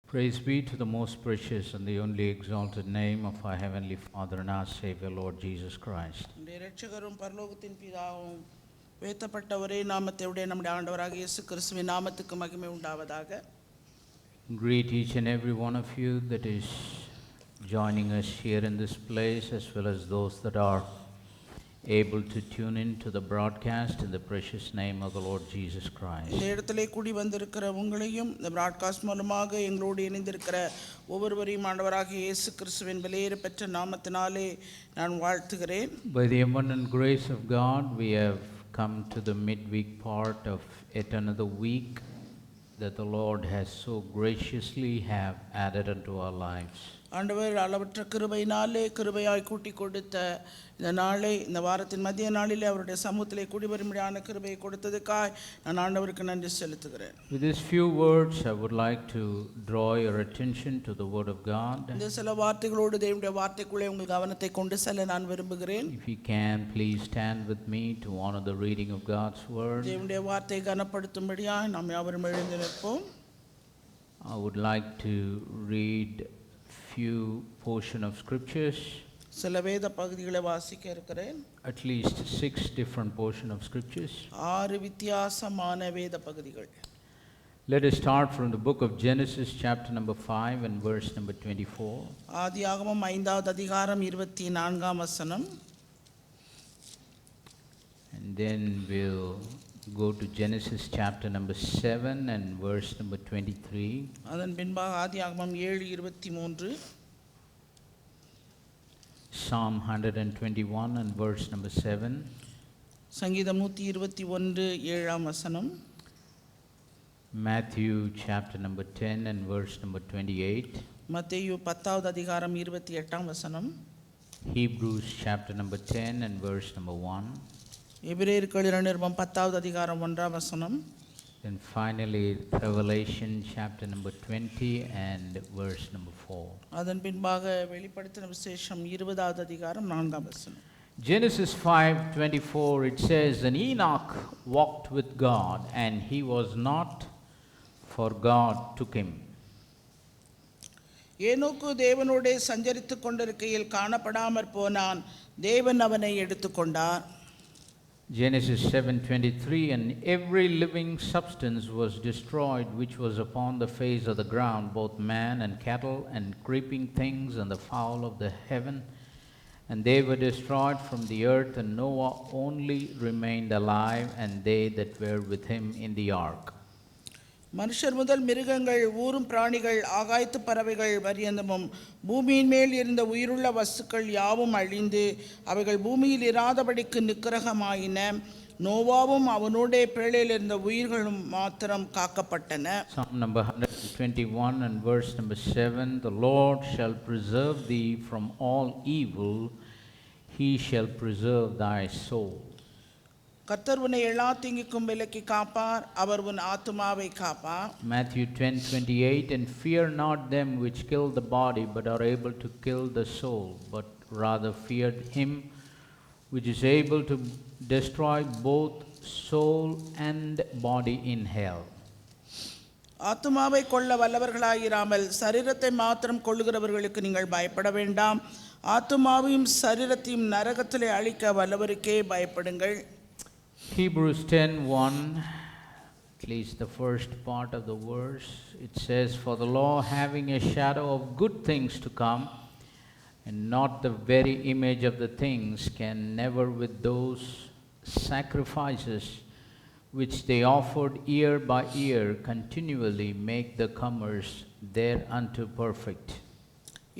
Praise be to the most precious and the only exalted name of our Heavenly Father and our Savior, Lord Jesus Christ. நம்முடைய இரட்சகரும் பரலோகத்தின் பிதாவும் உயர்த்தப்பட்ட ஒரே நாமத்தை உடைய நம்முடைய ஆண்டவராகிய இயேசு கிறிஸ்துவின் நாமத்துக்கு மகிமை உண்டாவதாக. Greet each and every one of you that is joining us here in this place, as well as those that are able to tune in to the broadcast in the precious name of the Lord Jesus Christ. இந்த இடத்திலே கூடி வந்திருக்கிற உங்களையும் இந்த broadcast மூலமாக எங்களோடு இணைந்திருக்கிற ஒவ்வொருவரையும் ஆண்டவராகிய இயேசு கிறிஸ்துவின் விலையேற பெற்ற நாமத்தினாலே நான் வாழ்த்துகிறேன். By the abundant grace of God, we have come to the midweek part of yet another week that the Lord has so graciously have added unto our lives. ஆண்டவர் அளவற்ற கிருபையினாலே கிருபையாய் கூட்டி கொடுத்த இந்த நாளை, இந்த வாரத்தின் மத்திய நாளிலே அவருடைய சமூகத்திலே கூடி வரும்படியான கிருபையை கொடுத்ததுக்காய் நான் ஆண்டவருக்கு நன்றி செலுத்துகிறேன். With these few words, I would like to draw your attention to the Word of God. இந்த சில வார்த்தைகளோடு தேவனுடைய வார்த்தைக்குள்ளே உங்கள் கவனத்தை கொண்டு செல்ல நான் விரும்புகிறேன். If you can, please stand with me to honor the reading of God's Word. தேவனுடைய வார்த்தையை கனப்படுத்தும்படியாய் நாம் யாவரும் எழுந்து நிற்போம். I would like to read few portion of scriptures. சில வேத பகுதிகளை வாசிக்க இருக்கிறேன். At least 6 different portion of scriptures. 6 வித்தியாசமான வேத பகுதிகள். Let us start from the book of Genesis chapter number 5 and verse number 24. ஆதியாகமம் 5வது அதிகாரம் 24ஆம் வசனம். And then we'll go to Genesis chapter number 7 and verse number 23. அதன் பின்பாக ஆதியாகமம் 7:23, Psalm 121 and verse number 7. சங்கீதம் 121 7ஆம் வசனம். Matthew chapter number 10 and verse number 28. மத்தேயு 10வது அதிகாரம் 28ஆம் வசனம். Hebrews chapter number 10 and verse number 1. எபிரேயருக்கு எழுதின நிருபம் 10வது அதிகாரம் 1ஆம் வசனம். Then finally Revelation chapter number 20 and verse number 4. அதன் பின்பாக வெளிப்படுத்தின விசேஷம் 20வது அதிகாரம் 4ஆம் வசனம். Genesis 5:24, it says, and Enoch walked with God, and he was not, for God took him. ஏனோக்கு தேவனோடே சஞ்சரித்துக் கொண்டிருக்கையில் காணப்படாமற் போனான், தேவன் அவனை எடுத்துக்கொண்டார். Genesis 7:23, and every living substance was destroyed which was upon the face of the ground, both man and cattle and creeping things and the fowl of the heaven, and they were destroyed from the earth, and Noah only remained alive, and they that were with him in the ark. மனுஷர் முதல் மிருகங்கள், ஊரும் பிராணிகள், ஆகாயத்து பறவைகள் பரியந்தமும் பூமியின் மேல் இருந்த உயிருள்ள வஸ்துக்கள் யாவும் அழிந்து அவைகள் பூமியில் இராதபடிக்கு நிக்கிரகமாயின. நோவாவும் அவனோடே பேழையில் இருந்த உயிர்களும் மாத்திரம் காக்கப்பட்டன. Psalm number 121 and verse number 7, the Lord shall preserve thee from all evil, he shall preserve thy soul. கர்த்தர் உன்னை எல்லா தீங்குக்கும் விலக்கி காப்பார், அவர் உன் ஆத்துமாவை காப்பார். Matthew 10:28, and fear not them which kill the body, but are able to kill the soul, but rather fear him which is able to destroy both soul and body in hell. ஆத்துமாவை கொள்ள வல்லவர்களாயிராமல் சரீரத்தை மாத்திரம் கொள்ளுகிறவர்களுக்கு நீங்கள் பயப்பட வேண்டாம். ஆத்துமாவையும் சரீரத்தையும் நரகத்திலே அழிக்க வல்லவருக்கே பயப்படுங்கள். Hebrews 10:1, at least the first part of the verse, it says, for the law having a shadow of good things to come, and not the very image of the things, can never with those sacrifices which they offered year by year continually make the comers thereunto perfect.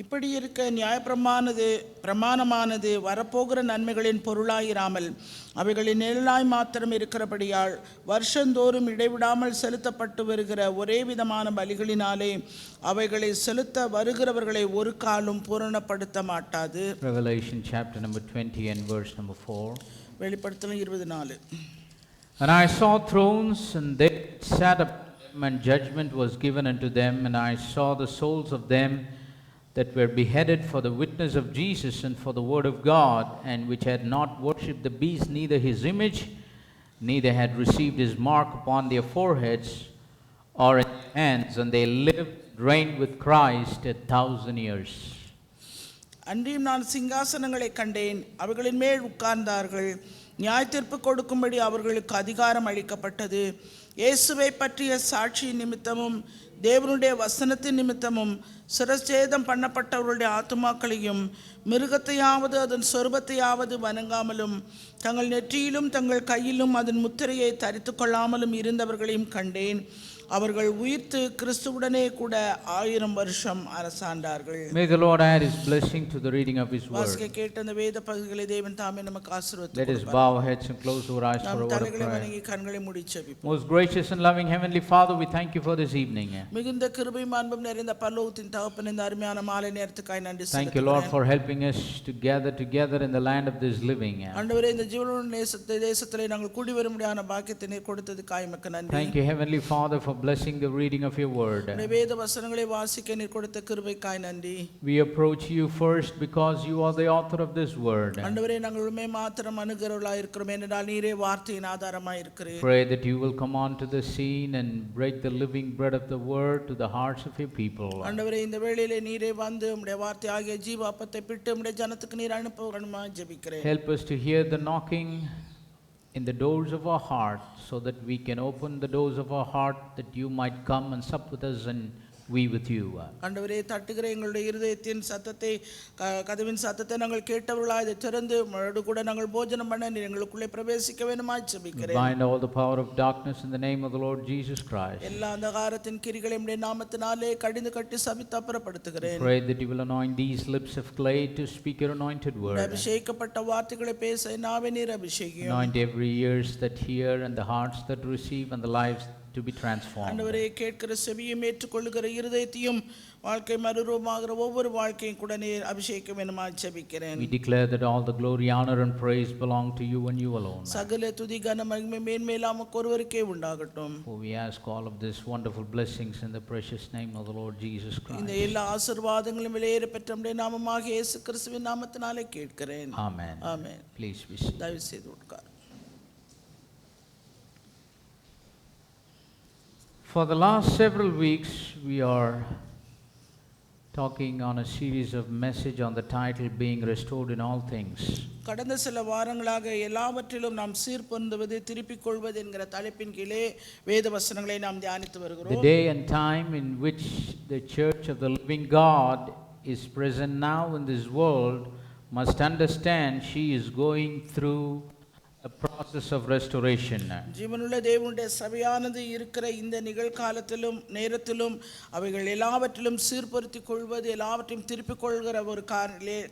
இப்படி இருக்க பிரமாணமானது வரப்போகிற நன்மைகளின் பொருளாயிராமல் அவைகளின் நிழலாய் மாத்திரம் இருக்கிறபடியால் வருஷந்தோறும் இடைவிடாமல் செலுத்தப்பட்டு வருகிற ஒரே விதமான பலிகளினாலே அவைகளை செலுத்த வருகிறவர்களை ஒரு காலும் பூரணப்படுத்த மாட்டாது. Revelation chapter number 20 and verse number 4. வெளிப்படுத்தல் 24. And I saw thrones, and they sat upon them, and judgment was given unto them, and I saw the souls of them that were beheaded for the witness of Jesus and for the word of God, and which had not worshipped the beast, neither his image, neither had received his mark upon their foreheads or in their hands, and they lived reigned with Christ 1,000 years. அன்றியும் நான் சிங்காசனங்களை கண்டேன், அவைகளின் மேல் உட்கார்ந்தார்கள், நியாயத்தீர்ப்பு கொடுக்கும்படி அவர்களுக்கு அதிகாரம் அளிக்கப்பட்டது. இயேசுவை பற்றிய சாட்சி நிமித்தமும் தேவனுடைய வசனத்தின் நிமித்தமும் சிரச்சேதம் பண்ணப்பட்டவர்களுடைய ஆத்துமாக்களையும் மிருகத்தையாவது அதன் சொரூபத்தையாவது வணங்காமலும் தங்கள் நெற்றியிலும் தங்கள் கையிலும் அதன் முத்திரையை தரித்து கொள்ளாமலும் இருந்தவர்களையும் கண்டேன். அவர்கள் உயிர்த்து கிறிஸ்துவுடனே கூட 1000 வருஷம் அரசாண்டார்கள். May the Lord add his blessing to the reading of his word. வாசிக்க கேட்ட அந்த வேத பகுதிகளை தேவன் தாமே நமக்கு ஆசீர்வதித்து Let us bow our heads and close our eyes for a word of தலைகளை prayer. வணங்கி கண்களை மூடி ஜெபிப்போம். Most gracious and loving heavenly Father, we thank you for this evening. மிகுந்த கிருபையும் அன்பும் நிறைந்த பரலோகத்தின் தகப்பன், இந்த அருமையான மாலை நேரத்துக்காய் நன்றி Thank you, Lord, for helping us to gather together in the land of this living. ஆண்டவரே, இந்த ஜீவனுள்ள தேசத்திலே நாங்கள் கூடி வரும்படியான பாக்கியத்தை நீர் கொடுத்ததுக்காய் உமக்கு நன்றி. Thank you, Heavenly Father, for blessing the reading of your word. உம்முடைய வேத வசனங்களை வாசிக்க நீர் கொடுத்த கிருபைக்காய் நன்றி. We approach you first because you are the author of this word. ஆண்டவரே, நாங்கள் உம்மை மாத்திரம் அணுகிறவர்களாய் இருக்கிறோம் ஏனென்றால் நீரே வார்த்தையின் ஆதாரமாய் இருக்கிறீர். Pray that you will come onto the scene and break the living bread of the word to the hearts of your people. ஆண்டவரே, இந்த வேளையிலே நீரே வந்து உம்முடைய வார்த்தை ஆகிய ஜீவ அப்பத்தை பிட்டு உம்முடைய ஜனத்துக்கு நீர் அனுப்ப வேண்டுமாய் ஜெபிக்கிறேன். Help us to hear the knocking in the doors of our heart, so that we can open the doors of our heart, that you might come and sup with us and we with you. ஆண்டவரே, தட்டுகிற எங்களுடைய இருதயத்தின் சத்தத்தை, கதவின் சத்தத்தை நாங்கள் கேட்டவர்களாய் அதை திறந்து மறுபடி கூட நாங்கள் போஜனம் பண்ண நீர் எங்களுக்குள்ளே பிரவேசிக்க வேண்டுமாய் ஜெபிக்கிறேன். Bind all the power of darkness in the name of the Lord Jesus Christ. எல்லா அந்தகாரத்தின் கிரிகளை உம்முடைய நாமத்தினாலே கடிந்து கட்டி சபித்து அப்புறப்படுத்துகிறேன். Pray that you will anoint these lips of clay to speak your anointed word. அபிஷேகப்பட்ட வார்த்தைகளை பேச நாவே நீர் அபிஷேகியும். Anoint every ears that hear and the hearts that receive and the lives to be transformed. ஆண்டவரே, கேட்கிற செவியும் ஏற்றுக்கொள்ளுகிற இருதயத்தையும் வாழ்க்கை மறுரூபமாகிற ஒவ்வொரு வாழ்க்கையும் கூட நீர் அபிஷேகம் வேண்டுமாய் ஜெபிக்கிறேன். We declare that all the glory, honor and praise belong to you and you alone. சகல துதி கன மகிமை மேன்மேலாம் ஒருவருக்கே உண்டாகட்டும். For we ask all of this wonderful blessings in the precious name of the Lord Jesus Christ. இந்த எல்லா ஆசீர்வாதங்களும் வெளியேற பெற்ற நம்முடைய நாமமாகிய இயேசு கிறிஸ்துவின் நாமத்தினாலே கேட்கிறேன். Amen. Amen. Please be seated. தயவு செய்து உட்கார். For the last several weeks, we are talking on a series of message on the title Being Restored in All Things. கடந்த சில வாரங்களாக எல்லாவற்றிலும் நாம் சீர்பொருந்துவது திருப்பிக் கொள்வது என்கிற தலைப்பின் கீழே வேத வசனங்களை நாம் தியானித்து The வருகிறோம். day and time in which the church of the living God is present now in this world must understand she is going through a process of restoration. ஜீவனுள்ள தேவனுடைய சபையானது இருக்கிற இந்த நிகழ்காலத்திலும் நேரத்திலும் அவைகள் எல்லாவற்றிலும் சீர்பொருத்திக் கொள்வது, எல்லாவற்றையும் திருப்பிக் கொள்கிற ஒரு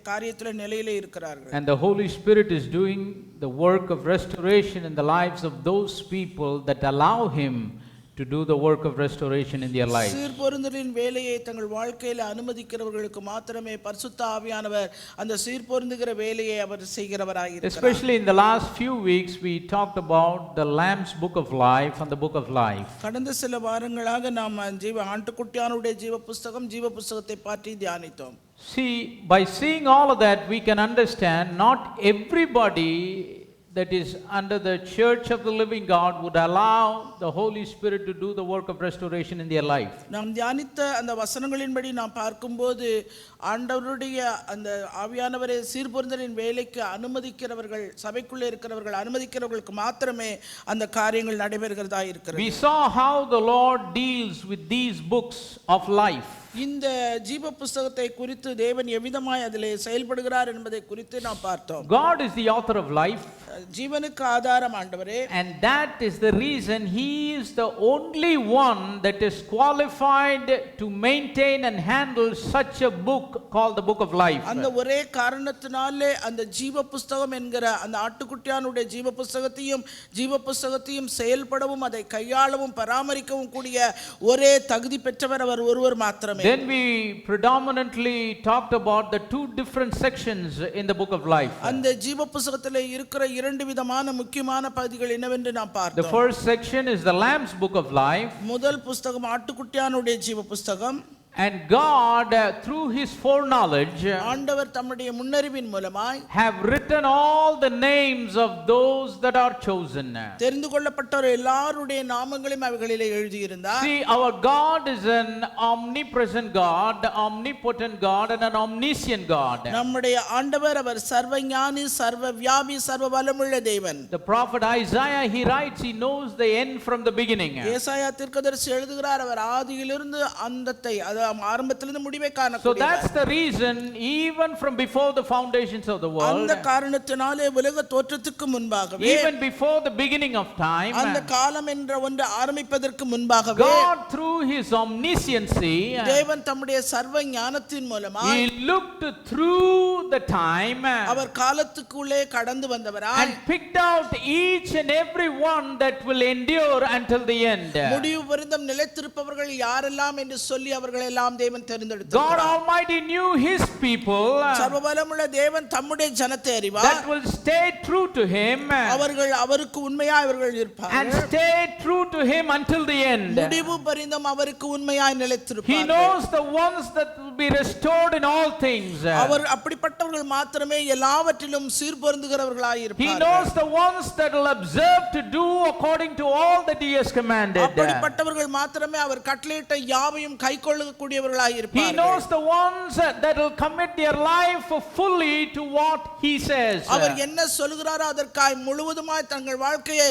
காரியத்தில் நிலையிலே இருக்கிறார்கள். And the Holy Spirit is doing the work of restoration in the lives of those people that allow Him to do the work of restoration in their lives. சீர்பொருந்தலின் வேலையை தங்கள் வாழ்க்கையில் அனுமதிக்கிறவர்களுக்கு மாத்திரமே பரிசுத்த ஆவியானவர் அந்த சீர்பொருந்துகிற வேலையை அவர் செய்கிறவராய் இருக்கிறார். Especially in the last few weeks we talked about the Lamb's book of life and the book of life. கடந்த சில வாரங்களாக நாம் ஆட்டுக்குட்டியானுடைய ஜீவ புஸ்தகத்தை பற்றி தியானித்தோம். See, by seeing all of that we can understand not everybody that is under the church of the living God would allow the Holy Spirit to do the work of restoration in their life. நாம் தியானித்த அந்த வசனங்களின்படி நாம் பார்க்கும்போது ஆண்டவருடைய அந்த ஆவியானவரை சீர்பொருந்தலின் வேலைக்கு அனுமதிக்கிறவர்கள், சபைக்குள்ளே இருக்கிறவர்கள் அனுமதிக்கிறவர்களுக்கு மாத்திரமே அந்த காரியங்கள் நடைபெறுகிறதா இருக்கிறது. We saw how the Lord deals with these books of life. இந்த ஜீவ புஸ்தகத்தை குறித்து தேவன் எவ்விதமாய் அதிலே செயல்படுகிறார் என்பதை குறித்து நாம் பார்த்தோம். God is the author of life. ஜீவனுக்கு ஆதாரம் ஆண்டவரே. And that is the reason He is the only one that is qualified to maintain and handle such a book called the book of life. அந்த ஒரே காரணத்தினாலே அந்த ஜீவ புஸ்தகம் என்கிற அந்த ஆட்டுக்குட்டியானுடைய ஜீவ புஸ்தகத்தையும் செயல்படவும் அதை கையாளவும் பராமரிக்கவும் கூடிய ஒரே தகுதி பெற்றவர் அவர் ஒருவர் மாத்திரமே. Then we predominantly talked about the two different sections in the book of life. அந்த ஜீவ புஸ்தகத்திலே இருக்கிற இரண்டு விதமான முக்கியமான பகுதிகள் என்னவென்று நாம் பார்த்தோம். The first section is the Lamb's book of life. முதல் புஸ்தகம் ஆட்டுக்குட்டியானுடைய ஜீவ புஸ்தகம். And God, through His foreknowledge, ஆண்டவர் தம்முடைய முன்னறிவின் மூலமாய் have written all the names of those that are chosen. தெரிந்து கொள்ளப்பட்டவர் எல்லாருடைய நாமங்களையும் அவைகளிலே எழுதியிருந்தார். See, our God is an omnipresent God, omnipotent God, and an omniscient God. நம்முடைய ஆண்டவர் அவர் சர்வஞானி, சர்வவியாபி, சர்வ வல்லமுள்ள தேவன். The prophet Isaiah, he writes, he knows the end from the beginning. ஏசாயா தீர்க்கதரிசி எழுதுகிறார், அவர் ஆதியிலிருந்து அந்தத்தை, ஆரம்பத்திலிருந்து முடிவை So காணக்கூடியவர். that's the reason, even from before the foundations of the world, அந்த காரணத்தினாலே உலக தோற்றத்துக்கு முன்பாகவே, even before the beginning of time, அந்த காலம் என்ற ஒன்று ஆரம்பிப்பதற்கு முன்பாகவே, God through His omnisciency, தேவன் தம்முடைய சர்வ ஞானத்தின் மூலமாய் He looked through the time அவர் காலத்துக்குள்ளே கடந்து வந்தவராய் and picked out each and every one that will endure until the end. முடிவு பரியந்தம் நிலைத்திருப்பவர்கள் யாரெல்லாம் என்று சொல்லி அவர்களை எல்லாம் தேவன் God தெரிந்தெடுத்தார். Almighty knew His people சர்வபலமுள்ள தேவன் தம்முடைய ஜனத்தை அறிவார். that will stay true to Him அவர்கள் அவருக்கு உண்மையாய் அவர்கள் and இருப்பார்கள். stay true to Him until the end. முடிவு பரியந்தம் அவருக்கு உண்மையாய் He நிலைத்திருப்பார்கள். knows the ones that will be restored in all things. அவர் அப்படிப்பட்டவர்கள் மாத்திரமே எல்லாவற்றிலும் சீர்பொருந்துகிறவர்களாய் He இருப்பார்கள். knows the ones that will observe to do according to all that He has commanded. அப்படிப்பட்டவர்கள் மாத்திரமே அவர் கட்டளையிட்ட யாவையும் கைக்கொள்ளக்கூடியவர்களாய் He இருப்பார்கள். knows the ones that will commit their life fully to what He says. அவர் என்ன சொல்கிறாரோ அதற்காய் முழுவதுமாய் தங்கள் வாழ்க்கையை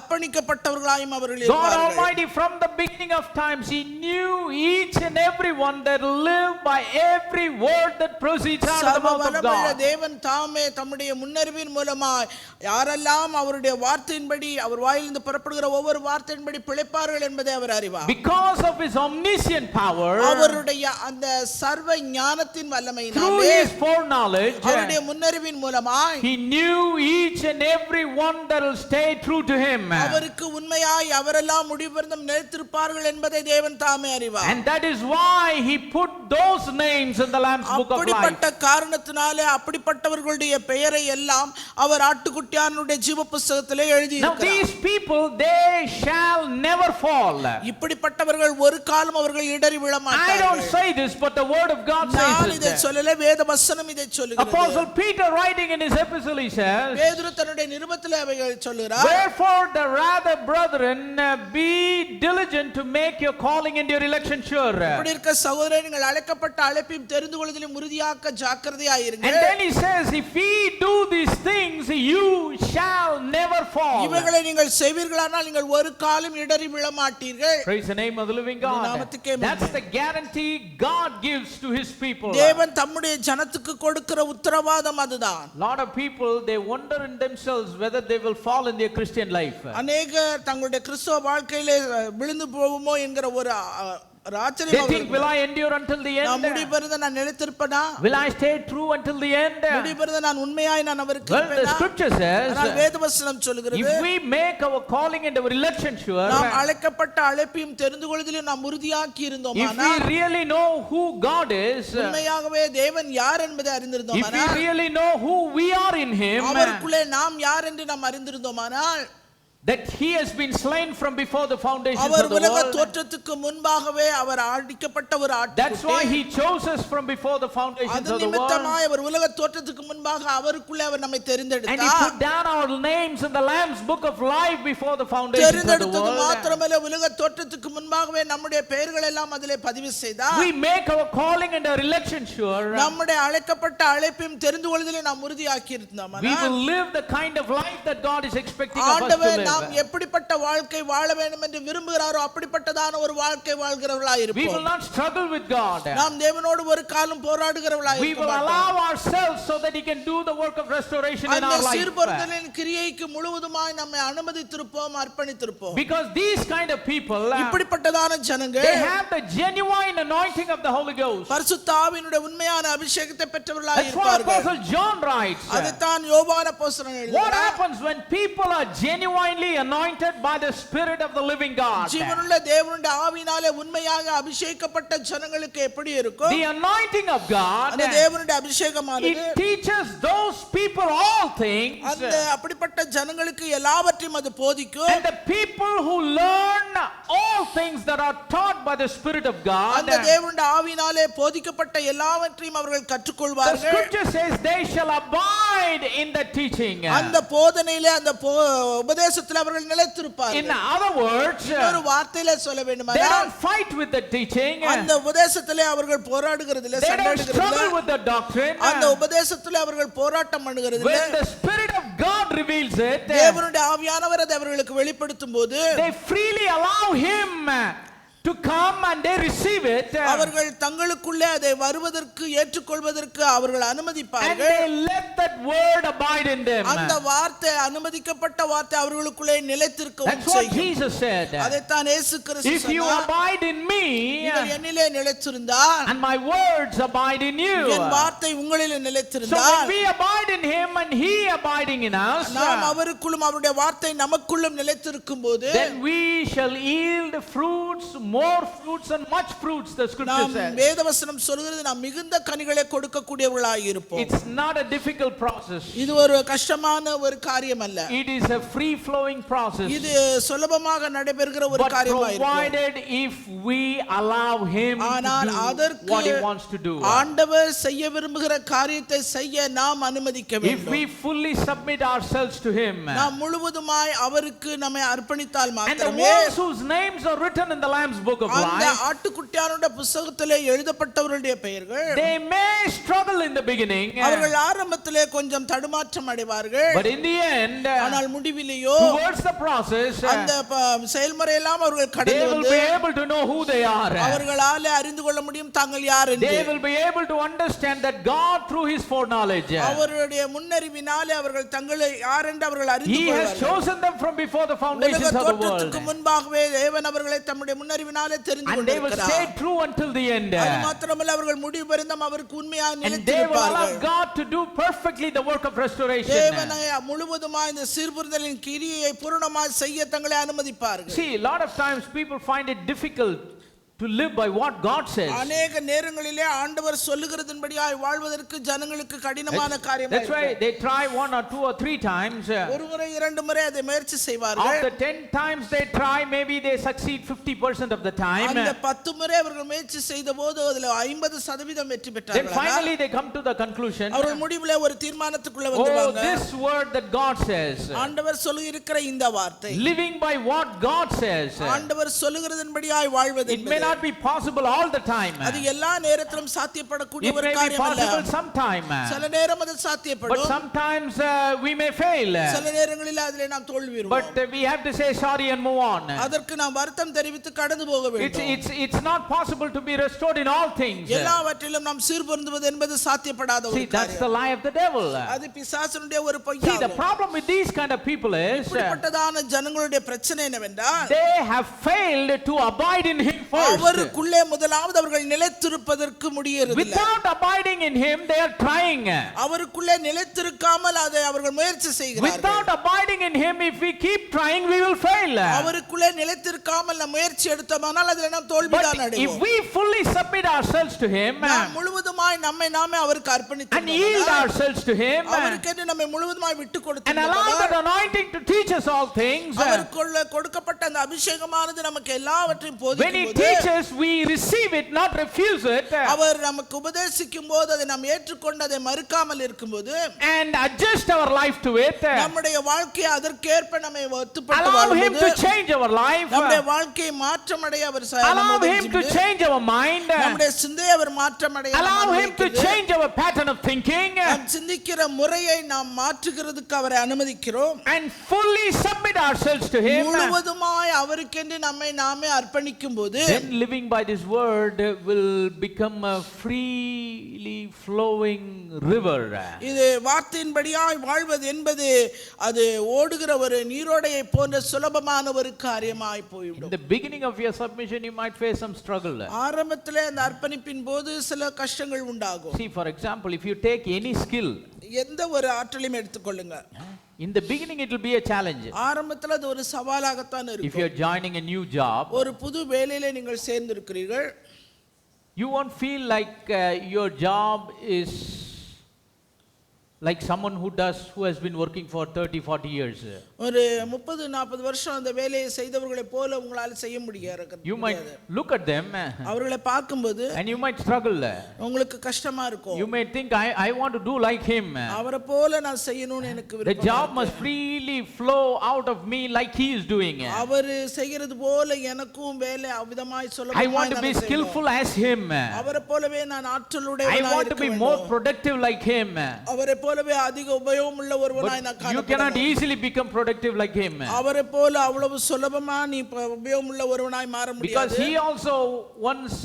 அர்ப்பணிக்கப்பட்டவர்களாயும் அவர்கள் God இருப்பார்கள். Almighty from the beginning of times, He knew each and every one that live by every word that proceeds out of the mouth of சர்வவல்லமையுள்ள God. தேவன் தாமே தம்முடைய முன்னறிவின் மூலமாய் யாரெல்லாம் அவருடைய வார்த்தையின்படி அவர் வாயிலிருந்து புறப்படுகிற ஒவ்வொரு வார்த்தையின்படி பிழைப்பார்கள் என்பதை அவர் அறிவார். Because of His omniscient power, அவருடைய அந்த சர்வ ஞானத்தின் through வல்லமையினாலே His foreknowledge, அவருடைய முன்னறிவின் மூலமாய் He knew each and every one that will stay true to Him. அவருக்கு உண்மையாய் அவரெல்லாம் முடிவெறுந்தும் நிலைத்திருப்பார்கள் என்பதை தேவன் தாமே அறிவார். And that is why He put those names in the Lamb's Book of Life. அப்படிப்பட்ட காரணத்தினாலே அப்படிப்பட்டவர்களுடைய பெயரை எல்லாம் அவர் ஆட்டுக்குட்டியானுடைய ஜீவ புத்தகத்திலே எழுதி Now இருக்கிறார். these people, they shall never fall. இப்படிப்பட்டவர்கள் ஒரு காலம் அவர்கள் இடறி விழ I don't மாட்டார்கள். say this, but the word of God நான் says இதை it. சொல்லல, வேத வசனம் இதை சொல்லுகிறது. Apostle Peter writing in his epistle, he says, பேதுரு தன்னுடைய நிருபத்திலே அவைகள் சொல்லுகிறார். wherefore the rather brethren, be diligent to make your calling and your election sure. இப்படி இருக்க சகோதரரே, நீங்கள் அழைக்கப்பட்ட அழைப்பையும் தெரிந்து கொள்வதிலும் உறுதியாக்க ஜாக்கிரதையாயிருங்கள். And then he says, if we do these things, you shall never fall. இவைகளை நீங்கள் செய்வீர்களானால் நீங்கள் ஒரு காலம் இடறி விழ மாட்டீர்கள். Praise the name of the living God. நாமத்துக்கே மகிமை. That's the guarantee God gives to His people. தேவன் தம்முடைய ஜனத்துக்கு கொடுக்கிற உத்தரவாதம் அதுதான். Lot of people, they wonder in themselves whether they will fall in their Christian life. அநேகர் தங்களுடைய கிறிஸ்தவ வாழ்க்கையிலே விழுந்து போவோமோ என்கிற ஒரு They think, will I endure until the நான் end? முடிபெறுத நான் நிலைத்திருப்பேனா? Will I stay true until the end? முடிபெறுத நான் உண்மையாய் நான் அவருக்கு Well, the இருப்பேனா? scripture ஆனால் says, வேதவசனம் சொல்கிறது, if we make our calling and our election sure, நாம் அழைக்கப்பட்ட அழைப்பையும் தெரிந்து கொள்வதிலும் நாம் உறுதியாக்கி if இருந்தோமானால், we really know who God is, உண்மையாகவே தேவன் யார் என்பதை if we அறிந்திருந்தோமானால், really know who we are in Him, அவருக்குள்ளே நாம் யார் என்று நாம் அறிந்திருந்தோமானால், that He has been slain from before the foundations our of the உலக world. தோற்றத்துக்கு முன்பாகவே அவர் அடிக்கப்பட்ட ஒரு That's why ஆட்டுக்குட்டி. He chose us from before the foundations அது of the world. நிமித்தமாய் அவர் உலக தோற்றத்துக்கு முன்பாக அவருக்குள்ளே அவர் நம்மை And He தெரிந்தெடுத்தார். put down our names in the Lamb's Book of Life before the foundations of the தெரிந்தெடுத்தது world. மாத்திரமல்ல, உலக தோற்றத்துக்கு முன்பாகவே நம்முடைய பெயர்கள் எல்லாம் அதிலே பதிவு செய்தார். We make our calling and our election sure. நம்முடைய அழைக்கப்பட்ட அழைப்பையும் தெரிந்து கொள்வதிலே நாம் உறுதியாக்கி இருந்தோம். We will live the kind of life that God is expecting of us to ஆண்டவர் நாம் live. எப்படிப்பட்ட வாழ்க்கை வாழ வேண்டும் என்று விரும்புகிறாரோ அப்படிப்பட்டதான ஒரு வாழ்க்கை வாழ்கிறவர்களாய் We இருப்போம். will not struggle with God. நாம் தேவனோடு ஒரு காலம் போராடுகிறவர்களாய் We இருக்க will மாட்டோம். allow ourselves so that He can do the work of restoration in அந்த our life. சீர்பொருந்தலின் கிரியைக்கு முழுவதுமாய் நம்மை அனுமதித்திருப்போம், அர்ப்பணித்திருப்போம். Because these kind of people, இப்படிப்பட்டதான ஜனங்கள் they have the genuine anointing of the Holy Ghost. பரிசுத்த ஆவியினுடைய உண்மையான அபிஷேகத்தை பெற்றவர்களாய் That's what இருப்பார்கள். Apostle John writes. அதுதான் யோவான் அப்போஸ்தலன் What எழுதுகிறார். happens when people are genuinely anointed by the Spirit of the living God? ஜீவனுள்ள தேவனுடைய ஆவியினாலே உண்மையாக அபிஷேகப்பட்ட ஜனங்களுக்கு எப்படி இருக்கும்? The anointing of God, அந்த தேவனுடைய அபிஷேகமானது it teaches those those people all things. அந்த அப்படிப்பட்ட ஜனங்களுக்கு எல்லாவற்றையும் அது போதிக்கும். And the people who learn all things that are taught by the Spirit of God, அந்த தேவனுடைய ஆவியினாலே போதிக்கப்பட்ட எல்லாவற்றையும் அவர்கள் the கற்றுக்கொள்வார்கள். scripture says they shall abide in the teaching. அந்த போதனையிலே அந்த உபதேசத்தில் அவர்கள் நிலைத்திருப்பார்கள். In other words, ஒரு வார்த்தையிலே சொல்ல they வேண்டுமானால் don't fight with the teaching. அந்த உபதேசத்திலே அவர்கள் போராடுகிறது இல்லை, They don't சண்டையிடுகிறது struggle இல்லை. with the doctrine. அந்த உபதேசத்திலே அவர்கள் போராட்டம் பண்ணுகிறது இல்லை. When the Spirit of God reveals it, தேவனுடைய ஆவியானவர் அதை அவர்களுக்கு வெளிப்படுத்தும் போது they freely allow Him to come and they receive it. அவர்கள் தங்களுக்குள்ளே அதை வருவதற்கு ஏற்றுக்கொள்வதற்கு அவர்கள் And அனுமதிப்பார்கள். they let that word abide in them. அந்த வார்த்தை அனுமதிக்கப்பட்ட வார்த்தை அவர்களுக்குள்ளே நிலைத்திருக்கவும் That's what செய்யும். Jesus said. அதைத்தான் இயேசு கிறிஸ்து If you சொன்னார். abide in me நீங்கள் என்னிலே நிலைத்திருந்தால் and my words abide in you. என் வார்த்தை உங்களிலே So when நிலைத்திருந்தால் we abide in Him and He abiding in us, நாம் அவருக்குள்ளும் அவருடைய வார்த்தை நமக்குள்ளும் நிலைத்திருக்கும் போது then we shall yield fruits, more fruits and much fruits, the scripture நாம் says. வேதவசனம் சொல்கிறது நாம் மிகுந்த கனிகளை கொடுக்கக்கூடியவர்களாய் இருப்போம். It's not a difficult process. இது ஒரு கஷ்டமான ஒரு காரியம் அல்ல. It is a free flowing process. இது சுலபமாக நடைபெறுகிற ஒரு But காரியமாய் இருக்கும். provided if we allow Him ஆனால் to do அதற்கு what He wants to do. ஆண்டவர் செய்ய விரும்புகிற காரியத்தை செய்ய நாம் அனுமதிக்க If வேண்டும். we fully submit ourselves to Him. நாம் முழுவதுமாய் அவருக்கு நம்மை அர்ப்பணித்தால் And the மாத்திரமே ones whose names are written in the Lamb's book of அந்த life, ஆட்டுக்குட்டியானுடைய புத்தகத்திலே எழுதப்பட்டவர்களுடைய பெயர்கள் they may struggle in the beginning, அவர்கள் ஆரம்பத்திலே கொஞ்சம் தடுமாற்றம் அடைவார்கள். but in the end, ஆனால் முடிவிலேயோ towards the process, அந்த செயல்முறையெல்லாம் அவர்கள் they கடந்து will வந்து be able to know who they are. அவர்களாலே அறிந்து கொள்ள முடியும் தாங்கள் யார் என்று. They will be able to understand that God through His foreknowledge, அவருடைய முன்னறிவினாலே அவர்கள் தங்களை யார் என்று அவர்கள் அறிந்து He has கொள்வார்கள். chosen them from before the உலக foundations of the தோற்றத்துக்கு world, முன்பாகவே தேவன் அவர்களை தம்முடைய முன்னறிவினாலே தெரிந்து and they will கொண்டிருக்கிறார். stay true until the end. அது மாத்திரமல்ல அவர்கள் முடிவு பரிந்தும் அவருக்கு உண்மையாக And they will நிலைத்திருப்பார்கள். allow God to do perfectly the work of restoration. தேவனை முழுவதுமாய் இந்த சீர்புரிதலின் கிரியை பூரணமாய் செய்ய தங்களை அனுமதிப்பார்கள். See, a lot of times people find it difficult to live by what God says. அநேக நேரங்களிலே ஆண்டவர் சொல்லுகிறதின்படியாய் வாழ்வதற்கு ஜனங்களுக்கு கடினமான காரியமாக That's why they try 1 or 2 or 3 times. ஒரு முறை இரண்டு முறை அதை முயற்சி செய்வார்கள். After 10 times they try, maybe they succeed 50% of the time. அந்த 10 முறை அவர்கள் முயற்சி செய்தபோது அதில் 50% வெற்றி Then பெற்றார்கள். finally they come to the conclusion, அவர்கள் முடிவிலே ஒரு தீர்மானத்துக்குள்ள oh, வந்துவாங்க. this word that God says, ஆண்டவர் சொல்லியிருக்கிற இந்த வார்த்தை, living by what God says, ஆண்டவர் சொல்லுகிறதின்படியாய் வாழ்வது it may not be possible all the time. அது எல்லா நேரத்திலும் சாத்தியப்படக்கூடிய It ஒரு may be காரியம் அல்ல. possible sometime, சில நேரம் அது but சாத்தியப்படும், sometimes we may fail. சில நேரங்களில் அதிலே நாம் தோல்வியுறுவோம். But we have to say sorry and move on. அதற்கு நாம் வருத்தம் தெரிவித்து கடந்து போக வேண்டும். It's not possible to be restored in all things. எல்லாவற்றிலும் நாம் சீர்பொருந்துவது என்பது சாத்தியப்படாத ஒரு See, that's the காரியம். lie of the devil. அது பிசாசனுடைய ஒரு See, the பொய்யாகும். problem with these kind of people is இப்படிப்பட்டதான ஜனங்களுடைய பிரச்சனை என்னவென்றால் they have failed to abide in Him first. அவருக்குள்ளே முதலாவது அவர்கள் நிலைத்திருப்பதற்கு முடியறதில்லை. Without abiding in Him, they are trying. அவருக்குள்ளே நிலைத்திருக்காமல் அதை அவர்கள் முயற்சி செய்கிறார்கள். Without abiding in Him, if we keep trying, we will fail. அவருக்குள்ளே நிலைத்திருக்காமல் நாம் முயற்சி எடுத்தோமானால் அதில் நாம் தோல்விதான் But if அடைவோம். we fully submit ourselves to Him நாம் முழுவதுமாய் நம்மை நாமே அவருக்கு and அர்ப்பணித்தோம், yield ourselves to Him அவருக்கென்று நம்மை முழுவதுமாய் விட்டு and allow கொடுத்தோம், that anointing to teach us all things, அவருக்குள்ள கொடுக்கப்பட்ட அந்த அபிஷேகமானது நமக்கு எல்லாவற்றையும் when He போதிக்கும் போது teaches, we receive it, not refuse it, அவர் நமக்கு உபதேசிக்கும் போது அதை நாம் ஏற்றுக்கொண்டு அதை மறுக்காமல் இருக்கும்போது and adjust our life to it. நம்முடைய வாழ்க்கையை அதற்கேற்ப நம்மை ஒத்துப்பட்டு Allow Him to வாழும்போது change our life. நம்முடைய வாழ்க்கையை மாற்றமடைய அவர் Allow Him to change our mind. நம்முடைய சிந்தையை அவர் மாற்றமடைய Allow Him to change our pattern of thinking நாம் சிந்திக்கிற முறையை நாம் மாற்றுகிறதுக்கு அவரை அனுமதிக்கிறோம். and fully submit ourselves to Him. முழுவதுமாய் அவருக்கென்று நம்மை நாமே அர்ப்பணிக்கும் போது Then living by this word will become a freely flowing river. இது வார்த்தையின்படியாய் வாழ்வது என்பது அது ஓடுகிற ஒரு நீரோடையை போன்ற சுலபமான ஒரு காரியமாய் In போய்விடும். the beginning of your submission, you might face some struggle. ஆரம்பத்திலே அந்த அர்ப்பணிப்பின் போது சில கஷ்டங்கள் உண்டாகும். See, for example, if you take any skill, எந்த ஒரு ஆற்றலையும் எடுத்துக்கொள்ளுங்க, in the beginning it will be a challenge. ஆரம்பத்தில் அது ஒரு சவாலாகத்தான் If இருக்கும். you're joining a new job, ஒரு புது வேலையிலே நீங்கள் சேர்ந்திருக்கிறீர்கள், you won't feel like your job is like someone who has been working for 30-40 years. ஒரு 30-40 வருஷம் அந்த வேலையை செய்தவர்களை போல உங்களால செய்ய முடியாது. You might look at them அவர்களை பார்க்கும்போது and you might struggle. உங்களுக்கு கஷ்டமா இருக்கும். You may think I want to do like him. அவரை போல நான் செய்யணும்னு எனக்கு விருப்பம். The job must freely flow out of me like he is doing. அவர் செய்கிறது போல எனக்கும் வேலை அவ்விதமாய் சுலபமாய் I want to be skillful as him. அவரை போலவே நான் ஆற்றலுடையவனாய் I want to be more productive like him. அவரை போலவே அதிக உபயோகமுள்ள ஒருவனாய் நான் காண. You cannot easily become productive like him. அவரை போல அவ்வளவு சுலபமா நீ உபயோகமுள்ள ஒருவனாய் மாற முடியாது. Because he also once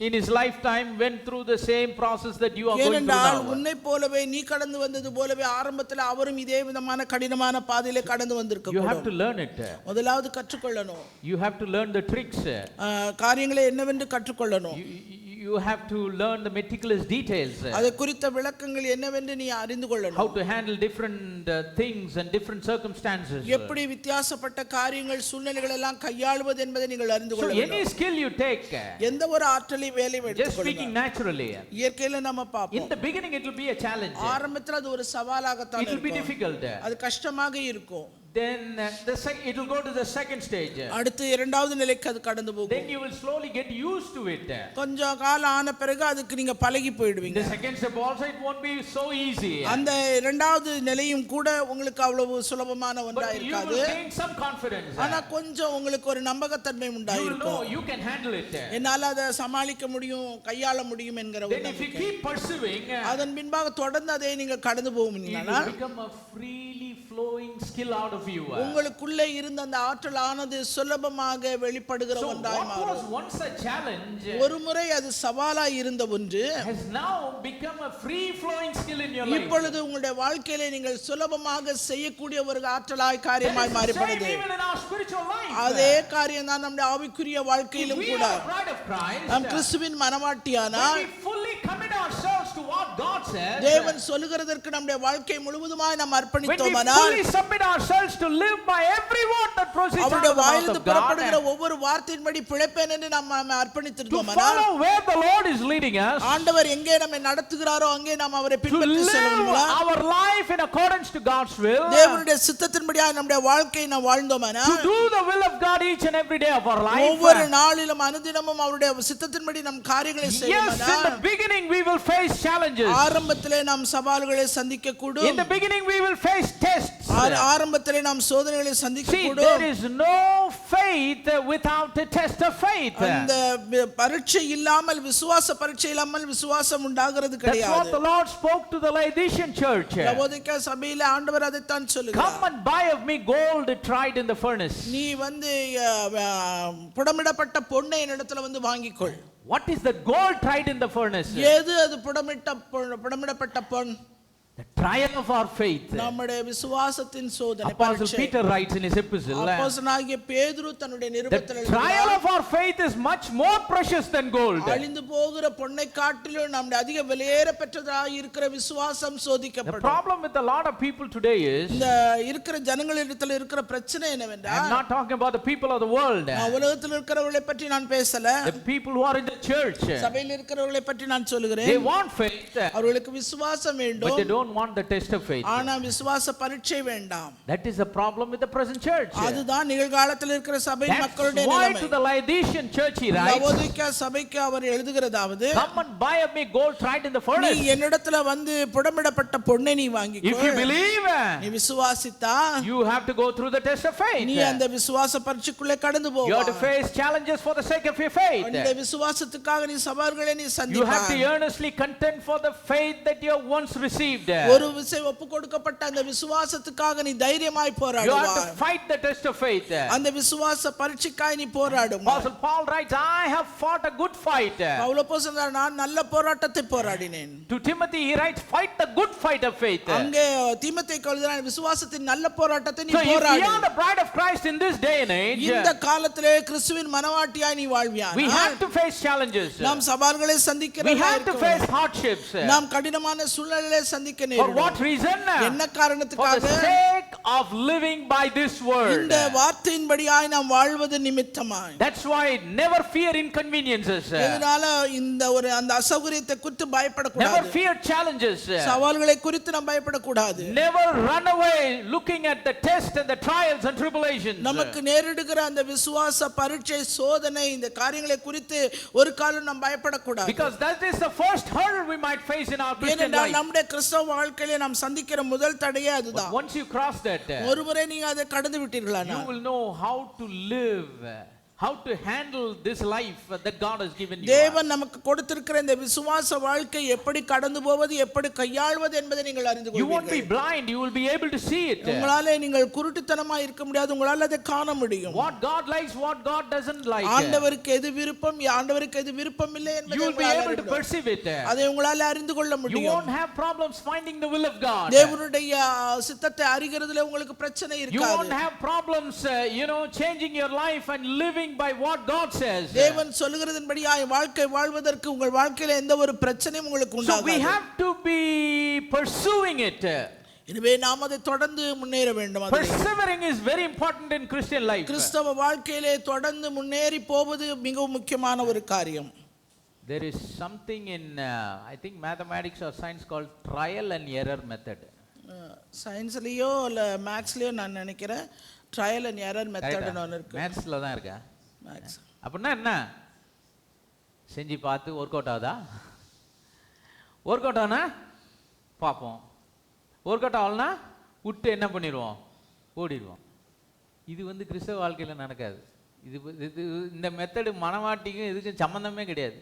in his lifetime went through the same process that you are going through ஏனென்றால் now. உன்னை போலவே நீ கடந்து வந்தது போலவே ஆரம்பத்தில் அவரும் இதே விதமான கடினமான பாதையிலே கடந்து வந்திருக்க You have கூடும். to learn it. முதலாவது கற்றுக்கொள்ளணும். You have to learn the tricks. காரியங்களை என்னவென்று கற்றுக்கொள்ளணும். You have to learn the meticulous details. அது குறித்த விளக்கங்கள் என்னவென்று நீ அறிந்து கொள்ளணும். How to handle different things and different circumstances. எப்படி வித்தியாசப்பட்ட காரியங்கள் சூழ்நிலைகள் எல்லாம் கையாளுவது என்பதை நீங்கள் அறிந்து கொள்ள So வேண்டும். any skill you take, எந்த ஒரு ஆற்றலை வேலை just எடுத்துக்கொள்ளுங்க. speaking naturally, இயற்கையில நம்ம in பார்ப்போம். the beginning it will be a challenge. ஆரம்பத்தில் அது ஒரு சவாலாக தான் It will be இருக்கும். difficult. அது கஷ்டமாக இருக்கும். Then it will go to the second stage. அடுத்து இரண்டாவது நிலைக்கு அது கடந்து போகும். Then you will slowly get used to it. கொஞ்சம் காலம் ஆன பிறகு அதுக்கு நீங்க பழகி In போய்டுவீங்க. the second step also it won't be so easy. அந்த இரண்டாவது நிலையும் கூட உங்களுக்கு அவ்வளவு சுலபமான ஒன்றா But you இருக்காது. will gain some confidence. ஆனா கொஞ்சம் உங்களுக்கு ஒரு நம்பகத்தன்மை You will know உண்டாயிருக்கும். you can handle it. என்னால அதை சமாளிக்க முடியும் கையாள முடியும் என்கிற ஒரு Then if you நம்பிக்கை. keep pursuing, அதன் பின்பாக தொடர்ந்து அதை நீங்கள் கடந்து it போவீங்கன்னா will become a freely flowing skill out of you. உங்களுக்குள்ளே இருந்த அந்த ஆற்றலானது சுலபமாக வெளிப்படுகிற So ஒன்றாய் what was மாறும். once a challenge ஒரு முறை அது சவாலா இருந்த ஒன்று has now become a free flowing skill in your life. இப்பொழுது உங்களுடைய வாழ்க்கையிலே நீங்கள் சுலபமாக செய்யக்கூடிய ஒரு ஆற்றலாய் That காரியமாய் is the same மாறிப்படுது. even in our spiritual life. அதே காரியம் தான் நம்முடைய ஆவிக்குரிய If வாழ்க்கையிலும் we கூட are the bride of Christ, நம் கிறிஸ்துவின் when மனவாட்டியானால் we fully commit ourselves to what God says, தேவன் சொல்லுகிறதற்கு நம்முடைய வாழ்க்கை முழுவதுமாய் நாம் when we அர்ப்பணித்தோமானால் fully submit ourselves to live by every word that proceeds out of அவருடைய the mouth வாயிலிருந்து of புறப்படுகிற God, ஒவ்வொரு வார்த்தையின்படி பிழைப்பேன் என்று நாம் to அர்ப்பணித்திருந்தோமானால் follow where the Lord is leading us, ஆண்டவர் எங்கே நம்மை நடத்துகிறாரோ அங்கே நாம் அவரை to பின்பற்றி live செல்வோம்னா our life in accordance to God's will, தேவனுடைய சித்தத்தின்படியாக நம்முடைய வாழ்க்கையை நாம் வாழ்ந்தோமானா to do the will of God each and every day of our life. ஒவ்வொரு நாளிலும் அனுதினமும் அவருடைய சித்தத்தின்படி நம் காரியங்களை Yes, செய்வோமானா in the beginning we will face challenges. ஆரம்பத்திலே நாம் சவால்களை சந்திக்க In கூடும். the beginning we will face tests. ஆரம்பத்திலே நாம் சோதனைகளை சந்திக்க See, கூடும். there is no faith without a test of faith. அந்த பரீட்சை இல்லாமல் விசுவாச பரீட்சை இல்லாமல் விசுவாசம் உண்டாகிறது That's what கிடையாது. the Lord spoke to the Laodicean church. Laodicea சபையிலே ஆண்டவர் அதைத்தான் சொல்லுகிறார். Come and buy of me gold tried in the furnace. நீ வந்து புடமிடப்பட்ட பொன்னை என்னிடத்துல வந்து வாங்கிக்கொள். What is the gold tried in the furnace? எது அது புடமிடப்பட்ட பொன்? The trial of our faith. நம்முடைய விசுவாசத்தின் சோதனை Apostle பரீட்சை. Peter writes in his epistle, அப்போஸ்தலனாகிய பேதுரு தன்னுடைய the நிருபத்தில் trial of our faith is much more precious than gold. அழிந்து போகிற பொன்னை காட்டிலும் நம்முடைய அதிக விலையேற பெற்றதாய் இருக்கிற விசுவாசம் The சோதிக்கப்படும். problem with a lot of people today is, இந்த இருக்கிற ஜனங்களிடத்தில் இருக்கிற பிரச்சனை I'm என்னவென்றால் not talking about the people of the world, உலகத்தில் இருக்கிறவர்களை பற்றி நான் பேசல, the people who are in the church. சபையில் இருக்கிறவர்களை பற்றி நான் They சொல்லுகிறேன். want faith, அவர்களுக்கு விசுவாசம் but they வேண்டும், don't want the test of faith. ஆனா விசுவாச பரீட்சை வேண்டாம். That is the problem with the present church. அதுதான் நிகழ்காலத்தில் இருக்கிற சபை That's மக்களுடைய why நிலைமை. to the Laodicean church he writes, Laodicea சபைக்கு அவர் எழுதுகிறதாவது, come and buy of me gold tried in the நீ furnace. என்னிடத்துல வந்து புடமிடப்பட்ட பொன்னை நீ If வாங்கிக்கோ. you believe, நீ விசுவாசித்தா you have to go through the test of faith. நீ அந்த விசுவாச பரீட்சைக்குள்ளே கடந்து You have to Powai. face challenges for the sake of your faith. அந்த விசுவாசத்துக்காக நீ சவால்களை நீ You have to சந்திப்பாய். earnestly contend for the faith that you have once received. ஒரு விசை ஒப்பு கொடுக்கப்பட்ட அந்த விசுவாசத்துக்காக நீ தைரியமாய் You have போராடுவாய். to fight the test of faith. அந்த விசுவாச பரீட்சைக்காய் நீ போராடுவாய். Apostle Paul writes, I have fought a good fight. பவுலப்போஸ்தலன் சொல்றார், நான் நல்ல போராட்டத்தை போராடினேன். To Timothy he writes, fight the good fight of faith. அங்கே தீமோத்தேயுக்கு எழுதினான், விசுவாசத்தின் நல்ல போராட்டத்தை நீ So if we போராடு. are the bride of Christ in this day and age, இந்த காலத்திலே கிறிஸ்துவின் மனவாட்டியாய் நீ வாழ்வியாய். we have to face challenges. நாம் சவால்களை We சந்திக்கிறவர்களாய் have to இருக்க face வேண்டும். hardships. நாம் கடினமான சூழ்நிலைகளை சந்திக்க For நேரிடும். what reason? என்ன For காரணத்துக்காக? the sake of living by this word. இந்த வார்த்தையின்படியாய் நாம் வாழ்வது நிமித்தமாய். That's why never fear inconveniences. இதனால இந்த ஒரு அந்த அசௌகரியத்தை குறித்து Never பயப்படக்கூடாது. fear challenges. சவால்களை குறித்து நாம் பயப்படக்கூடாது. Never run away looking at the test and the trials and tribulations. நமக்கு நேரிடுகிற அந்த விசுவாச பரீட்சை சோதனை இந்த காரியங்களை குறித்து ஒரு காலம் நாம் பயப்படக்கூடாது. Because that is the first hurdle we might face in our Christian ஏனென்றால் life. நம்முடைய கிறிஸ்தவ வாழ்க்கையிலே நாம் சந்திக்கிற முதல் தடையே அதுதான். Once you cross that, ஒருமுறை நீங்க அதை கடந்து you விட்டீர்களானால் will know how to live, how to handle this life that God has given you. தேவன் நமக்கு கொடுத்திருக்கிற இந்த விசுவாச வாழ்க்கை எப்படி கடந்து போவது, எப்படி கையாள்வது என்பதை நீங்கள் அறிந்து You won't be கொள்வீர்கள். blind, you will be able to see it. உங்களாலே நீங்கள் குருட்டுத்தனமா இருக்க முடியாது, உங்களால அதை காண முடியும். What God likes, what God doesn't like. ஆண்டவருக்கு எது விருப்பம், ஆண்டவருக்கு எது விருப்பம் இல்லை என்பதை You will be உங்களால able to அறிந்து கொள்ள- perceive it. அதை உங்களால அறிந்து கொள்ள You முடியும். won't have problems finding the will of God. தேவனுடைய சித்தத்தை அறிகிறதுல உங்களுக்கு பிரச்சனை You இருக்காது. won't have problems, changing your life and living by what God says. தேவன் சொல்லுகிறதின்படியாய் வாழ்க்கை வாழ்வதற்கு உங்கள் வாழ்க்கையில எந்த ஒரு பிரச்சனையும் உங்களுக்கு So we உண்டாகாது. have to be pursuing it. எனவே நாம் அதை தொடர்ந்து முன்னேற வேண்டும். அதிலே Persevering is very important in Christian life. கிறிஸ்தவ வாழ்க்கையிலே தொடர்ந்து முன்னேறி போவது மிகவும் முக்கியமான ஒரு காரியம். There is something in, I think mathematics or science called trial and error method. சயின்ஸ்லயோ இல்ல மேக்ஸ்லயோ நான் நினைக்கிறேன் ட்ரையல் அண்ட் எரர் மெத்தட்னு ஒன்று இருக்கு. மேத்ஸ்ல தான் இருக்கா? மேக்ஸ் அப்படின்னா என்ன? செஞ்சு பார்த்து ஒர்க் அவுட் ஆகுதா? ஒர்க் அவுட் ஆனா பார்ப்போம். ஒர்க் அவுட் ஆகலனா விட்டு என்ன பண்ணிடுவோம்? ஓடிடுவோம். இது கிறிஸ்தவ வாழ்க்கையில் நடக்காது. இது இந்த மெத்தடு மனவாட்டிக்கும் இதுக்கும் சம்பந்தமே கிடையாது.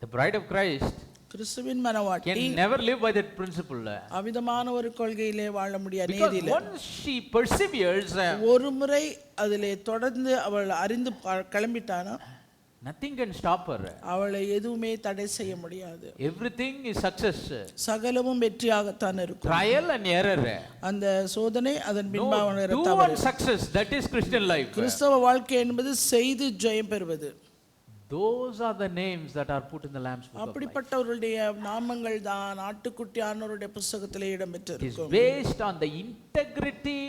The bride of Christ கிறிஸ்துவின் மனவாட்டி can never live by that principle. அவிதமான ஒரு கொள்கையிலே வாழ முடியாது. Because once she perseveres, ஒரு முறை அதிலே தொடர்ந்து அவள் அறிந்து கிளம்பிட்டானா nothing can stop her. அவளை எதுவுமே தடை செய்ய முடியாது. Everything is success. சகலமும் வெற்றியாகத்தான் இருக்கும். Trial and error. அந்த சோதனை அதன் No, பின்பாக do one success. That is Christian life. கிறிஸ்தவ வாழ்க்கை என்பது செய்து ஜெயம் பெறுவது. Those are the names that are put in the Lamb's book of life. அப்படிப்பட்டவர்களுடைய நாமங்கள் தான் ஆட்டுக்குட்டியானவருடைய புத்தகத்திலே It is இடம்பெற்றிருக்கும். based on the integrity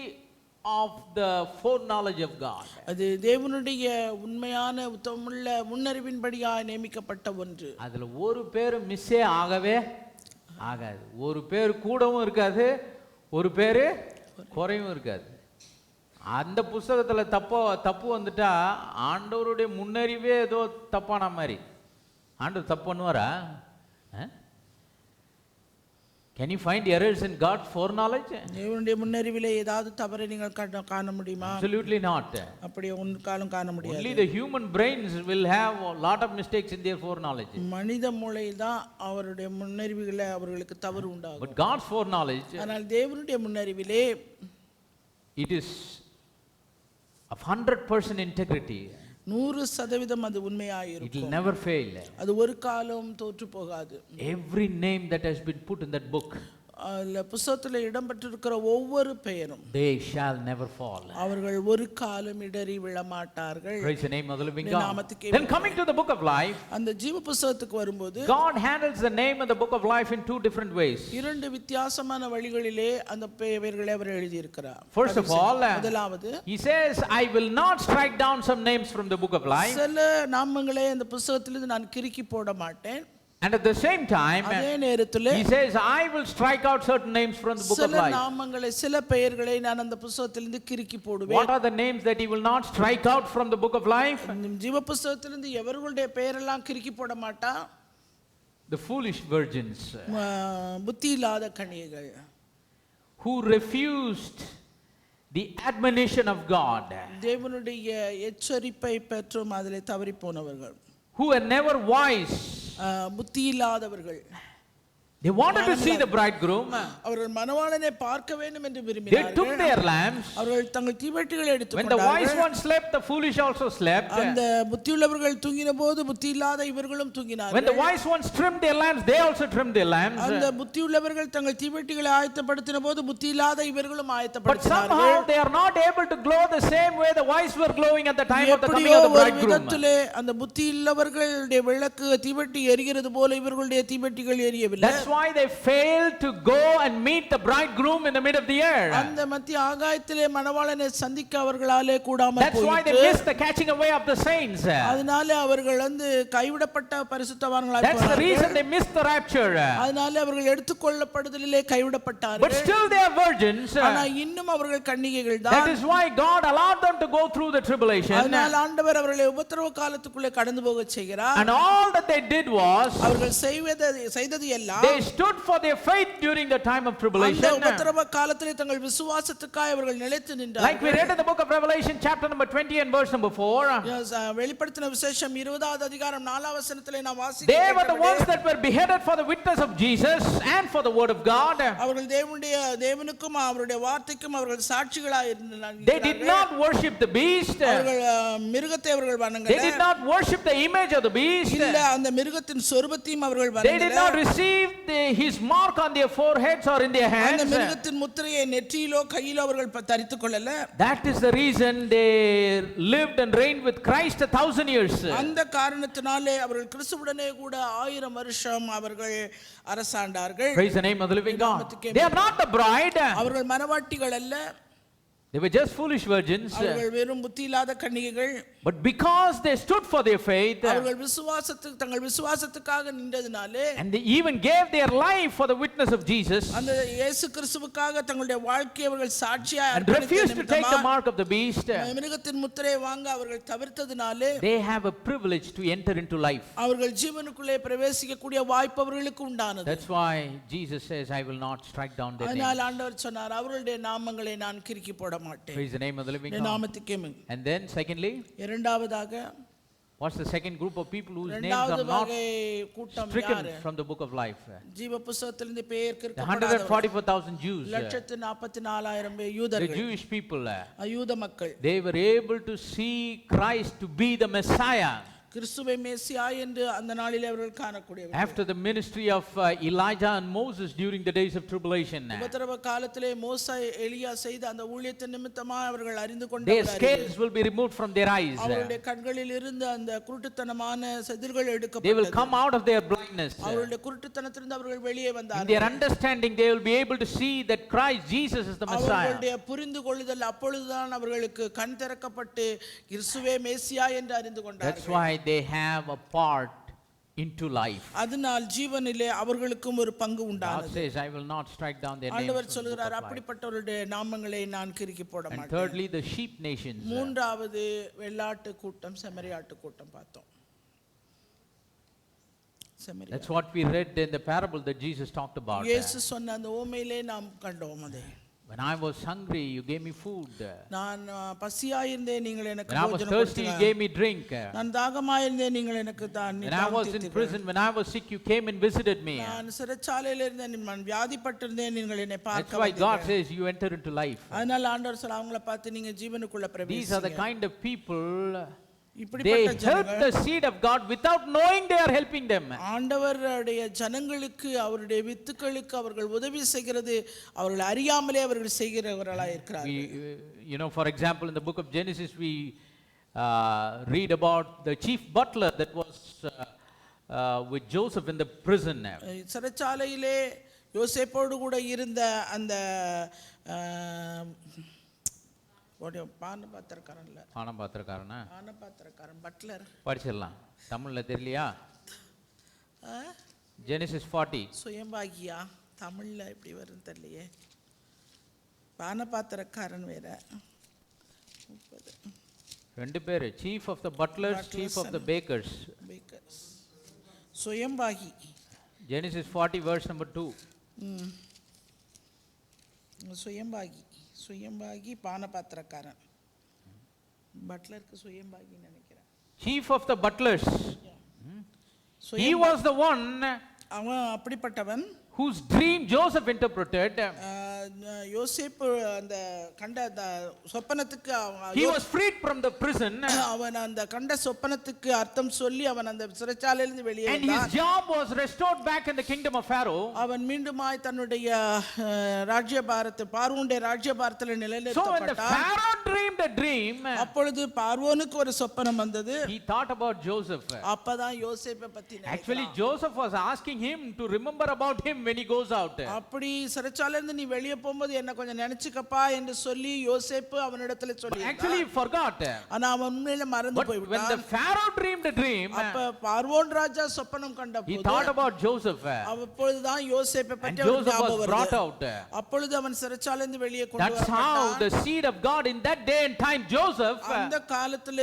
of the foreknowledge of God. அது தேவனுடைய உண்மையான உத்தமமுள்ள முன்னறிவின்படியாய் நியமிக்கப்பட்ட ஒன்று. அதுல ஒரு பேர் மிஸ்ஸே ஆகவே ஆகாது. ஒரு பேர் கூடவும் இருக்காது, ஒரு பேர் குறையும் இருக்காது. அந்த புஸ்தகத்துல தப்பு வந்துட்டா ஆண்டவருடைய முன்னறிவே ஏதோ தப்பான மாதிரி. ஆண்டவர் தப்பு பண்ணுவாரா? Can you find errors in God's foreknowledge? தேவனுடைய முன்னறிவிலே ஏதாவது தவறை நீங்கள் காண முடியுமா? Absolutely not. அப்படி ஒரு காலம் காண முடியாது. Only the human brains will have a lot of mistakes in their foreknowledge. மனித மூளையில் தான் அவருடைய முன்னறிவுகளை அவர்களுக்கு தவறு உண்டாகும். But God's foreknowledge, ஆனால் தேவனுடைய முன்னறிவிலே it is of 100% integrity. 100% அது உண்மையாக It will இருக்கும். never fail. அது ஒரு காலம் தோற்று போகாது. Every name that has been put in that book, அந்த புத்தகத்தில் இடம்பெற்றிருக்கிற ஒவ்வொரு பெயரும் they shall never fall. அவர்கள் ஒரு காலம் இடறி விழமாட்டார்கள். Praise the name of the living இந்த God. நாமத்துக்கே Then coming to the book of life, அந்த ஜீவ புத்தகத்துக்கு வரும்போது God handles the name of the book of life in two different ways. இரண்டு வித்தியாசமான வழிகளிலே அந்த பெயர்களை அவர் எழுதியிருக்கிறார். First of all, முதலாவது he says, I will not strike down some names from the book of life. சில நாமங்களை அந்த புத்தகத்திலிருந்து நான் கிறுக்கி போட மாட்டேன். And at the same time, அதே நேரத்தில் he says, I will strike out certain names from the book of சில life. நாமங்களை சில பெயர்களை நான் அந்த புத்தகத்திலிருந்து கிறுக்கி போடுவேன். What are the names that he will not strike out from the book of life? ஜீவ புத்தகத்திலிருந்து எவர்களுடைய பெயரெல்லாம் கிறுக்கி போட மாட்டா? The foolish virgins புத்தி இல்லாத கன்னிகைகள், who refused the admonition of God, தேவனுடைய எச்சரிப்பை பெற்றும் அதிலே தவறி போனவர்கள், who were never wise, புத்தி இல்லாதவர்கள், They wanted to see the bridegroom. அவர்கள் மணவாளனை பார்க்க வேண்டும் என்று They விரும்பினார்கள். took their lamps. அவர்கள் தங்கள் தீவெட்டிகளை When the எடுத்துக்கொண்டார்கள். wise one slept, the foolish also slept. அந்த புத்தியுள்ளவர்கள் தூங்கின போது புத்தி இல்லாத இவர்களும் When தூங்கினார்கள். the wise ones trimmed their lamps, they also trimmed their lamps. அந்த புத்தியுள்ளவர்கள் தங்கள் தீவெட்டிகளை ஆயத்தப்படுத்தின போது புத்தி இல்லாத இவர்களும் But ஆயத்தப்படுத்தினார்கள். somehow they are not able to glow the same way the wise were glowing at the time of the coming எப்படியோ of the ஒரு bridegroom. விதத்திலே அந்த புத்தி இல்லவர்களுடைய விளக்கு தீவெட்டி எரிகிறது போல இவர்களுடைய தீவெட்டிகள் எரியவில்லை. That's why they failed to go and meet the bridegroom in the mid of the air. அந்த மத்திய ஆகாயத்திலே மணவாளனை சந்திக்க அவர்களாலே கூடாமல் That's why they போயிற்று. missed the catching away of the saints. அதனால அவர்கள் கைவிடப்பட்ட பரிசுத்தவான்களாய் That's the reason போனார்கள். they missed the rapture. அதனால அவர்கள் எடுத்துக்கொள்ளப்படுதலிலே கைவிடப்பட்டார்கள். But still they are virgins. ஆனா இன்னும் அவர்கள் கன்னிகைகள் That தான். is why God allowed them to go through the tribulation. அதனால ஆண்டவர் அவர்களை உபத்திரவ காலத்துக்குள்ளே கடந்து போக செய்கிறார். And all that they did was அவர்கள் செய்தது எல்லாம் they stood for their faith during the time of அந்த tribulation. உபத்திரவ காலத்திலே தங்கள் விசுவாசத்துக்காய் அவர்கள் நிலைத்து Like we நின்றார்கள். read in the book of Revelation chapter number 20 and verse number 4. வெளிப்படுத்தின விசேஷம் 20வது அதிகாரம் 4வது வசனத்திலே நாம் They were the ones வாசிக்கிறோம். that were beheaded for the witness of Jesus and for the word of God. அவர்கள் தேவனுக்கும் அவருடைய வார்த்தைக்கும் அவர்கள் சாட்சிகளாய் இருந்தார்கள். They did not worship the beast. அவர்கள் மிருகத்தை அவர்கள் They வணங்கல. did not worship the image of the beast. இல்ல அந்த மிருகத்தின் சொரூபத்தையும் அவர்கள் They did not வணங்கல. receive his mark on their foreheads or in their அந்த hands. மிருகத்தின் முத்திரையை நெற்றியிலோ கையிலோ அவர்கள் தரித்துக் கொள்ளல. That is the reason they lived and reigned with Christ 1,000 years. அந்த காரணத்தினாலே அவர்கள் கிறிஸ்துவுடனே கூட 1000 வருஷம் அவர்கள் அரசாண்டார்கள். Praise the name of the living God. They are not the bride. அவர்கள் மனவாட்டிகள் அல்ல. They were just foolish virgins. அவர்கள் வெறும் புத்தி இல்லாத கன்னிகைகள். But because they stood for their faith, அவர்கள் தங்கள் விசுவாசத்துக்காக நின்றதினாலே, and they even gave their life for the witness of Jesus, அந்த இயேசு கிறிஸ்துவுக்காக தங்களுடைய வாழ்க்கையை அவர்கள் சாட்சியாய் and refused to take the mark of the beast, மிருகத்தின் முத்திரையை வாங்க அவர்கள் தவிர்த்ததினாலே, they have a privilege to enter into life. அவர்கள் ஜீவனுக்குள்ளே பிரவேசிக்கக்கூடிய வாய்ப்பு அவர்களுக்கு உண்டானது. That's why Jesus says, I will not strike down their அதனால் names. ஆண்டவர் சொன்னார், அவர்களுடைய நாமங்களை நான் கிறுக்கி போட மாட்டேன். Praise the name of the living N God. நாமத்துக்கே And then secondly, இரண்டாவதாக what's the second group of people whose names இரண்டாவது are not வகை கூட்டம் stricken யாரு? from the book of life? ஜீவ புத்தகத்திலிருந்து பெயர் The கிறுக்கப்படாதவர்கள் 144,000 Jews, 144,000 the யூதர்கள், Jewish people, யூத மக்கள், they were able to see Christ to be the Messiah. கிறிஸ்துவை மேசியா என்று அந்த நாளிலே அவர்கள் காணக்கூடியவர்கள். After the ministry of Elijah and Moses during the days of tribulation, உபத்திரவ காலத்திலே மோசே எலியா செய்த அந்த ஊழியத்தின் நிமித்தமாக அவர்கள் அறிந்து their கொண்டார்கள். scales will be removed from their eyes. அவருடைய கண்களில் இருந்து அந்த குருட்டுத்தனமான செதில்கள் They will எடுக்கப்பட்டது. come out of their blindness. அவருடைய குருட்டுத்தனத்திலிருந்து அவர்கள் வெளியே In their வந்தார்கள். understanding, they will be able to see that Christ Jesus is the Messiah. அவர்களுடைய புரிந்து கொள்ளுதல் அப்பொழுதுதான் அவர்களுக்கு கண் திறக்கப்பட்டு கிறிஸ்துவே மேசியா என்று அறிந்து That's கொண்டார்கள். why they have a part into life. அதனால் ஜீவனிலே அவர்களுக்கும் ஒரு பங்கு God உண்டானது. says, I will not strike down their names ஆண்டவர் from the book சொல்கிறார், of life. அப்படிப்பட்டவருடைய நாமங்களை நான் கிறுக்கி போட And மாட்டேன். thirdly, the sheep nations. மூன்றாவது வெள்ளாட்டு கூட்டம், செம்மறியாட்டு கூட்டம் பார்த்தோம். That's what we read in the parable that Jesus talked about. இயேசு சொன்ன அந்த ஓமையிலே நாம் கண்டோம் அதை. When I was hungry, you gave me food. நான் பசியாயிருந்தேன், நீங்கள் எனக்கு When I was போஜனம் thirsty, you கொடுத்தீங்க. gave me drink. நான் தாகமாயிருந்தேன், நீங்கள் எனக்கு When I was in prison, when I was sick, you came and visited me. நான் சிறைச்சாலையில் இருந்தேன், நான் வியாதிப்பட்டிருந்தேன், நீங்கள் என்னை That's பார்க்க why God வந்தீங்க. says you enter into life. அதனால ஆண்டவர் சொல்ல, அவங்கள பார்த்து நீங்க ஜீவனுக்குள்ள These are the பிரவேசிங்க. kind of people, they இப்படிப்பட்ட help ஜனங்கள் the seed of God without knowing they are helping them. ஆண்டவருடைய ஜனங்களுக்கு அவருடைய வித்துக்களுக்கு அவர்கள் உதவி செய்கிறது அவர்கள் அறியாமலே அவர்கள் செய்கிறவர்களாக இருக்கிறார்கள். You know, for example, in the book of Genesis, we read about the chief butler that was with Joseph in the prison. சிறைச்சாலையிலே யோசேப்போடு கூட இருந்த அந்த பானபாத்திரக்காரன் பட்லர் படிச்சிடலாம், தமிழ்ல தெரியலையா? Genesis 40. சுயம்பாகியா தமிழ்ல எப்படி வரும் தெரியலையே. பானபாத்திரக்காரன் வேற. 30 ரெண்டு பேர், chief of the butlers, chief of the bakers. சுயம்பாகி. Genesis 40 verse number 2. சுயம்பாகி பானபாத்திரக்காரன். பட்லருக்கு சுயம்பாகி நினைக்கிறேன். Chief of the butlers. He was the one அவன் அப்படிப்பட்டவன் whose dream Joseph interpreted, யோசேப்பு அந்த கண்ட அந்த சொப்பனத்துக்கு he was freed from the prison, அவன் அந்த கண்ட சொப்பனத்துக்கு அர்த்தம் சொல்லி அவன் அந்த சிறைச்சாலையிலிருந்து வெளியே and his job was restored back in the kingdom of Pharaoh. அவன் மீண்டுமாய் தன்னுடைய ராஜ்யபாரத்தை பார்வோனுடைய ராஜ்யபாரத்தில் So when the நிலைநிறுத்தப்பட்டான். Pharaoh dreamed a dream, அப்பொழுது பார்வோனுக்கு ஒரு சொப்பனம் வந்தது. he thought about Joseph. அப்பதான் யோசேப்பை பத்தி Actually Joseph was asking him to remember about him when he goes out. அப்படி சிறைச்சாலையிலிருந்து நீ வெளியே போகும்போது என்ன கொஞ்சம் நினைச்சுக்கப்பா என்று சொல்லி யோசேப்பு அவனிடத்துல சொல்லி Actually he forgot. ஆனா அவன் உண்மையில மறந்து But when போய்விட்டான். the Pharaoh dreamed a dream, அப்ப பார்வோன் ராஜா சொப்பனம் he கண்டபோது thought about Joseph, அப்பொழுதுதான் யோசேப்பை and பற்றி அவனுக்கு Joseph was ஞாபகம் brought வருது. out. அப்பொழுது அவன் சிறைச்சாலையிலிருந்து வெளியே கொண்டு That's how வரப்பட்டான். the seed of God in that day and time, Joseph, அந்த காலத்துல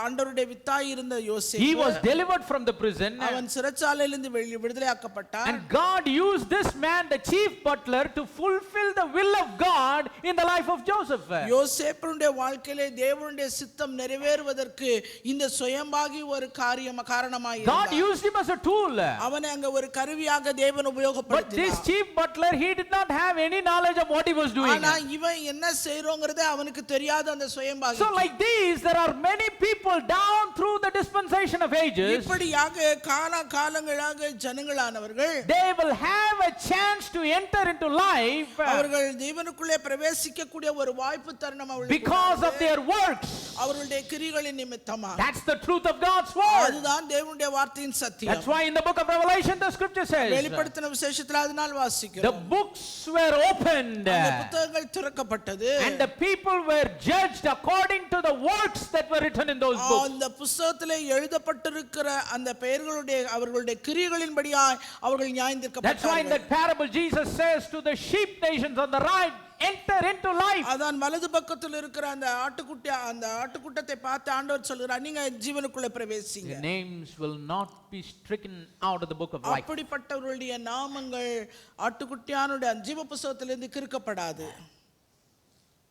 ஆண்டவருடைய வித்தாய் இருந்த he யோசேப்பு was delivered from the prison, அவன் சிறைச்சாலையிலிருந்து விடுதலையாக்கப்பட்டான். and God used this man, the chief butler, to fulfill the will of God in the life of Joseph. யோசேப்புடைய வாழ்க்கையிலே தேவனுடைய சித்தம் நிறைவேறுவதற்கு இந்த சுயம்பாகி ஒரு காரணமாய் God இருந்தார். used him as a tool. அவனை அங்க ஒரு கருவியாக தேவன் But this உபயோகப்படுத்தினார். chief butler, he did not have any knowledge of what he was doing. ஆனா இவன் என்ன செய்றோங்கிறதே அவனுக்கு தெரியாத அந்த சுயம்பாகி. So like these, there are many people down through the dispensation of ages. இப்படியாக காலங்களாக ஜனங்களானவர்கள் They will have a chance to enter into life அவர்கள் தேவனுக்குள்ளே பிரவேசிக்க கூடிய ஒரு வாய்ப்பு தருணம் அவர்களுக்கு because of their works. அவர்களுடைய கிரியைகளின் நிமித்தமா. That's the truth of God's word. அதுதான் தேவனுடைய வார்த்தையின் சத்தியம். That's why in the book of Revelation the scripture says வெளிப்படுத்தின விசேஷத்தில் அதனால் வாசிக்கிறோம். the books were opened அந்த புத்தகங்கள் திறக்கப்பட்டது. and the people were judged according to the works that were written in those books. அந்த புத்தகத்திலே எழுதப்பட்டிருக்கிற அந்த பெயர்களுடைய அவர்களுடைய கிரியைகளின்படியாய் அவர்கள் நியாயந்தீர்க்கப்பட்டார்கள். That's why in that parable Jesus says to the sheep nations on the right, enter into life. அதான் வலது பக்கத்தில் இருக்கிற அந்த ஆட்டுக்குட்டத்தை பார்த்து ஆண்டவர் சொல்கிறார், நீங்க ஜீவனுக்குள்ள பிரவேசிங்க. Your names will not be stricken out of the book of life. அப்படிப்பட்டவர்களுடைய நாமங்கள் ஆட்டுக்குட்டியானுடைய ஜீவ புத்தகத்திலிருந்து கிறுக்கப்படாது.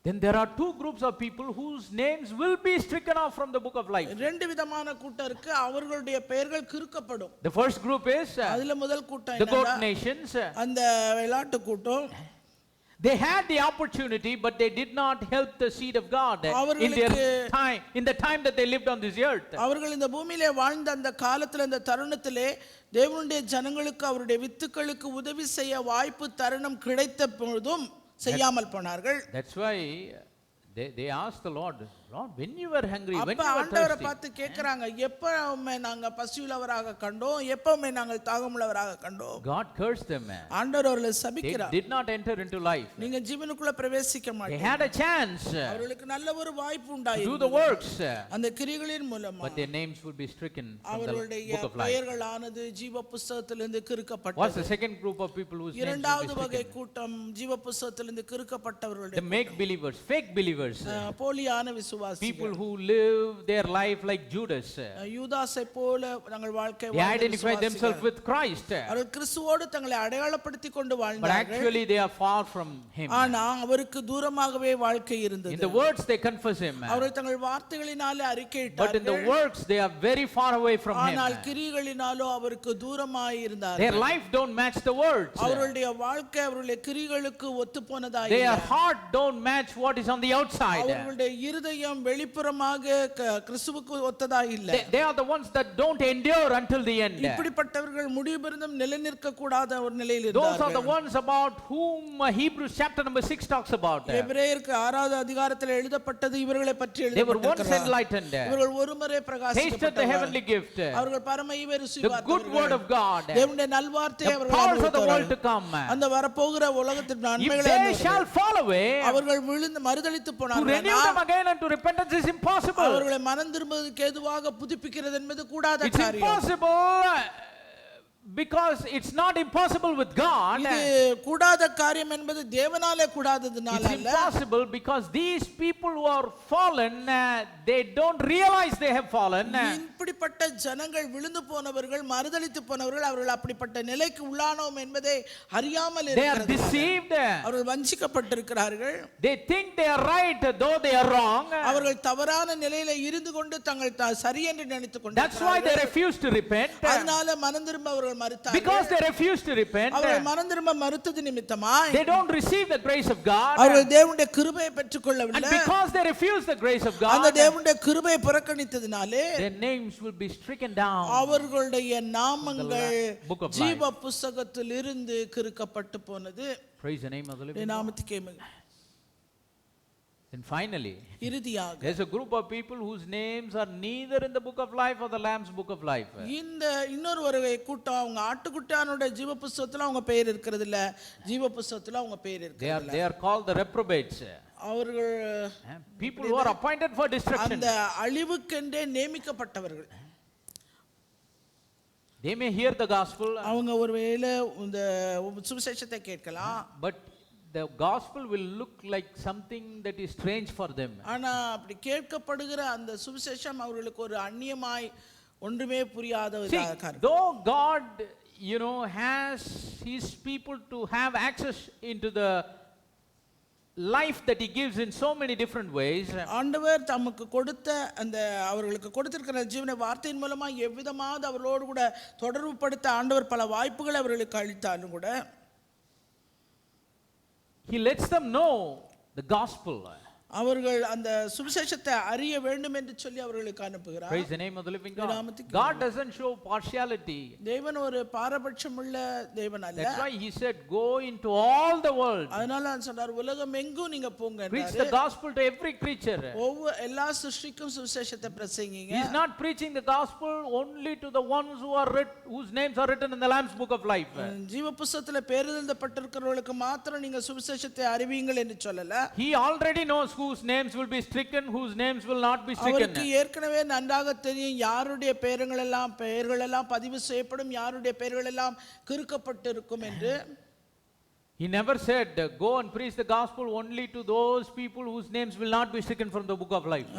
Then there are two groups of people whose names will be stricken off from the book of life. ரெண்டு விதமான கூட்டம் இருக்கு, அவர்களுடைய பெயர்கள் கிறுக்கப்படும். The first group is அதுல முதல் கூட்டம் the goat என்னன்னா nations. அந்த வெள்ளாட்டு கூட்டம். They had the opportunity, but they did not help the seed of God in their time, in the time that they lived on this earth. அவர்கள் இந்த பூமியிலே வாழ்ந்த அந்த காலத்துல அந்த தருணத்திலே தேவனுடைய ஜனங்களுக்கு அவருடைய வித்துக்களுக்கு உதவி செய்ய வாய்ப்பு தருணம் கிடைத்த பொழுதும் செய்யாமல் போனார்கள். That's why they asked the Lord, when you were hungry, when அப்ப you were ஆண்டவரை thirsty. பார்த்து கேக்குறாங்க, எப்பவுமே நாங்க பசியுள்ளவராக கண்டோம், எப்பவுமே நாங்கள் தாகமுள்ளவராக கண்டோம். God cursed them. ஆண்டவர் அவர்களை They சபிக்கிறார். did not enter into life. நீங்க ஜீவனுக்குள்ள பிரவேசிக்க They மாட்டீங்க. had a chance அவர்களுக்கு நல்ல ஒரு வாய்ப்பு to do the உண்டாயிருந்தது. works, அந்த கிரியைகளின் மூலமா but their names would be stricken from the அவர்களுடைய book of life. பெயர்களானது ஜீவ புத்தகத்திலிருந்து What's the கிறுக்கப்பட்டது. second group of people whose names will இரண்டாவது be வகை stricken? கூட்டம் ஜீவ புத்தகத்திலிருந்து The கிறுக்கப்பட்டவர்களுடைய make believers, fake believers, போலியான விசுவாசிகள். people who live their life like Judas. யூதாசை போல தங்கள் வாழ்க்கை They identify themselves with Christ, அவர்கள் கிறிஸ்துவோடு தங்களை அடையாளப்படுத்திக் கொண்டு but வாழ்ந்தார்கள். actually they are far from him. ஆனா அவருக்கு தூரமாகவே வாழ்க்கை In இருந்தது. the words they confess him, அவர்கள் தங்கள் வார்த்தைகளினாலே but in the அறிக்கையிட்டார்கள். works they are very far away from ஆனால் him. கிரிகளினாலோ அவருக்கு தூரமாய் Their இருந்தார்கள். life don't match the words. அவர்களுடைய வாழ்க்கை அவர்களுடைய கிரிகளுக்கு ஒத்து போனதாய் Their இல்லை. heart don't match what is on the outside. அவர்களுடைய இருதயம் வெளிப்புறமாக கிறிஸ்துவுக்கு ஒத்ததாய் இல்லை. They are the ones that don't endure until the end. இப்படிப்பட்டவர்கள் முடிவு பெருந்தும் நிலைநிற்க கூடாத ஒரு நிலையில் Those are the இருந்தார்கள். ones about whom Hebrews chapter number 6 talks about. எபிரேயருக்கு 6வது அதிகாரத்தில் எழுதப்பட்டது இவர்களை பற்றி They were once எழுதப்பட்டிருக்கிறது. enlightened, இவர்கள் ஒருமுறை tasted the பிரகாசிக்கப்பட்டவர்கள். heavenly gift, அவர்கள் பரம ஈவை the ருசி good word of God, தேவனுடைய நல்வார்த்தையை the அவர்கள் powers of the world to அனுபவித்தார்கள். come. அந்த வரப்போகிற உலகத்தின் If நன்மைகளை they அனுபவித்தார்கள். shall fall away, அவர்கள் விழுந்து மறுதலித்து to போனார்கள். renew them again unto repentance is impossible. அவர்களை மனம் திரும்புவதற்கு ஏதுவாக புதுப்பிக்கிறது என்பது கூடாத It's காரியம். impossible because it's not impossible with God. இது கூடாத காரியம் என்பது தேவனாலே கூடாததுனால It's அல்ல. impossible because these people who are fallen, they don't realize they have fallen. இப்படிப்பட்ட ஜனங்கள் விழுந்து போனவர்கள் மறுதலித்து போனவர்கள் அவர்கள் அப்படிப்பட்ட நிலைக்கு உள்ளானோம் என்பதை அறியாமல் They are இருக்கிறார்கள். deceived. அவர்கள் வஞ்சிக்கப்பட்டிருக்கிறார்கள். They think they are right though they are wrong. அவர்கள் தவறான நிலையில இருந்து கொண்டு தங்கள் சரி என்று நினைத்துக் That's why they கொண்டிருக்கிறார்கள். refuse to repent. அதனால மனம் திரும்ப அவர்கள் அவர்கள் மறுத்தார்கள். Because they refused to repent, அவர்கள் மனம் திரும்ப மறுத்தது நிமித்தமாய் they don't receive the grace of God. அவர்கள் தேவனுடைய கிருபையை பெற்றுக்கொள்ளவில்லை. And because they refuse the grace of அந்த God, தேவனுடைய கிருபையை புறக்கணித்ததினாலே their names will be stricken down. அவர்களுடைய நாமங்கள் book of life. ஜீவ புத்தகத்தில் இருந்து கிறுக்கப்பட்டு போனது. Praise the name of the living God. நாமத்துக்கே மகிமை. And finally, இறுதியாக there's a group of people whose names are neither in the book of life or the Lamb's book of life. இந்த இன்னொரு கூட்டம் அவங்க ஆட்டுக்குட்டியானோட ஜீவ புத்தகத்துல அவங்க பெயர் இருக்கிறது இல்ல, ஜீவ புத்தகத்துல அவங்க பெயர் இருக்கிறது. They are called the reprobates. அவர்கள் People who are appointed for destruction. அந்த அழிவுக்கென்றே நியமிக்கப்பட்டவர்கள். They may hear the gospel, அவங்க ஒருவேளை இந்த சுவிசேஷத்தை கேட்கலாம், but the gospel will look like something that is strange for them. ஆனா அப்படி கேட்கப்படுகிற அந்த சுவிசேஷம் அவர்களுக்கு ஒரு அந்நியமாய் ஒன்றுமே புரியாத ஒரு காரியம். Though God, has his people to have access into the life that he gives in so many different ways, ஆண்டவர் தமக்கு கொடுத்த அந்த அவர்களுக்கு கொடுத்திருக்கிற ஜீவனை வார்த்தையின் மூலமா எவ்விதமாவது அவர்களோடு கூட தொடர்பு படுத்த ஆண்டவர் பல வாய்ப்புகளை அவர்களுக்கு அளித்தாலும் கூட he lets them know the gospel. அவர்கள் அந்த சுவிசேஷத்தை அறிய வேண்டும் என்று சொல்லி அவர்களுக்கு அனுப்புகிறார். Praise the name of the living God. God doesn't show partiality. தேவன் ஒரு பாரபட்சமுள்ள தேவன் அல்ல. That's why he said go into all the world. அதனால அவர் சொன்னார் உலகம் எங்கும் நீங்க போங்க என்றார். Preach the gospel to every creature. ஒவ்வொரு எல்லா சிருஷ்டிக்கும் சுவிசேஷத்தை பிரசங்கிங்க. He is not preaching the gospel only to the ones whose names are written in the Lamb's book of life. ஜீவ புத்தகத்துல பேர் எழுதப்பட்டிருக்கிறவர்களுக்கு மாத்திரம் நீங்க சுவிசேஷத்தை அறிவீங்கள் என்று சொல்லல. He already knows whose names will be stricken, whose names will not be stricken. அவருக்கு ஏற்கனவே நன்றாக தெரியும் யாருடைய பெயர்கள் எல்லாம் பதிவு செய்யப்படும், யாருடைய பெயர்கள் எல்லாம் கிறுக்கப்பட்டு இருக்கும் என்று. He never said go and preach the gospel only to those people whose names will not be stricken from the book of life.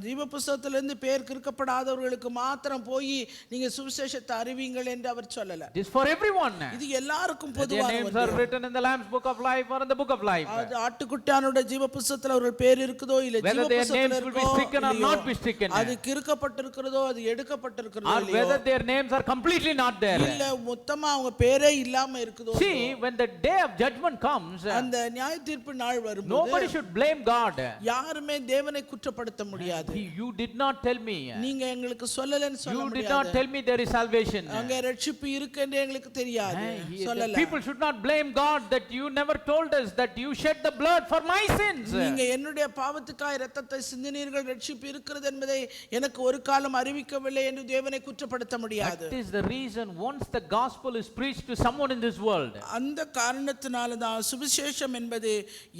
ஜீவ புத்தகத்திலிருந்து பெயர் கிறுக்கப்படாதவர்களுக்கு மாத்திரம் போய் நீங்க சுவிசேஷத்தை அறிவீங்கள் என்று அவர் சொல்லல. This for everyone. இது எல்லாருக்கும் பொதுவானது. Their names are written in the Lamb's book of life or in the book of life. அது ஆட்டுக்குட்டியானோட ஜீவ புத்தகத்துல அவர்கள் பேர் இருக்குதோ இல்ல ஜீவ புத்தகத்துல will be stricken or not be stricken. அது கிறுக்கப்பட்டிருக்கிறதோ அது எடுக்கப்பட்டிருக்கிறதோ or whether their names are completely not there. இல்ல மொத்தமா அவங்க பேரே இல்லாம இருக்குதோ. See, when the day of judgment comes, அந்த நியாய தீர்ப்பு நாள் வரும்போது nobody should blame God. யாருமே தேவனை குற்றப்படுத்த முடியாது. You did not tell me. நீங்க எங்களுக்கு சொல்லலன்னு சொல்ல முடியாது. You did not tell me there is salvation. அங்க ரட்சிப்பு இருக்குன்னு எங்களுக்கு தெரியாது சொல்லல. People should not blame God that you never told us that you shed the blood for my sins. நீங்க என்னுடைய பாவத்துக்காய் இரத்தத்தை சிந்தினீர்கள், ரட்சிப்பு இருக்கிறது என்பதை எனக்கு ஒரு காலம் அறிவிக்கவில்லை என்று தேவனை குற்றப்படுத்த முடியாது. That is the reason once the gospel is preached to someone in this world, அந்த காரணத்தினால தான் சுவிசேஷம் என்பது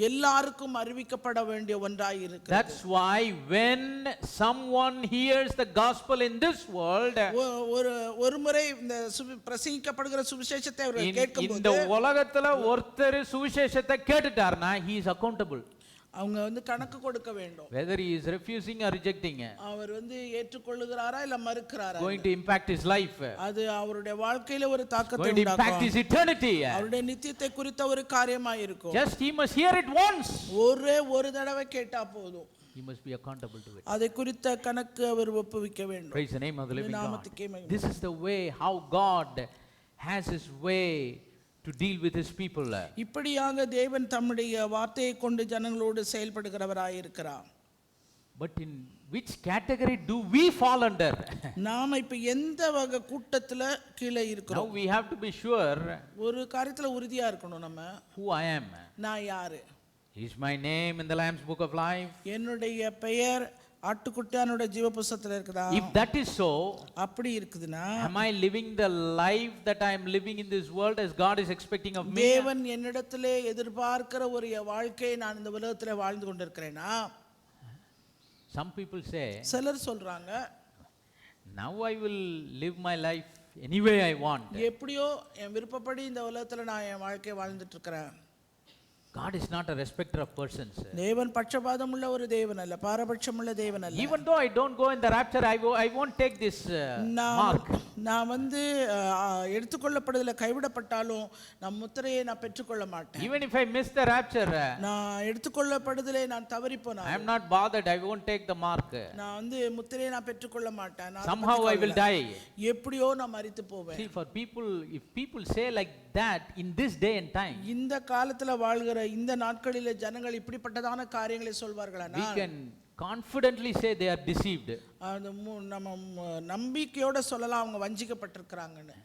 எல்லாருக்கும் அறிவிக்கப்பட வேண்டிய ஒன்றாய் இருக்கிறது. That's why when someone hears the gospel in this world, ஒரு முறை இந்த பிரசங்கிக்கப்படுகிற சுவிசேஷத்தை அவர் கேட்கும்போது இந்த உலகத்துல ஒருத்தர் சுவிசேஷத்தை கேட்டுட்டார்னா he is accountable. அவங்க கணக்கு கொடுக்க வேண்டும். Whether he is refusing or rejecting, அவர் ஏற்றுக்கொள்ளுகிறாரா இல்ல மறுக்கிறாரா, going to impact his life, அது அவருடைய வாழ்க்கையில ஒரு தாக்கத்தை going to impact his eternity, அவருடைய நித்தியத்தை குறித்த ஒரு காரியமாய் இருக்கும். just he must hear it once, ஒரு தடவை கேட்டா போதும். he must be accountable to it. அதை குறித்த கணக்கு அவர் ஒப்புவிக்க வேண்டும். Praise the name of the living God. This is the way how God has his way to deal with his people. இப்படியாக தேவன் தம்முடைய வார்த்தையை கொண்டு ஜனங்களோடு செயல்படுகிறவராய் இருக்கிறார். But in which category do we fall under? நாம இப்ப எந்த வகை கூட்டத்துல கீழே இருக்கிறோம்? Now we have to be sure, ஒரு காரியத்துல உறுதியா இருக்கணும். நம்ம who I am. நான் யாரு? Is my name in the Lamb's book of life? என்னுடைய பெயர் ஆட்டுக்குட்டியானோட ஜீவ புத்தகத்துல இருக்குதா? If that is so, அப்படி இருக்குதுன்னா am I living the life that I am living in this world as God is expecting of me? தேவன் என்னிடத்திலே எதிர்பார்க்கிற ஒரு வாழ்க்கையை நான் இந்த உலகத்துல வாழ்ந்து கொண்டிருக்கிறேனா? Some people say, சிலர் சொல்றாங்க, now I will live my life any way I want. எப்படியோ என் விருப்பப்படி இந்த உலகத்துல நான் என் வாழ்க்கையை வாழ்ந்துட்டு இருக்கிறேன். God is not a respecter of persons. தேவன் பட்சபாதமுள்ள ஒரு தேவன் அல்ல, பாரபட்சமுள்ள தேவன் அல்ல. Even though I don't go in the rapture, I won't take this mark. நான் வந்து எடுத்துக்கொள்ளப்படுதல கைவிடப்பட்டாலும் நான் முத்திரையை நான் பெற்றுக்கொள்ள மாட்டேன். Even if I miss the rapture, நான் எடுத்துக்கொள்ளப்படுதலே நான் தவறி I போனா am not bothered. I won't take the mark. நான் வந்து முத்திரையை நான் பெற்றுக்கொள்ள மாட்டேன். நான் Somehow I will die. எப்படியோ நான் மரித்து போவேன். See, for people, if people say like that in this day and time, இந்த காலத்துல வாழ்கிற இந்த நாட்களிலே ஜனங்கள் இப்படிப்பட்டதான காரியங்களை சொல்வார்களானா, we can confidently say they are deceived. அது நம்ம நம்பிக்கையோட சொல்லலாம் அவங்க வஞ்சிக்கப்பட்டிருக்கிறாங்கன்னு.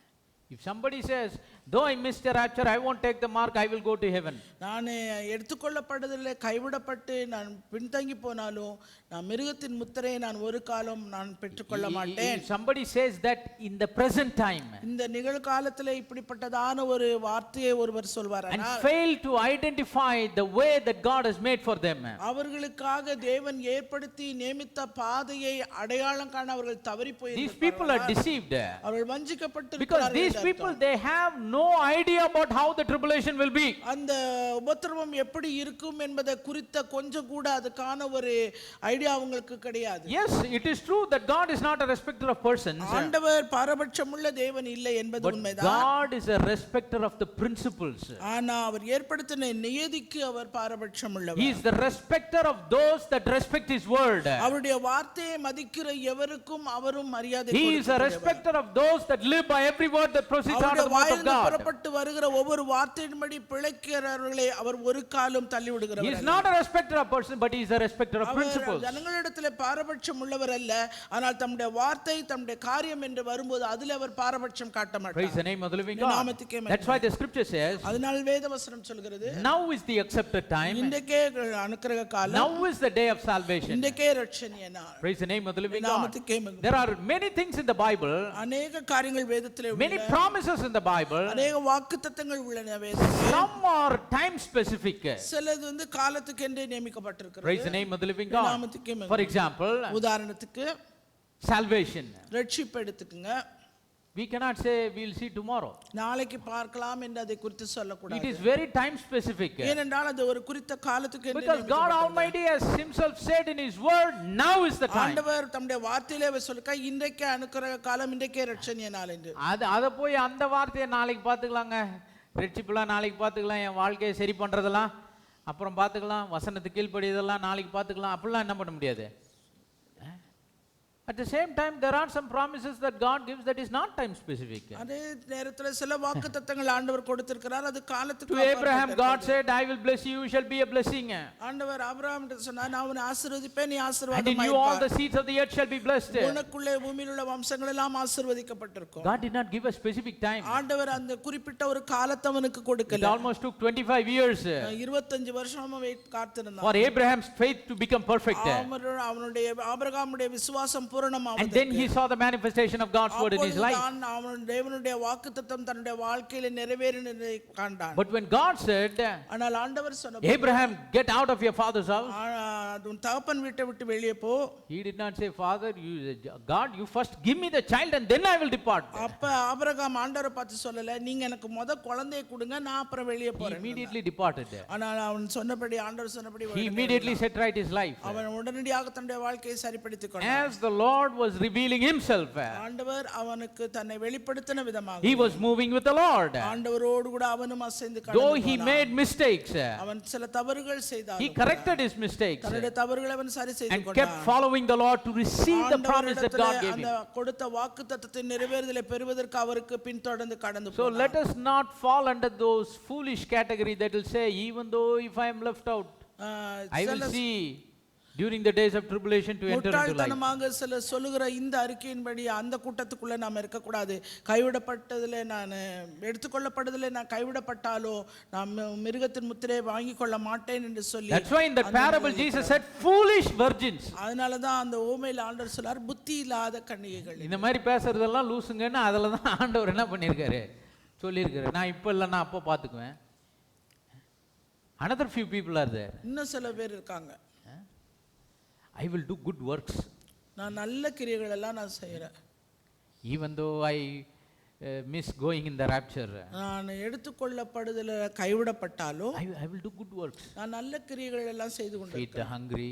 If somebody says, though I missed the rapture, I won't take the mark, I will go to heaven. நான் எடுத்துக்கொள்ளப்படுதலே கைவிடப்பட்டு நான் பின்தங்கி போனாலும் நான் மிருகத்தின் முத்திரையை நான் ஒரு காலம் நான் பெற்றுக்கொள்ள மாட்டேன். If somebody says that in the present time இந்த நிகழ்காலத்திலே இப்படிப்பட்டதான ஒரு வார்த்தையை ஒருவர் சொல்வாரானா, and fail to identify the way that God has made for them, அவர்களுக்காக தேவன் ஏற்படுத்தி நியமித்த பாதையை அடையாளம் காண அவர்கள் தவறி போய் these people are deceived. அவர்கள் வஞ்சிக்கப்பட்டு Because these people, they have no idea about how the tribulation will be. அந்த உபத்திரவம் எப்படி இருக்கும் என்பதை குறித்த கொஞ்சம் கூட அதுக்கான ஒரு ஐடியா அவங்களுக்கு கிடையாது. Yes, it is true that God is not a respecter of persons. ஆண்டவர் பாரபட்சமுள்ள தேவன் இல்லை என்பது உண்மைதான். God is a respecter of the principles. ஆனா அவர் ஏற்படுத்தின நியதிக்கு அவர் பாரபட்சம் உள்ளவர். He is the respecter of those that respect his word. அவருடைய வார்த்தையை மதிக்கிற எவருக்கும் அவரும் மரியாதை He is a respecter of those that live by every word that proceeds out of the mouth of God. புறப்பட்டு வருகிற ஒவ்வொரு வார்த்தையின்படி பிழைக்கிறவர்களை அவர் ஒரு காலம் தள்ளி விடுகிறவர். He is not a respecter of person, but he is a respecter of principles. ஜனங்களிடத்திலே பாரபட்சம் உள்ளவர் அல்ல, ஆனால் தம்முடைய வார்த்தை தம்முடைய காரியம் என்று வரும்போது அதிலே அவர் பாரபட்சம் காட்ட மாட்டார். Praise the name of the living God. That's why the scripture says, அதனால் வேதவசனம் சொல்கிறது, now is the accepted time, இன்றைக்கே அனுக்கிரக காலம், now is the day of salvation. இன்றைக்கே இரட்சணிய நாள். Praise the name of the living God. There are many things in the Bible, அநேக காரியங்கள் வேதத்திலே உள்ளன, many promises in the Bible, அநேக வாக்குத்தத்தங்கள் உள்ளன வேதத்திலே. some are time specific, சிலது வந்து காலத்துக்கு என்றே நியமிக்கப்பட்டிருக்கிறது. praise the name of the living God. For example, உதாரணத்துக்கு salvation, ரட்சிப்பு எடுத்துக்கங்க. we cannot say we'll see tomorrow. நாளைக்கு பார்க்கலாம் என்று அதை குறித்து சொல்லக்கூடாது. It is very time specific, ஏனென்றால் அது ஒரு குறித்த காலத்துக்கு என்று because God Almighty has himself said in his word, now is the time. ஆண்டவர் தம்முடைய வார்த்தையிலே சொல்லுங்க, இன்றைக்கே அனுக்கிரக காலம், இன்றைக்கே இரட்சணிய நாள் என்று. அத போய் அந்த வார்த்தையை நாளைக்கு பார்த்துக்கலாங்க, ரட்சிப்புலாம் நாளைக்கு பார்த்துக்கலாம், என் வாழ்க்கையை சரி பண்றதெல்லாம் அப்புறம் பார்த்துக்கலாம், வசனத்துக்கு கீழ்ப்படியதெல்லாம் நாளைக்கு பார்த்துக்கலாம், அப்படிலாம் என்ன பண்ண முடியாது. At the same time, there are some promises that God gives that is not time specific. அதே நேரத்துல சில வாக்குத்தத்தங்கள் ஆண்டவர் கொடுத்திருக்கிறார், அது காலத்துக்கு. To Abraham, God said, I will bless you, you shall be a blessing. ஆண்டவர் ஆபிரகாமுக்கு சொன்னார், நான் உன்னை ஆசீர்வதிப்பேன், நீ And in ஆசீர்வாதமாய் you all இருப்பாய். the seeds of the earth shall be blessed. உனக்குள்ளே பூமியில் உள்ள வம்சங்கள் எல்லாம் ஆசீர்வதிக்கப்பட்டிருக்கும். God did not give a specific time. ஆண்டவர் அந்த குறிப்பிட்ட ஒரு காலத்தை அவனுக்கு It கொடுக்கல. almost took 25 years 25 வருஷமா காத்திருந்தான். for Abraham's faith to become perfect. அவனுடைய ஆபிரகாமுடைய விசுவாசம் பூரணமாவது. And then he saw the manifestation of God's word in his life. அவன் தேவனுடைய வாக்குத்தத்தம் தன்னுடைய வாழ்க்கையில நிறைவேறினதை கண்டான். But when God said, ஆனால் ஆண்டவர் சொன்னார், Abraham, get out of your father's house, உன் தகப்பன் வீட்டை விட்டு வெளியே போ. he did not say, Father, God, you first give me the child and then I will depart. அப்ப ஆபிரகாம் ஆண்டவரை பார்த்து சொல்லல, நீங்க எனக்கு முத குழந்தையை கொடுங்க, நான் அப்புறம் வெளியே He போறேன். immediately departed. ஆனால் அவன் சொன்னபடி, ஆண்டவர் சொன்னபடி He immediately set right his life. அவன் உடனடியாக தன்னுடைய வாழ்க்கையை சரிப்படுத்திக் கொண்டான். As the Lord was revealing himself, ஆண்டவர் அவனுக்கு தன்னை வெளிப்படுத்தின விதமாக he was moving with the Lord. ஆண்டவரோடு கூட அவனும் அசைந்து Though கடந்து he போனான். made mistakes, அவன் சில தவறுகள் செய்தான். he corrected his mistakes தன்னுடைய தவறுகளை அவன் சரி செய்து and கொண்டான். kept following the Lord to receive the promise that God gave அந்த him. கொடுத்த வாக்குத்தத்தத்தின் நிறைவேறுதலை பெறுவதற்கு அவருக்கு பின்தொடர்ந்து கடந்து So போனான். let us not fall under those foolish category that will say, even though if I am left out, I will see during the days of tribulation to enter into life. முட்டாள்தனமாக சில சொல்லுகிற இந்த அறிக்கையின்படி அந்த கூட்டத்துக்குள்ள நாம் இருக்கக்கூடாது. கைவிடப்பட்டதிலே நான் எடுத்துக்கொள்ளப்படுதலே நான் கைவிடப்பட்டாலோ நான் மிருகத்தின் முத்திரையை வாங்கிக் கொள்ள மாட்டேன் என்று சொல்லி. That's why in that parable Jesus said foolish virgins. அதனால தான் அந்த ஓமையில ஆண்டவர் சொன்னார், புத்தி இல்லாத கன்னிகைகள். இந்த மாதிரி பேசுறதெல்லாம் லூசுங்கன்னா அதில் தான் ஆண்டவர் என்ன பண்ணியிருக்காரு சொல்லியிருக்காரு, நான் இப்போ இல்லைன்னா அப்போ பார்த்துக்குவேன். Another few people are there. இன்னும் சில பேர் இருக்காங்க, I will do good works. நான் நல்ல கிரியைகள் எல்லாம் நான் செய்யறேன். Even though I miss going in the rapture. நான் எடுத்துக்கொள்ளப்படுதல கைவிடப்பட்டாலும் I will do good works. நான் நல்ல கிரியைகள் எல்லாம் செய்து Feed கொண்டிருக்கிறேன். the hungry,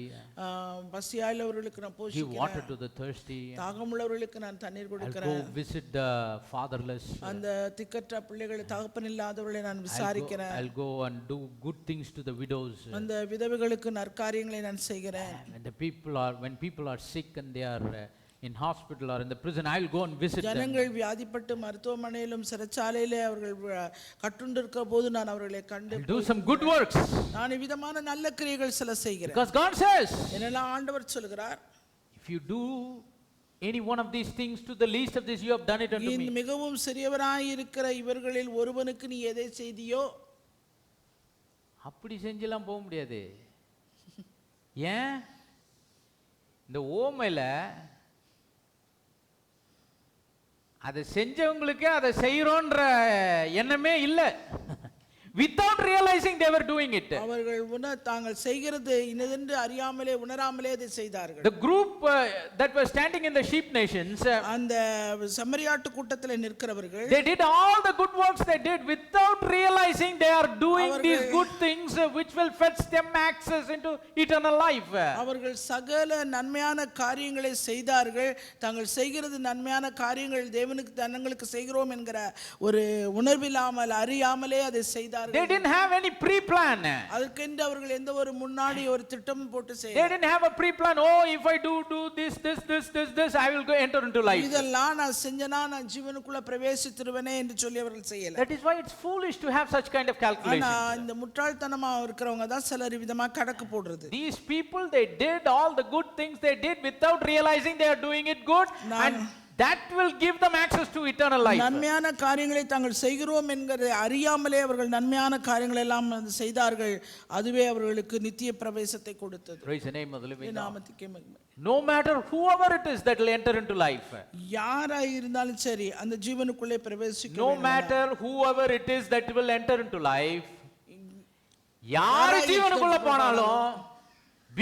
பசியாயுள்ளவர்களுக்கு நான் give போஷிக்கிறேன். water to the thirsty, தாகமுள்ளவர்களுக்கு நான் தண்ணீர் I'll கொடுக்கிறேன். go visit the fatherless. அந்த திக்கற்ற பிள்ளைகளை தகப்பன் இல்லாதவர்களை நான் விசாரிக்கிறேன். I'll go and do good things to the widows. அந்த விதவைகளுக்கு நற்காரியங்களை நான் செய்கிறேன். When people are sick and they are in hospital or in the prison, I will go and visit them. ஜனங்கள் வியாதிப்பட்டு மருத்துவமனையிலும் சிறைச்சாலையிலே அவர்கள் கட்டுண்டிருக்கிற போது நான் அவர்களை கண்டு I'll do some good works. நான் விதமான நல்ல கிரியைகள் சில செய்கிறேன். Because God says, என்னெல்லாம் ஆண்டவர் சொல்கிறார், if you do any one of these things to the least of this, you have done it unto இந்த me. மிகவும் சிறியவராய் இருக்கிற இவர்களில் ஒருவனுக்கு நீ எதை செய்தியோ அப்படி செஞ்செல்லாம் போக முடியாது. ஏன்? இந்த ஓமையில அதை செஞ்சவங்களுக்கு அதை செய்யறோன்ற எண்ணமே இல்லை. Without realizing they were doing it. அவர்கள் தாங்கள் செய்கிறது இன்னதென்று அறியாமலே உணராமலே அதை செய்தார்கள். The group that was standing in the sheep nations, அந்த செம்மறியாட்டு கூட்டத்தில் நிற்கிறவர்கள், they did all the good works they did without realizing they are doing these good things which will fetch them access into eternal life. அவர்கள் சகல நன்மையான காரியங்களை செய்தார்கள். தாங்கள் செய்கிறது நன்மையான காரியங்கள் தேவனுக்கு தங்களுக்கு செய்கிறோம் என்கிற ஒரு உணர்வில்லாமல் அறியாமலே அதை செய்தார்கள். They didn't have any pre-plan. அதற்கென்று அவர்கள் எந்த ஒரு முன்னாடி ஒரு திட்டம் போட்டு செய்யல. They didn't have a pre-plan. Oh, if I do this, I will go enter into life. இதெல்லாம் நான் செஞ்சனா நான் ஜீவனுக்குள்ள பிரவேசித்துருவேனே என்று சொல்லி அவர்கள் செய்யல. That is why it's foolish to have such kind of calculations. ஆனா இந்த முட்டாள்தனமா இருக்கிறவங்க தான் சிலர் விதமா கணக்கு போடுறது. These people, they did all the good things they did without realizing they are doing it good, and that will give them access to eternal life. நன்மையான காரியங்களை தாங்கள் செய்கிறோம் என்கிறதை அறியாமலே அவர்கள் நன்மையான காரியங்களை எல்லாம் செய்தார்கள். அதுவே அவர்களுக்கு நித்திய பிரவேசத்தை கொடுத்தது. Praise the name of the living God. நாமத்துக்கே மகிமை. No matter whoever it is that will enter into life, யாராய் இருந்தாலும் சரி அந்த ஜீவனுக்குள்ளே பிரவேசிக்க no matter whoever it is that will enter into life, யார் ஜீவனுக்குள்ள போனாலும்,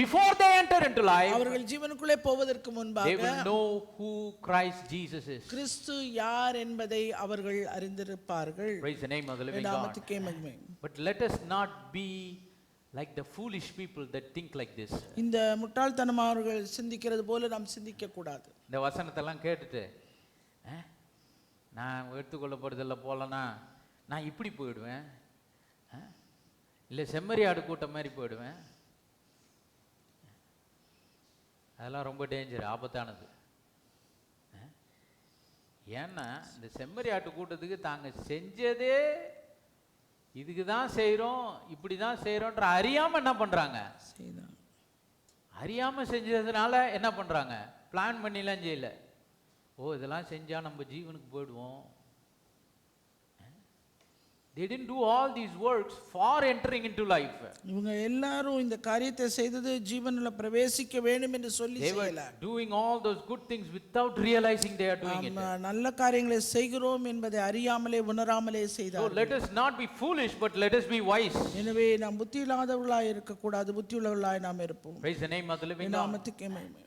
before they enter into life, அவர்கள் ஜீவனுக்குள்ளே போவதற்கு முன்பாக they will know who Christ Jesus is. கிறிஸ்து யார் என்பதை அவர்கள் அறிந்திருப்பார்கள். Praise the name of the living God. நாமத்துக்கே மகிமை. But let us not be like the foolish people that think like this. இந்த முட்டாள்தனமானவர்கள் சிந்திக்கிறது போல நாம் சிந்திக்க கூடாது. இந்த வசனத்தெல்லாம் கேட்டுட்டு நான் எடுத்துக்கொள்ளப்படுறதில்ல போலனா நான் இப்படி போயிடுவேன், இல்லை செம்மறி ஆடு கூட்டம் மாதிரி போயிடுவேன். அதெல்லாம் ரொம்ப டேஞ்சர், ஆபத்தானது. ஏன்னா இந்த செம்மறி ஆட்டு கூட்டத்துக்கு தாங்க செஞ்சதே இதுக்கு தான் செய்கிறோம், இப்படி தான் செய்கிறோன்ற அறியாமல் என்ன பண்ணுறாங்க, அறியாமல் செஞ்சதுனால என்ன பண்ணுறாங்க, பிளான் பண்ணிலாம் செய்யல. ஓ இதெல்லாம் செஞ்சால் நம்ம ஜீவனுக்கு போயிடுவோம். They didn't do all these works for entering into life. இவங்க எல்லாரும் இந்த காரியத்தை செய்தது ஜீவனில் பிரவேசிக்க வேண்டும் என்று சொல்லி செய்யல. They were doing all those good things without realizing they are doing it. நல்ல காரியங்களை செய்கிறோம் என்பதை அறியாமலே உணராமலே செய்தார்கள். So let us not be foolish, but let us be wise. எனவே நாம் புத்தி இல்லாதவர்களாய் இருக்க கூடாது, புத்தியுள்ளவர்களாய் நாம் இருப்போம். Praise the name of the living God. நாமத்துக்கே மகிமை.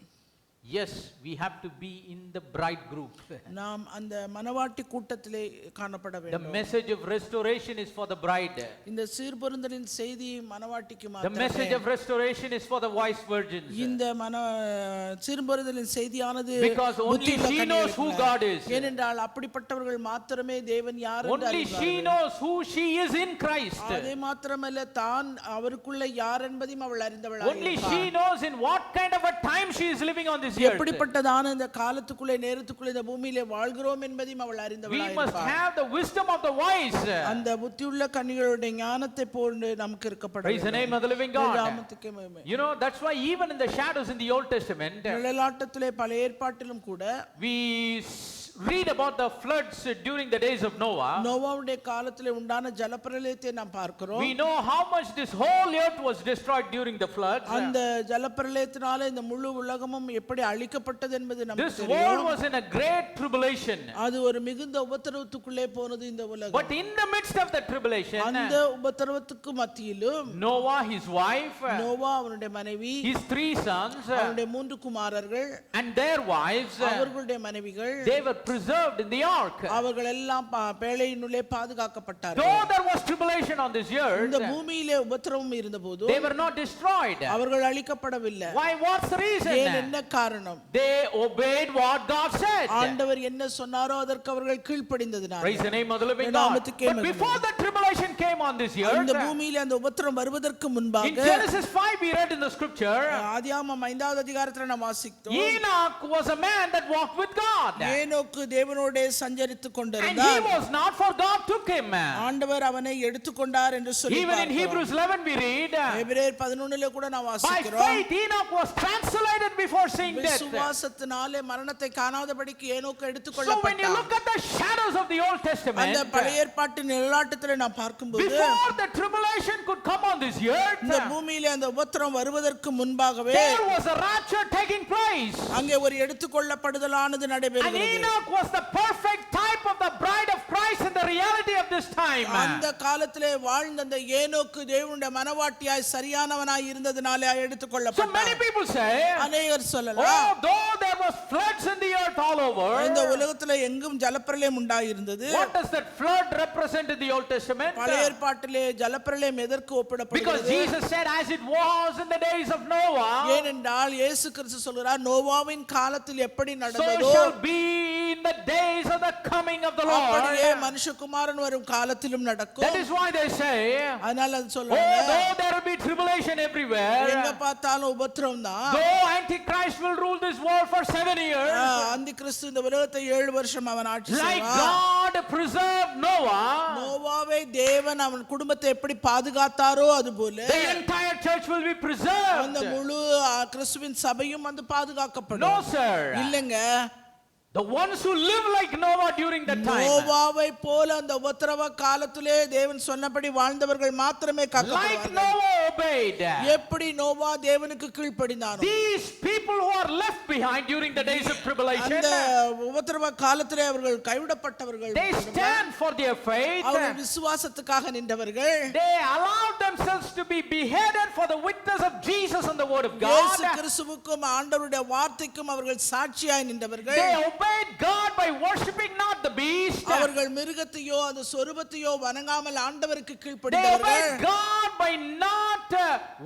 Yes, we have to be in the bride group. நாம் அந்த மணவாட்டி கூட்டத்திலே காணப்பட வேண்டும். The message of restoration is for the bride. இந்த சீர்பொருந்தலின் செய்தி மணவாட்டிக்கு The மாத்திரமே. message of restoration is for the wise virgins. இந்த சீர்பொருந்தலின் செய்தியானது Because only she knows who God is. ஏனென்றால் அப்படிப்பட்டவர்கள் மாத்திரமே தேவன் யார் என்று Only she knows who she is in Christ. அதே மாத்திரமல்ல தான் அவருக்குள்ள யார் என்பதையும் அவள் அறிந்தவளாய் Only இருப்பாள். she knows in what kind of a time she is living on this earth. எப்படிப்பட்டதான இந்த காலத்துக்குள்ளே நேரத்துக்குள்ளே இந்த பூமியிலே வாழ்கிறோம் என்பதையும் அவள் அறிந்தவளாய் We must இருப்பாள். have the wisdom of the wise. அந்த புத்தியுள்ள கன்னிகளுடைய ஞானத்தை போன்று நமக்கு இருக்கப்பட Praise the name of the living God. நாமத்துக்கே மகிமை. You know, that's why even in the shadows in the Old Testament, நிழலாட்டத்திலே பழைய ஏற்பாட்டிலும் கூட we read about the floods during the days of Noah. நோவாவுடைய காலத்திலே உண்டான ஜலப்பிரளயத்தை நாம் பார்க்கிறோம். We know how much this whole earth was destroyed during the floods. அந்த ஜலப்பிரளயத்தினால இந்த முழு உலகமும் எப்படி அழிக்கப்பட்டது என்பது நமக்கு This தெரியும். world was in a great tribulation. அது ஒரு மிகுந்த உபத்திரவத்துக்குள்ளே போனது இந்த உலகம். But in the midst of that tribulation, அந்த உபத்திரவத்துக்கு மத்தியிலும் Noah, his wife, நோவா அவனுடைய மனைவி, his 3 sons, அவனுடைய 3 குமாரர்கள், and their wives, அவர்களுடைய மனைவிகள், they were preserved in the ark. அவர்கள் எல்லாம் பேழையினுள்ளே பாதுகாக்கப்பட்டார்கள். Though there was tribulation on this இந்த earth, பூமியிலே உபத்திரவம் இருந்தபோது they were not destroyed. அவர்கள் அழிக்கப்படவில்லை. Why? What's the ஏன் reason? என்ன காரணம்? They obeyed what God said. ஆண்டவர் என்ன சொன்னாரோ அதற்கு அவர்கள் கீழ்ப்படிந்ததினால். Praise the name of the living God. நாமத்துக்கே But before the tribulation came on this earth, இந்த பூமியிலே அந்த உபத்திரம் வருவதற்கு in முன்பாக Genesis 5 we read in the scripture, ஆதியாகமம் 5வது அதிகாரத்தில் நாம் வாசித்தோம். Enoch was a man that walked with God. ஏனோக்கு தேவனோடே சஞ்சரித்துக் And he கொண்டிருந்தார். was not, for God took him. ஆண்டவர் அவனை எடுத்துக்கொண்டார் என்று சொல்லி Even in பார்க்கிறோம். Hebrews 11 we read, எபிரேயர் 11லே கூட நாம் by வாசிக்கிறோம். faith Enoch was translated before seeing death. விசுவாசத்தினாலே மரணத்தை காணாதபடிக்கு ஏனோக்கு So when you எடுத்துக்கொள்ளப்பட்டார். look at the shadows of the Old அந்த Testament, பழைய ஏற்பாட்டின் நிழலாட்டத்திலே நாம் பார்க்கும்போது before the tribulation could come on this earth, இந்த பூமியிலே அந்த உபத்திரம் வருவதற்கு முன்பாகவே there was a rapture taking place. அங்கே ஒரு எடுத்துக்கொள்ளப்படுதலானது And நடைபெறுகிறது. Enoch was the perfect type of the bride of Christ in the reality of this time. அந்த காலத்திலே வாழ்ந்த அந்த ஏனோக்கு தேவனுடைய மனவாட்டியாய் சரியானவனாய் இருந்ததினாலே So many எடுத்துக்கொள்ளப்பட்டார். people say, அநேகர் சொல்லலாம், oh, though there was floods in the earth all இந்த over, உலகத்திலே எங்கும் ஜலப்பிரளயம் உண்டாயிருந்தது. what does that flood represent in the Old Testament? பழைய ஏற்பாட்டிலே ஜலப்பிரளயம் எதற்கு Because ஒப்பிடப்படுகிறது? Jesus said, as it was in the days of Noah, ஏனென்றால் இயேசு கிறிஸ்து சொல்கிறார், நோவாவின் காலத்தில் எப்படி so நடந்ததோ shall be in the days of the coming of the அப்படியே Lord. மனுஷகுமாரன் வரும் காலத்திலும் நடக்கும். That is why they say, அதனால அது oh, சொல்றாங்க, though there will be tribulation எங்க everywhere, பார்த்தாலும் உபத்திரம் தான். though Antichrist will rule this world for 7 years, அந்தி கிறிஸ்து இந்த உலகத்தை 7 வருஷம் அவன் ஆட்சி like செய்வான். God preserved Noah, நோவாவை தேவன் அவன் குடும்பத்தை எப்படி பாதுகாத்தாரோ அதுபோல the entire church will be அந்த preserved. முழு கிறிஸ்துவின் சபையும் வந்து பாதுகாக்கப்படும். No, sir. இல்லங்க, The ones who live like Noah during that time, நோவாவை போல அந்த உபத்திரவ காலத்திலே தேவன் சொன்னபடி வாழ்ந்தவர்கள் மாத்திரமே like காக்கப்படுவார்கள். Noah obeyed, எப்படி நோவா தேவனுக்கு கீழ்ப்படிந்தானோ these people who are left behind during the days of tribulation, அந்த உபத்திரவ காலத்திலே அவர்கள் கைவிடப்பட்டவர்கள், they stand for their faith. அவர்கள் விசுவாசத்துக்காக நின்றவர்கள். They allowed themselves to be beheaded for the witness of Jesus and the word of இயேசு God. கிறிஸ்துவுக்கும் ஆண்டவருடைய வார்த்தைக்கும் அவர்கள் சாட்சியாய் நின்றவர்கள். They obeyed God by worshiping not the beast. அவர்கள் மிருகத்தையோ அந்த சொரூபத்தையோ வணங்காமல் ஆண்டவருக்கு They கீழ்ப்படிந்தவர்கள். obeyed God by not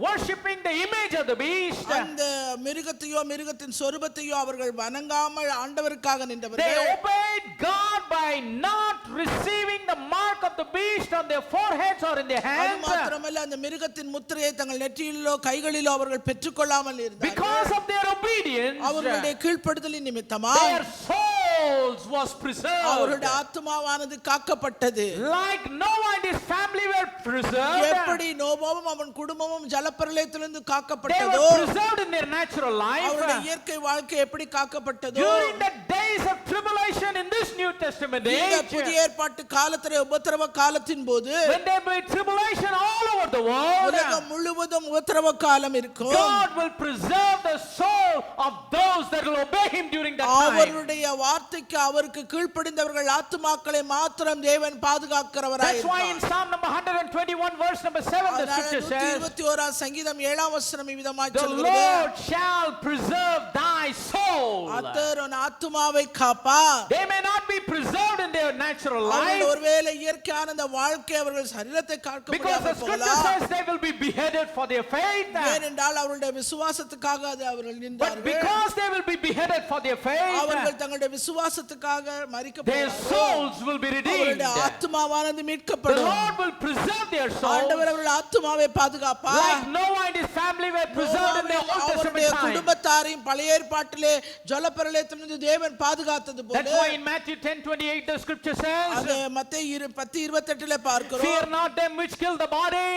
worshiping the image of the beast. அந்த மிருகத்தையோ மிருகத்தின் சொரூபத்தையோ அவர்கள் வணங்காமல் ஆண்டவருக்காக They நின்றவர்கள். obeyed God by not receiving the mark of the beast on their foreheads or in their அது hands. மாத்திரமல்ல, அந்த மிருகத்தின் முத்திரையை தங்கள் நெற்றியிலோ கைகளிலோ அவர்கள் பெற்றுக்கொள்ளாமல் இருந்தார்கள். Because of their obedience, அவர்களுடைய கீழ்ப்படுதலின் நிமித்தமாக their souls was preserved. அவருடைய ஆத்துமாவானது காக்கப்பட்டது. Like Noah and his family were preserved, எப்படி நோவாவும் அவன் குடும்பமும் ஜலப்பிரளயத்திலிருந்து they காக்கப்பட்டதோ, were preserved in their natural அவருடைய life. இயற்கை வாழ்க்கை எப்படி காக்கப்பட்டதோ, During the days of tribulation in this New Testament இந்த age, புதிய ஏற்பாட்டு காலத்திலே உபத்திரவ காலத்தின் போது when there will be tribulation all over the world, உலகம் முழுவதும் உபத்திரவ காலம் இருக்கும். God will preserve the soul of those that will obey him during that time. அவருடைய வார்த்தைக்கு அவருக்கு கீழ்ப்படிந்தவர்கள் ஆத்துமாக்களை மாத்திரம் தேவன் பாதுகாக்கிறவராய் That's why in இருக்கிறார். Psalm number 121 verse number 7 the அதனால scripture says, 121 சங்கீதம் 7ஆம் வசனம் இவ்விதமாய் the சொல்கிறது, Lord shall preserve thy soul. கர்த்தர் உன் ஆத்துமாவை காப்பார். They may not be preserved in their natural அவர்கள் life, ஒருவேளை இயற்கையான அந்த வாழ்க்கை அவர்கள் சரீரத்தை காக்க because the முடியாமல் scripture போகலாம். says they will be beheaded for their faith. ஏனென்றால் அவருடைய விசுவாசத்துக்காக அது அவர்கள் But நின்றார்கள். because they will be beheaded for their faith, அவர்கள் தங்களுடைய விசுவாசத்துக்காக their மரிக்கப்படுவார்கள். souls will be redeemed. அவருடைய ஆத்துமாவானது The மீட்கப்படும். Lord will preserve their souls, ஆண்டவர் அவர்கள் ஆத்துமாவை பாதுகாப்பார். like Noah and his family were preserved in the Old அவருடைய Testament time. குடும்பத்தாரையும் பழைய ஏற்பாட்டிலே ஜலப்பிரளயத்திலிருந்து தேவன் பாதுகாத்தது போல, That's why in Matthew 10:28 the scripture அது says, மத்தேயு 10:28 பார்க்கிறோம். fear not them which kill the body,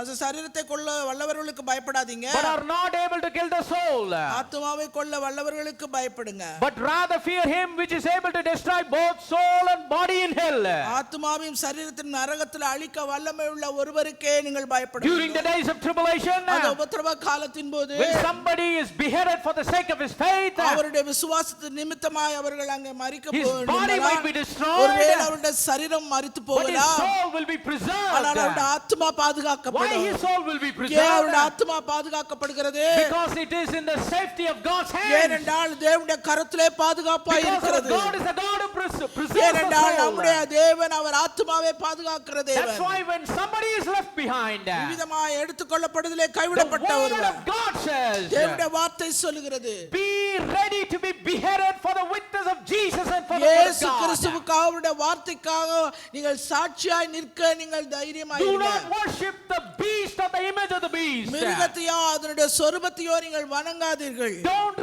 அது சரீரத்தை கொல்ல வல்லவர்களுக்கு பயப்படாதீங்க, but are not able to kill the soul. ஆத்துமாவை கொல்ல வல்லவர்களுக்கு பயப்படுங்க. But rather fear him which is able to destroy both soul and body in hell. ஆத்துமாவையும் சரீரத்தின் நரகத்தில் அழிக்க வல்லமை உள்ள ஒருவருக்கே நீங்கள் பயப்படுங்க. During the days of tribulation, அந்த உபத்திரவ காலத்தின் போது when somebody is beheaded for the sake of his faith, அவருடைய விசுவாசத்தின் நிமித்தமாய் அவர்கள் அங்கே மரிக்க his body might be destroyed, ஒருவேளை அவருடைய சரீரம் மரித்து but his போகலாம், soul will be ஆனால் அவருடைய preserved. ஆத்துமா Why பாதுகாக்கப்படும். his soul will be preserved? ஏன் அவருடைய preserved? ஆத்துமா பாதுகாக்கப்படுகிறது? Because it is in the safety of God's hands. ஏனென்றால் தேவனுடைய கரத்திலே பாதுகாப்பாய் Because our இருக்கிறது. God is a God who preserves the ஏனென்றால் soul. நம்முடைய தேவன் அவர் ஆத்துமாவை பாதுகாக்கிற That's தேவன். why when somebody is left behind, விதமாய் எடுத்துக்கொள்ளப்படுதலே the கைவிடப்பட்ட word ஒருவர், of God says, தேவனுடைய வார்த்தை சொல்லுகிறது, be ready to be beheaded for the witness of Jesus and for the word of இயேசு God. கிறிஸ்துவுக்காக அவருடைய வார்த்தைக்காக நீங்கள் சாட்சியாய் நிற்க நீங்கள் தைரியமாய் Do இருங்க. not worship the beast or the image of the beast. மிருகத்தையோ அதனுடைய சொரூபத்தையோ நீங்கள் வணங்காதீர்கள். Don't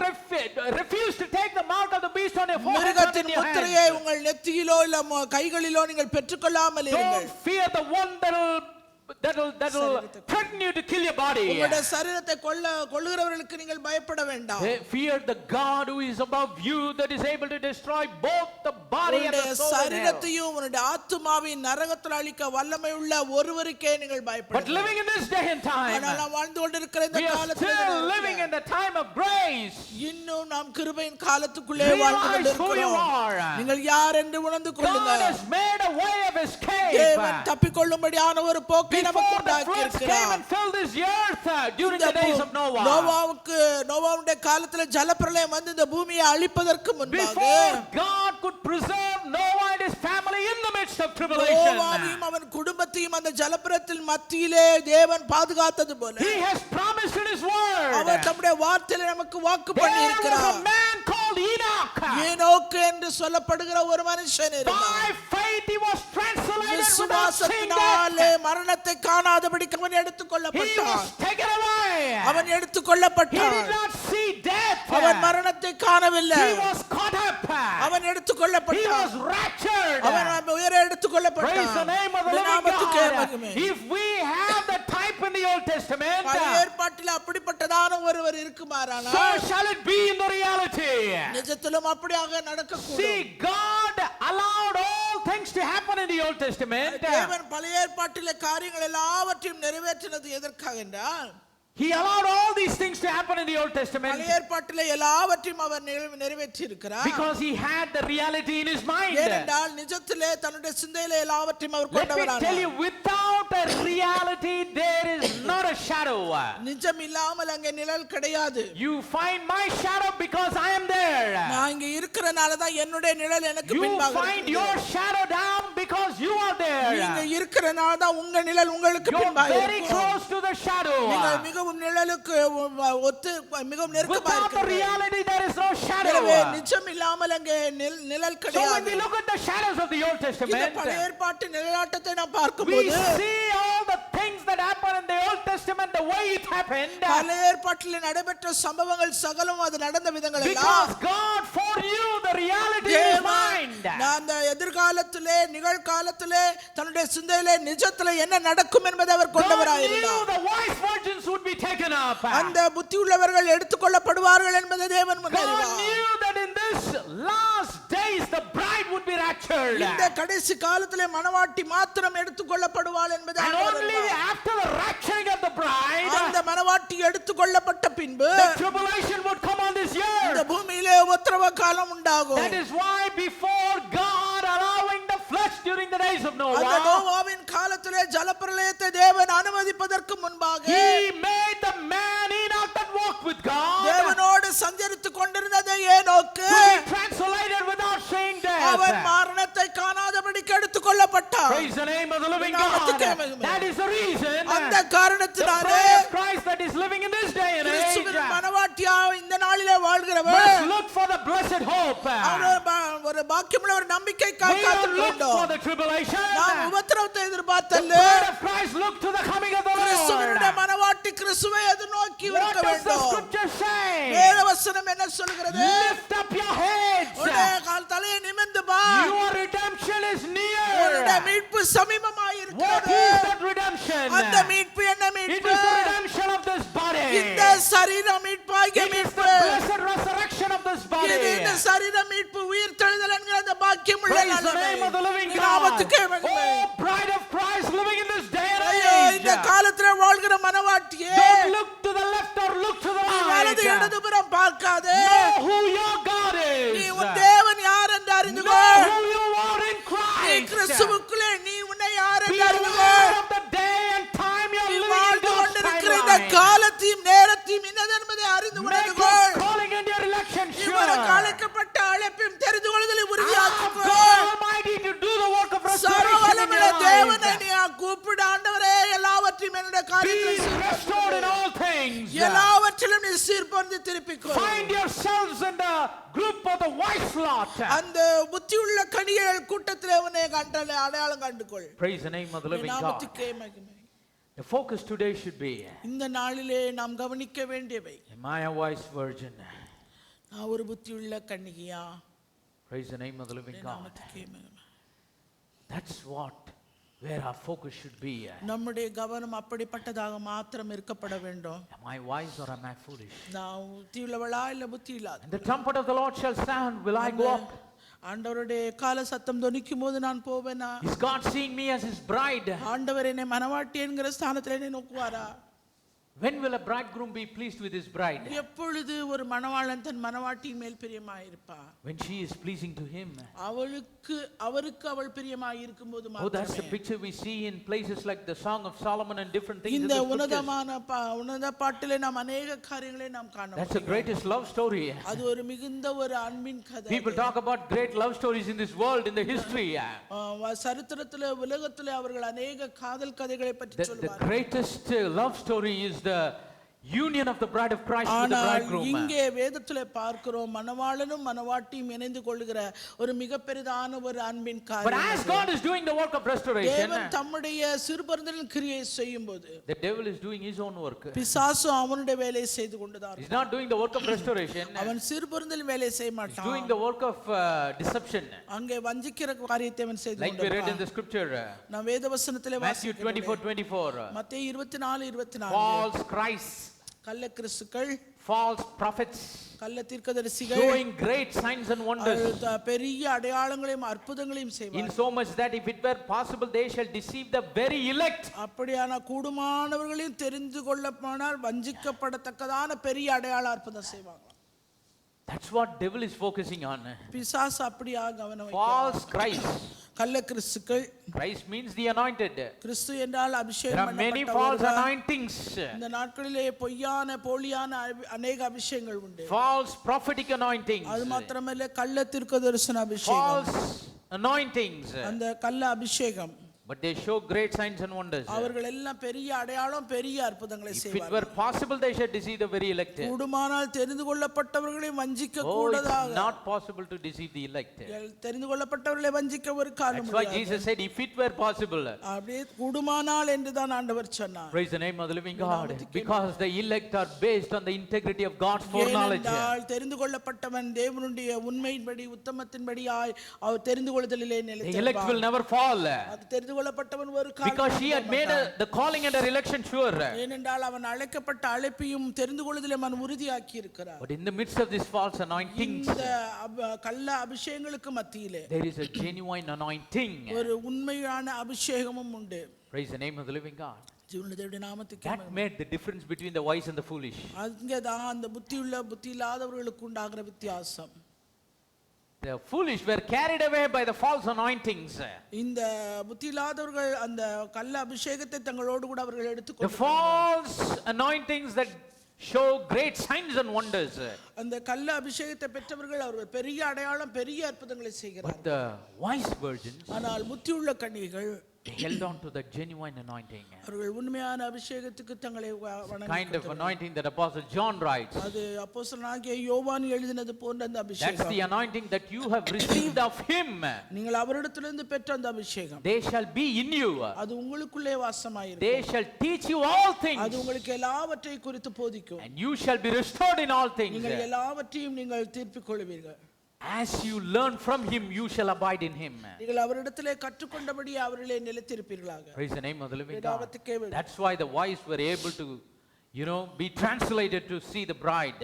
refuse to take the mark of the beast on your forehead or in மிருகத்தின் your முத்திரையை hand. உங்கள் நெத்தியிலோ இல்ல கைகளிலோ நீங்கள் பெற்றுக்கொள்ளாமல் இருங்கள். Don't fear the one that'll threaten you to kill your body. உங்களுடைய சரீரத்தை கொல்லுகிறவர்களுக்கு நீங்கள் பயப்பட வேண்டாம். They fear the God who is above you, that is able to destroy both the body and the soul in hell. சரீரத்தையும் உங்களுடைய ஆத்துமாவையும் நரகத்தில் அழிக்க வல்லமை உள்ள ஒருவருக்கே நீங்கள் பயப்பட. But living in this day and time, ஆனால் நாம் வாழ்ந்து கொண்டிருக்கிற இந்த we are காலத்தில் still living in the time of grace. இன்னும் நாம் கிருபையின் காலத்துக்குள்ளே வாழ்ந்து Realize who you கொண்டிருக்கிறோம். are. நீங்கள் யார் என்று உணர்ந்து God கொள்ளுங்கள். has made a way of escape. தேவன் தப்பிக்கொள்ளும்படியான ஒரு போக்கை நமக்கு Before the உண்டாக்கி floods came இருக்கிறார். and filled this earth during the days of Noah. நோவாவுடைய காலத்துல ஜலப்பிரளயம் வந்து இந்த பூமியை அழிப்பதற்கு முன்பாக, Before God could preserve Noah and his family in the midst of tribulation, நோவாவையும் அவன் குடும்பத்தையும் அந்த ஜலப்பிரளயத்தின் மத்தியிலே தேவன் பாதுகாத்தது போல, He has promised in His word. அவர் தம்முடைய வார்த்தையில நமக்கு வாக்கு பண்ணி There was இருக்கிறார். a man called Enoch. ஏனோக்கு என்று சொல்லப்படுகிற ஒரு மனுஷன் By இருந்தார். faith he was translated without seeing விசுவாசத்தினாலே death. மரணத்தை காணாதபடிக்கு அவன் எடுத்துக் He கொள்ளப்பட்டான். was taken away. அவன் எடுத்துக் He கொள்ளப்பட்டான். did not see death. அவன் மரணத்தை காணவில்லை. He was caught up. அவன் எடுத்துக் He கொள்ளப்பட்டான். was raptured. அவன் உயர எடுத்துக் Praise the கொள்ளப்பட்டான். name of the living நாமத்துக்கே God. மகிமை. If we have the type in the Old Testament, பழைய ஏற்பாட்டில் அப்படிப்பட்டதான ஒருவர் இருக்குமாறானால், so shall it be in the reality. நிஜத்திலும் அப்படியாக நடக்கக்கூடும். See, God allowed all things to happen in the Old Testament. தேவன் பழைய ஏற்பாட்டிலே காரியங்கள் எல்லாவற்றையும் நிறைவேற்றினது எதற்காக என்றால், He allowed all these things to happen in the Old Testament பழைய ஏற்பாட்டிலே எல்லாவற்றையும் அவர் நிறைவேற்றி இருக்கிறார். because He had the reality in His mind. ஏனென்றால் நிஜத்திலே தன்னுடைய சிந்தையிலே எல்லாவற்றையும் அவர் Let me tell கொண்டவரானார். you, without a reality, there is not a shadow. நிஜம் இல்லாமல் அங்கே நிழல் கிடையாது. You find my shadow because I am there. நான் இங்க இருக்கிறனால தான் என்னுடைய நிழல் எனக்கு You பின்பாக find இருக்கிறது. your shadow down because you are நீங்க there. இருக்கிறனால தான் உங்க நிழல் உங்களுக்கு You're பின்பாக very இருக்கும். close to the shadow. நீங்கள் மிகவும் நிழலுக்கு ஒத்து மிகவும் நெருக்கமாக Without the இருக்கிறீர்கள். reality, there is no shadow. எனவே நிஜம் இல்லாமல் அங்கே நிழல் So when கிடையாது. we look at the shadows of the Old இந்த Testament, பழைய ஏற்பாட்டு நிழலாட்டத்தை நாம் we பார்க்கும்போது, see all the things that happen in the Old Testament the way it happened, பழைய ஏற்பாட்டில் நடைபெற்ற சம்பவங்கள் சகலம் அது நடந்த விதங்கள் எல்லாம் because God foreknew the reality in His mind. நான் அந்த எதிர்காலத்திலே நிகழ்காலத்திலே தன்னுடைய சிந்தையிலே நிஜத்திலே என்ன நடக்கும் என்பதை அவர் God கொண்டவராய் knew இருந்தார். the wise virgins would be taken up. அந்த புத்தி உள்ளவர்கள் எடுத்துக்கொள்ளப்படுவார்கள் என்பதை தேவன் God முன்னறிவார். knew that in this last days the bride would be raptured. இந்த கடைசி காலத்திலே மணவாட்டி மாத்திரம் எடுத்துக்கொள்ளப்படுவாள் என்பதை And அவர் only அறிவார். after the rapturing of the bride, அந்த மணவாட்டி எடுத்துக்கொள்ளப்பட்ட பின்பு the tribulation would come on this இந்த earth. பூமியிலே உபத்திரவ காலம் உண்டாகும். That is why before God allowing the flesh during the days of அந்த Noah, நோவாவின் காலத்திலே ஜலப்பிரளயத்தை தேவன் அனுமதிப்பதற்கு முன்பாக He made the man Enoch that walked with God, தேவனோடு சஞ்சரித்துக் கொண்டிருந்ததை ஏனோக்கு to be translated without seeing அவன் death. மரணத்தை காணாதபடிக்கு எடுத்துக்கொள்ளப்பட்டான். Praise the name of the living நாமத்துக்கே God. மகிமை. That is the reason அந்த the காரணத்தினாலே bride of Christ that is living in this day and age கிறிஸ்துவின் மணவாட்டியா இந்த நாளிலே வாழ்கிறவர் must look for the blessed hope. ஒரு பாக்கியமுள்ள ஒரு நம்பிக்கைக்காக We don't காத்துக் look கொண்டோம். for the tribulation. நாம் உபத்திரவத்தை The எதிர்பார்த்தல்ல, bride of Christ look to the coming of the கிறிஸ்துவினுடைய Lord. மணவாட்டி கிறிஸ்துவை எதிர்நோக்கி What இருக்க does the வேண்டும். scripture say? வேதவசனம் என்ன சொல்கிறது? Lift up your heads. உன்னுடைய தலையை நிமிர்ந்து பார். Your redemption is உன்னுடைய near. மீட்பு சமீபமாய் What இருக்கிறது. is that redemption? அந்த மீட்பு என்ன It மீட்பு? is the redemption of this body. இந்த சரீர மீட்பாகிய It is the மீட்பு. blessed resurrection of this body. இது இந்த சரீர மீட்பு உயிர்த்தெழுதல் என்கிற அந்த பாக்கியமுள்ள Praise the நல்லமை. name of the living God. நாமத்துக்கே மகிமை. Oh, bride of Christ living in this day and ஐயோ, இந்த age. காலத்துல வாழ்கிற மனவாட்டியே, Don't look to the left or look to the நீ வலது right. இடதுபுறம் பார்க்காதே. Know who your God நீ is. உன் தேவன் யார் என்று அறிந்து Know கொள். who you are in நீ Christ. கிறிஸ்துவுக்குள்ளே நீ உன்னை யார் Be என்று அறிந்து aware கொள். of the day and time you're நீ living in வாழ்ந்து God's கொண்டிருக்கிற இந்த காலத்தையும் நேரத்தையும் இன்னதென்பதை அறிந்து Make your கொள்ளுங்கள். calling and your election sure. இவருக்கு அழைக்கப்பட்ட அழைப்பையும் தெரிந்து கொள்ளுதலை Ask உறுதியாக்குங்கள். God Almighty to do the work of restoration in சர்வவல்லமையுள்ள your தேவனை life. நீ கூப்பிடு, ஆண்டவரே எல்லாவற்றையும் என்னுடைய Be காரியத்தில் restored in all things. எல்லாவற்றிலும் நீ சீர்பொருந்தி திருப்பிக்கொள். Find yourselves in the group of the wise lot. அந்த புத்தியுள்ள கனிகள் கூட்டத்திலே உன்னை கண்டல அடையாளம் கண்டுகொள். Praise the name of the living God. நாமத்துக்கே மகிமை. The focus today should be, இந்த நாளிலே நாம் கவனிக்க வேண்டியவை, am I a wise virgin? நான் ஒரு புத்தியுள்ள கன்னிகையா? Praise the name of the living God. நாமத்துக்கே மகிமை. That's what, where our focus should be. நம்முடைய கவனம் அப்படிப்பட்டதாக மாத்திரம் இருக்கப்பட வேண்டும். Am I wise or am I foolish? நான் புத்தியுள்ளவளா இல்ல புத்தி இல்லாத? And the trumpet of the Lord shall sound, will I go up? ஆண்டவருடைய கால சத்தம் தொனிக்கும் போது நான் போவேனா? Is God seeing me as his bride? ஆண்டவர் என்னை மனவாட்டி என்கிற ஸ்தானத்தில் என்னை நோக்குவாரா? When will a bridegroom be pleased with his bride? எப்பொழுது ஒரு மணவாளன் தன் மணவாட்டியின் மேல் பிரியமாயிருப்பா? When she is pleasing to him. அவருக்கு அவள் பிரியமாய் இருக்கும்போது Oh, that's the மாத்திரமே. picture we see in places like the Song of Solomon and different things in இந்த the scriptures. உன்னத பாட்டிலே நாம் அநேக காரியங்களை நாம் காண That's the முடியும். greatest love story. அது ஒரு மிகுந்த ஒரு அன்பின் கதை. People talk about great love stories in this world, in the history. சரித்திரத்திலே உலகத்திலே அவர்கள் அநேக காதல் கதைகளை பற்றி The சொல்வார்கள். greatest love story is the union of the bride of Christ with the ஆனால் bridegroom. இங்கே வேதத்திலே பார்க்கிறோம், மணவாளனும் மணவாட்டியும் இணைந்து கொள்ளுகிற ஒரு மிக பெரிதான ஒரு அன்பின் But காரியம். as God is doing the work of restoration, தேவன் தம்முடைய சிறுபருந்தலின் கிரியை செய்யும்போது the devil is doing his own work. பிசாசு அவனுடைய வேலையை செய்து கொண்டுதான். He's not doing the work of restoration. அவன் சிறுபருந்தலின் வேலையை செய்ய He's மாட்டான். doing the work of deception. அங்கே வஞ்சிக்கிற காரியத்தை அவன் செய்து Like we read in கொண்டிருப்பான். the scripture, நான் வேதவசனத்திலே Matthew 24:24. மத்தேயு 24:24 False Christs, கள்ள கிறிஸ்துக்கள், false prophets, கள்ள தீர்க்கதரிசிகள் showing great signs and wonders, பெரிய அடையாளங்களையும் அற்புதங்களையும் in செய்வார். so much that if it were possible they shall deceive the very elect. அப்படியான கூடுமானவர்களையும் தெரிந்து கொள்ளப்போனால் வஞ்சிக்கப்படத்தக்கதான பெரிய அடையாள அற்புதம் செய்வாங்க. That's what devil is focusing on. பிசாசு அப்படியா கவனம் False வைக்கிறான். Christ. கள்ள கிறிஸ்துக்கள், Christ means the anointed. கிறிஸ்து என்றால் There அபிஷேகம் are many false பண்ணப்பட்டவர்கள். anointings, இந்த நாட்களிலே பொய்யான போலியான அநேக அபிஷேகங்கள் உண்டு. false prophetic anointings, அது மாத்திரமல்ல கள்ள தீர்க்கதரிசன அபிஷேகம், false anointings, அந்த கள்ள அபிஷேகம். but they show great signs and wonders. அவர்கள் எல்லாம் பெரிய அடையாளம் பெரிய அற்புதங்களை If it செய்வார்கள். were possible they should deceive the very elect. கூடுமானால் தெரிந்து கொள்ளப்பட்டவர்களை வஞ்சிக்க Oh, it's கூடாதாக. not possible to deceive the elect. தெரிந்து கொள்ளப்பட்டவர்களை வஞ்சிக்க ஒரு காலம் That's why முடியாது. Jesus said, if it were possible. அப்படியே கூடுமானால் என்றுதான் ஆண்டவர் சொன்னார். Praise the name of the living God. Because the elect are based on the integrity of God's foreknowledge. ஏனென்றால் தெரிந்து கொள்ளப்பட்டவன் தேவனுடைய உண்மையின்படி உத்தமத்தின்படியாய் அவர் தெரிந்து கொள்ளுதலிலே The elect will நிலைத்திருப்பான். never fall. அது தெரிந்து கொள்ளப்பட்டவன் ஒரு Because he had made the calling and the election sure. ஏனென்றால் அவன் அழைக்கப்பட்ட அழைப்பையும் தெரிந்து கொள்ளுதலை அவன் உறுதியாக்கி இருக்கிறார். But in the midst of this false anointings, இந்த கள்ள அபிஷேகங்களுக்கு மத்தியிலே there is a genuine anointing. ஒரு உண்மையான அபிஷேகமும் உண்டு. Praise the name of the living God. ஜீவனுடைய நாமத்துக்கு That made the difference between the wise and the foolish. அங்கேதான் அந்த புத்தியுள்ள புத்தி இல்லாதவர்களுக்கு உண்டாகிற வித்தியாசம். The foolish were carried away by the false anointings. இந்த புத்தி இல்லாதவர்கள் அந்த கள்ள அபிஷேகத்தை தங்களோடு கூட அவர்கள் The எடுத்துக்கொண்டு false anointings that show great signs and wonders. அந்த கள்ள அபிஷேகத்தை பெற்றவர்கள் அவர்கள் பெரிய அடையாளம் பெரிய அற்புதங்களை But செய்கிறார்கள். the wise virgins, ஆனால் புத்தியுள்ள கன்னிகைகள் they held on to the genuine anointing. அவர்கள் உண்மையான அபிஷேகத்துக்கு தங்களை Kind of anointing that Apostle John writes. அது அப்போஸ்தலனாகிய யோவான் எழுதினது போன்ற அந்த That's அபிஷேகம். the anointing that you have received of him. நீங்கள் அவரிடத்திலிருந்து பெற்ற அந்த அபிஷேகம் They shall be in you. அது உங்களுக்குள்ளே They வாசமாயிருக்கும். shall teach you all அது things. உங்களுக்கு எல்லாவற்றையும் குறித்து போதிக்கும். And you shall be restored in all things. நீங்கள் எல்லாவற்றையும் நீங்கள் தீர்ப்பிக் கொள்வீர்கள். As you learn from him, you shall abide in him. நீங்கள் அவரிடத்திலே கற்றுக்கொண்டபடி அவரிலே நிலைத்திருப்பீர்களாக. Praise the name of the living God. நாமத்துக்கே மகிமை. That's why the wise were able to, be translated to see the bride.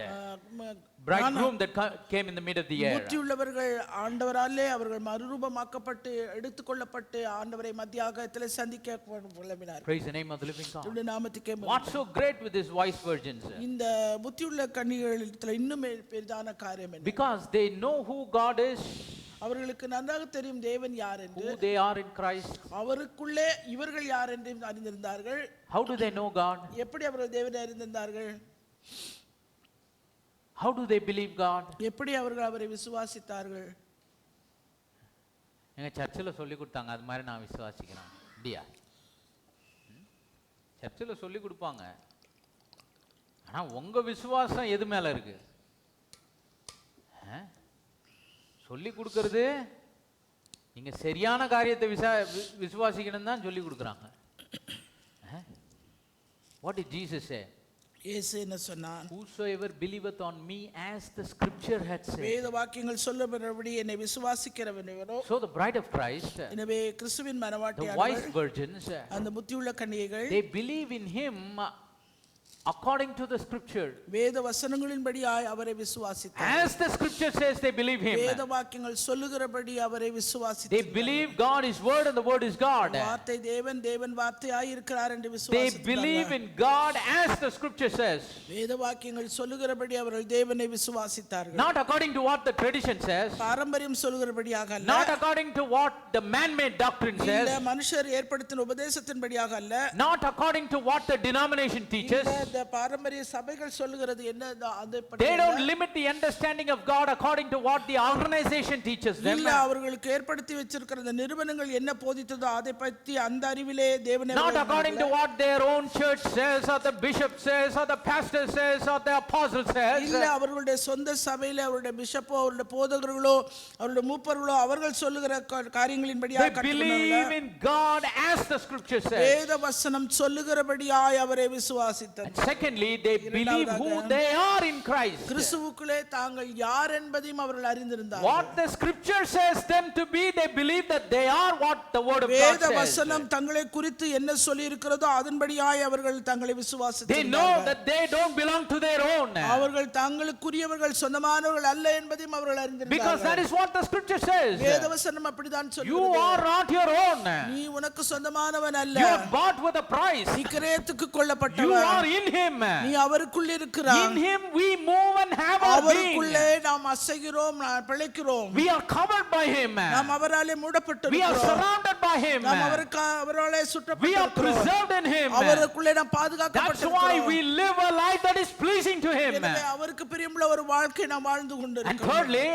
Bridegroom that came in the mid of the air. புத்தியுள்ளவர்கள் ஆண்டவராலே அவர்கள் மறுரூபமாக்கப்பட்டு எடுத்துக்கொள்ளப்பட்டு ஆண்டவரை மத்தியாகத்திலே சந்திக்க விளம்பினார். Praise the name of the living God. அவருடைய நாமத்துக்கே மகிமை. What's so great with these wise virgins? இந்த புத்தியுள்ள கன்னிகளிடத்தில் இன்னும் பெரிதான காரியம் என்ன? Because they know who God is. அவர்களுக்கு நன்றாக தெரியும் தேவன் யார் என்று. who they are in Christ. அவருக்குள்ளே இவர்கள் யார் என்று அறிந்திருந்தார்கள். How do they know God? எப்படி அவர்கள் தேவனை அறிந்திருந்தார்கள்? How do they believe God? எப்படி அவர்கள் அவரை விசுவாசித்தார்கள்? எங்க சர்ச்சில் சொல்லி கொடுத்தாங்க, அது மாதிரி நான் விசுவாசிக்கிறேன். அப்படியா? சர்ச்சில் சொல்லி கொடுப்பாங்க, ஆனா உங்க விசுவாசம் எது மேல இருக்கு? சொல்லி கொடுக்கறது நீங்க சரியான காரியத்தை விசுவாசிக்கணும் தான் சொல்லி கொடுக்குறாங்க. What did Jesus say? இயேசு என்ன சொன்னார்? Whosoever believeth on me, as the scripture had said. வேத வாக்கியங்கள் சொல்லுகிறபடி என்னை விசுவாசிக்கிறவனோ. So the bride of Christ, எனவே கிறிஸ்துவின் மணவாட்டியார்கள், the wise virgins, அந்த புத்தியுள்ள கன்னிகைகள், they believe in him according to the scripture. வேத வசனங்களின்படி அவரை விசுவாசித்தார்கள். As the scripture says, they believe him. வேத வாக்கியங்கள் சொல்லுகிறபடி அவரை விசுவாசித்தார்கள். They believe God is word and the word is God. வார்த்தை தேவன், தேவன் வார்த்தையாய் இருக்கிறார் என்று விசுவாசித்தார்கள். They believe in God as the scripture says. வேத வாக்கியங்கள் சொல்லுகிறபடி அவர்கள் தேவனை விசுவாசித்தார்கள். Not according to what the tradition says. பாரம்பரியம் சொல்லுகிறபடியாக அல்ல. Not according to what the man-made doctrine says. இல்ல மனுஷர் ஏற்படுத்தின உபதேசத்தின்படியாக அல்ல. Not according to what the denomination teaches. இந்த பாரம்பரிய சபைகள் சொல்லுகிறது என்ன அதை பற்றி. They don't limit the understanding of God according to what the organization teaches them. இல்ல அவர்களுக்கு ஏற்படுத்தி வச்சிருக்கிற இந்த நிறுவனங்கள் என்ன போதித்ததோ அதை பற்றி அந்த அறிவிலே தேவனை. Not according to what their own church says or the bishop says or the pastor says or the apostle says. இல்ல அவர்களுடைய சொந்த சபையிலே அவருடைய பிஷப்போ அவருடைய போதகர்களோ அவருடைய மூப்பர்களோ அவர்கள் சொல்லுகிற காரியங்களின்படியாக கட்டளையிடவில்லை. They believe in God as the scripture says. வேத வசனம் சொல்லுகிறபடியாய் அவரை விசுவாசித்தார்கள். Secondly, they believe who they are in Christ. கிறிஸ்துவுக்குள்ளே தாங்கள் யார் என்பதையும் அவர்கள் அறிந்திருந்தார்கள். What the scripture says them to be, they believe that they are what the word of God says. வேத வசனம் தங்களை குறித்து என்ன சொல்லி இருக்கிறதோ அதன்படியாய் அவர்கள் தங்களை விசுவாசித்தார்கள். They know that they don't belong to their own. அவர்கள் தங்களுக்குரியவர்கள் சொந்தமானவர்கள் அல்ல என்பதையும் அவர்கள் அறிந்திருந்தார்கள். Because that is what the scripture says. வேத வசனம் அப்படிதான் சொல்லுகிறது. You are not your own. நீ உனக்கு சொந்தமானவன் அல்ல. You are bought with a price. நீ கிரயத்துக்கு கொள்ளப்பட்டவன். You are in him. நீ அவருக்குள்ள இருக்கிறாய். In him we move and have our being. அவருக்குள்ளே நாம் அசைகிறோம், பிழைக்கிறோம். We are covered by him. நாம் அவராலே மூடப்பட்டிருக்கிறோம். We are surrounded by him. நாம் அவராலே சுற்றப்பட்டிருக்கிறோம். We are preserved in him. அவருக்குள்ளே நாம் பாதுகாக்கப்பட்டிருக்கிறோம். That's why we live a life that is pleasing to him. எனவே அவருக்கு பிரியமுள்ள ஒரு வாழ்க்கை நாம் வாழ்ந்து கொண்டிருக்கிறோம். And thirdly,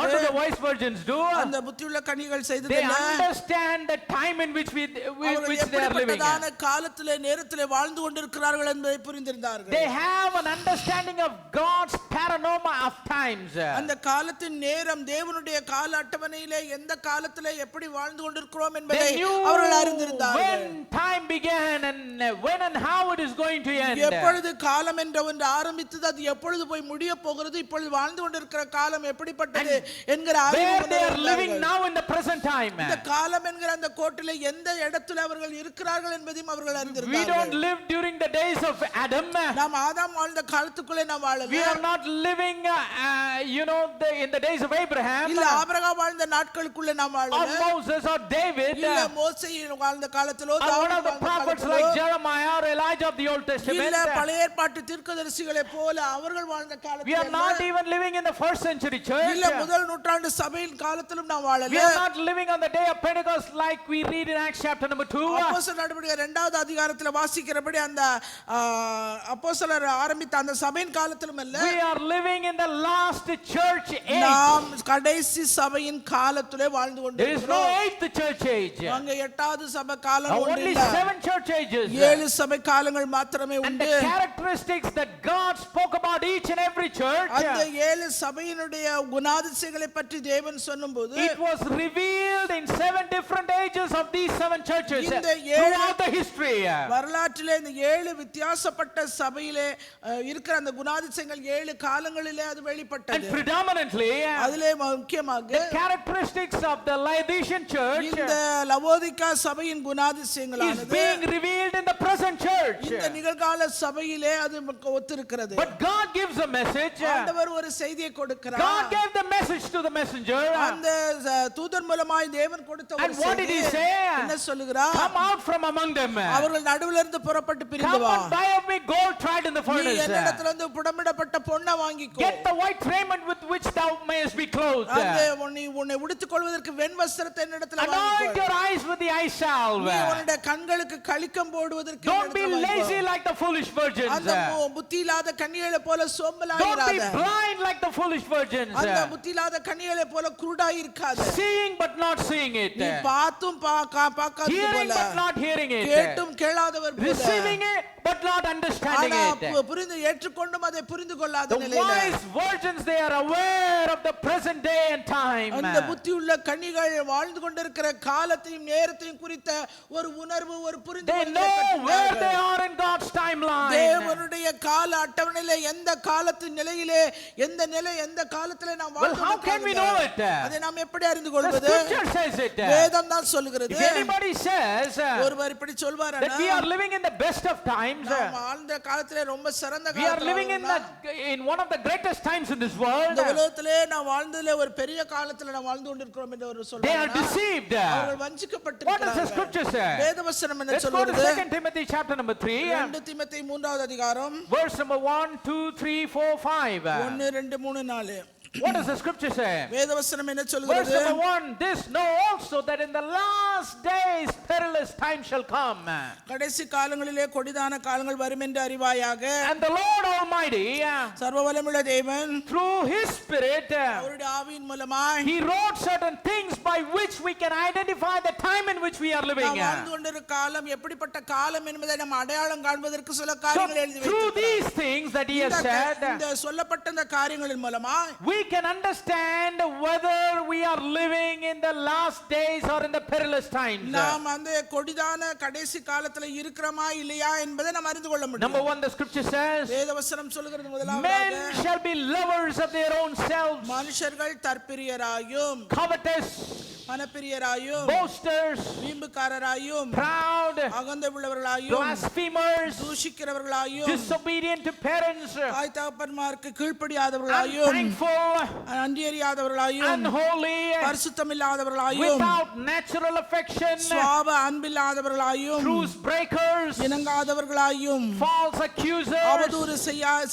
what do the wise virgins do? அந்த புத்தியுள்ள கன்னிகைகள் செய்தது They என்ன? understand the time in which they are living. எப்படிப்பட்டதான காலத்திலே நேரத்திலே வாழ்ந்து கொண்டிருக்கிறார்கள் என்பதை புரிந்திருந்தார்கள். They have an understanding of God's panorama of times. அந்த காலத்தின் நேரம் தேவனுடைய கால அட்டவணையிலே எந்த காலத்திலே எப்படி வாழ்ந்து கொண்டிருக்கிறோம் என்பதை அவர்கள் அறிந்திருந்தார்கள். When time began and when and how it is going to end. எப்பொழுது காலம் என்ற ஒன்று ஆரம்பித்தது, அது எப்பொழுது போய் முடிய போகிறது, இப்பொழுது வாழ்ந்து கொண்டிருக்கிற காலம் எப்படிப்பட்டது என்கிற அறிவு they are living now in the present time. இந்த காலம் என்கிற அந்த கோட்டிலே எந்த இடத்தில் அவர்கள் இருக்கிறார்கள் என்பதையும் அவர்கள் அறிந்திருந்தார்கள். We don't live during the days of Adam. நாம் ஆதாம் வாழ்ந்த காலத்துக்குள்ளே நாம் வாழல. We are not living in the days of Abraham. இல்ல ஆபிரகாம் வாழ்ந்த நாட்களுக்குள்ளே நாம் வாழல. Or Moses or David. இல்ல மோசே வாழ்ந்த காலத்திலோ one of the prophets like Jeremiah or Elijah of the Old Testament. இல்ல பழைய ஏற்பாட்டு தீர்க்கதரிசிகளை போல அவர்கள் வாழ்ந்த காலத்தில். We are not even living in the first century church. இல்ல முதல் நூற்றாண்டு சபையின் காலத்திலும் நாம் வாழல. We are not living on the day of Pentecost like we read in Acts chapter number 2. அப்போஸ்தலர் நடவடிக்கைகள் 2வது அதிகாரத்தில் வாசிக்கிறபடி அந்த அப்போஸ்தலர் ஆரம்பித்த அந்த சபையின் காலத்திலும் அல்ல. We are living in the last church age. நாம் கடைசி சபையின் காலத்திலே வாழ்ந்து கொண்டிருக்கிறோம். There is no 8th church age. அங்க 8வது சபை காலம் உண்டு. Only 7 church ages. 7 சபை காலங்கள் மாத்திரமே And உண்டு. the characteristics that God spoke about each and every church. அந்த 7 சபையினுடைய குணாதிசயங்களை பற்றி தேவன் சொல்லும்போது it was revealed in 7 different ages of these 7 churches இந்த throughout the history. வரலாற்றிலே இந்த 7 வித்தியாசப்பட்ட சபையிலே இருக்கிற அந்த குணாதிசயங்கள் 7 காலங்களிலே அது வெளிப்பட்டது. And predominantly அதிலே முக்கியமாக the characteristics of the Laodicean church இந்த லவோதிகா சபையின் குணாதிசயங்களானது is being revealed in the present church. இந்த நிகழ்கால சபையிலே அது ஒத்திருக்கிறது. But God gives a the message. ஆண்டவர் ஒரு செய்தியை கொடுக்கிறார். God gave the message to the messenger. அந்த தூதன் மூலமாய் தேவன் கொடுத்த ஒரு And what did he செய்தி say? என்ன சொல்லுகிறார்? Come out from among them. அவர்கள் நடுவுல இருந்து புறப்பட்டு பிரிந்து Come வா. and buy of me gold tried in the நீ furnace. என்னிடத்துல இருந்து புடமிடப்பட்ட பொன்னை வாங்கிக்கோ. Get the white raiment with which thou mayest be clothed. அந்த நீ உன்னை உடுத்திக் கொள்வதற்கு வெண் வஸ்திரத்தை என்னிடத்துல Anoint வாங்கிக்கோ. your eyes with the eye salve. நீ உன்னுடைய கண்களுக்கு களிக்கம் போடுவதற்கு Don't be lazy like the foolish virgins. அந்த புத்தி இல்லாத கன்னிகைகளை போல Don't சோம்பலாயிராத. be blind like the foolish virgins. அந்த புத்தி இல்லாத கன்னிகைகளை போல குருடாய் இருக்காத. Seeing but not seeing it. நீ பார்த்தும் பார்க்காதது Hearing போல. but not hearing it. கேட்டும் கேளாதவர் போல. Receiving it but not understanding it. ஆனா புரிந்து ஏற்றுக்கொண்டும் அதை புரிந்து கொள்ளாத The நிலையில. wise virgins, they are aware of the present day and time. அந்த புத்தியுள்ள கன்னிகள் வாழ்ந்து கொண்டிருக்கிற காலத்தையும் நேரத்தையும் குறித்த ஒரு உணர்வு ஒரு They புரிந்துகொள்ளுதலை know where they பெற்றுள்ளார்கள். are in God's timeline. தேவனுடைய கால அட்டவணையிலே எந்த காலத்தின் நிலையிலே எந்த காலத்திலே நாம் Well, how can we know it? அதை நாம் எப்படி அறிந்து The கொள்வது? scripture says it. வேதம் தான் சொல்கிறது. If anybody says ஒருவர் இப்படி சொல்வாரா? that we are living in the best of times, நாம் வாழ்ந்த காலத்திலே ரொம்ப சிறந்த we are living காலத்துல in one of the greatest times in this world, இந்த உலகத்திலே நாம் வாழ்ந்ததிலே ஒரு பெரிய காலத்துல நாம் வாழ்ந்து கொண்டிருக்கிறோம் என்று ஒரு they are சொல்றாங்க. deceived. அவர்கள் What does the வஞ்சிக்கப்பட்டிருக்கிறார்கள். scripture say? வேதவசனம் என்ன Let's go to சொல்கிறது? 2 Timothy chapter number 3, 2 தீமோத்தேயு 3வது அதிகாரம் verse number 1, 2, 3, 4, 5. 1 2 3 4. What does the scripture say? வேதவசனம் என்ன Verse சொல்கிறது? number 1, this know also that in the last days perilous times shall come. கடைசி காலங்களிலே கொடிதான காலங்கள் வரும் என்று அறிவாயாக. And the Lord Almighty, சர்வ வல்லமையுள்ள தேவன் through His Spirit, அவருடைய ஆவியின் மூலமாய் He wrote certain things by which we can identify the time in which we are living. நாம் வாழ்ந்து கொண்டிருக்கிற காலம் எப்படிப்பட்ட காலம் என்பதை நாம் அடையாளம் காண்பதற்கு சில So காரியங்களை எழுதி through வைத்திருக்கிறார். these things that He has said, இந்த சொல்லப்பட்ட இந்த காரியங்களின் மூலமாய் we can understand whether we are living in the last days or in the perilous times. நாம் அந்த கொடிதான கடைசி காலத்துல இருக்கிறோமா இல்லையா என்பதை நாம் அறிந்து கொள்ள முடியும். Number 1, the scripture says, வேதவசனம் சொல்கிறது men முதலாவதாக shall be lovers of their own selves, மனுஷர்கள் தற்பிரியராயும் covetous, மனப்பிரியராயும் boasters, வீம்புக்காரராயும் proud, அகந்தை உள்ளவர்களாயும் blasphemers, தூஷிக்கிறவர்களாயும் disobedient to parents, தாய் தகப்பன்மாருக்கு கீழ்ப்படியாதவர்களாயும் unthankful, நன்றியறியாதவர்களாயும் unholy, பரிசுத்தமில்லாதவர்களாயும் without natural affection, சுவாப அன்பில்லாதவர்களாயும் truce breakers, இணங்காதவர்களாயும் false accusers, அவதூறு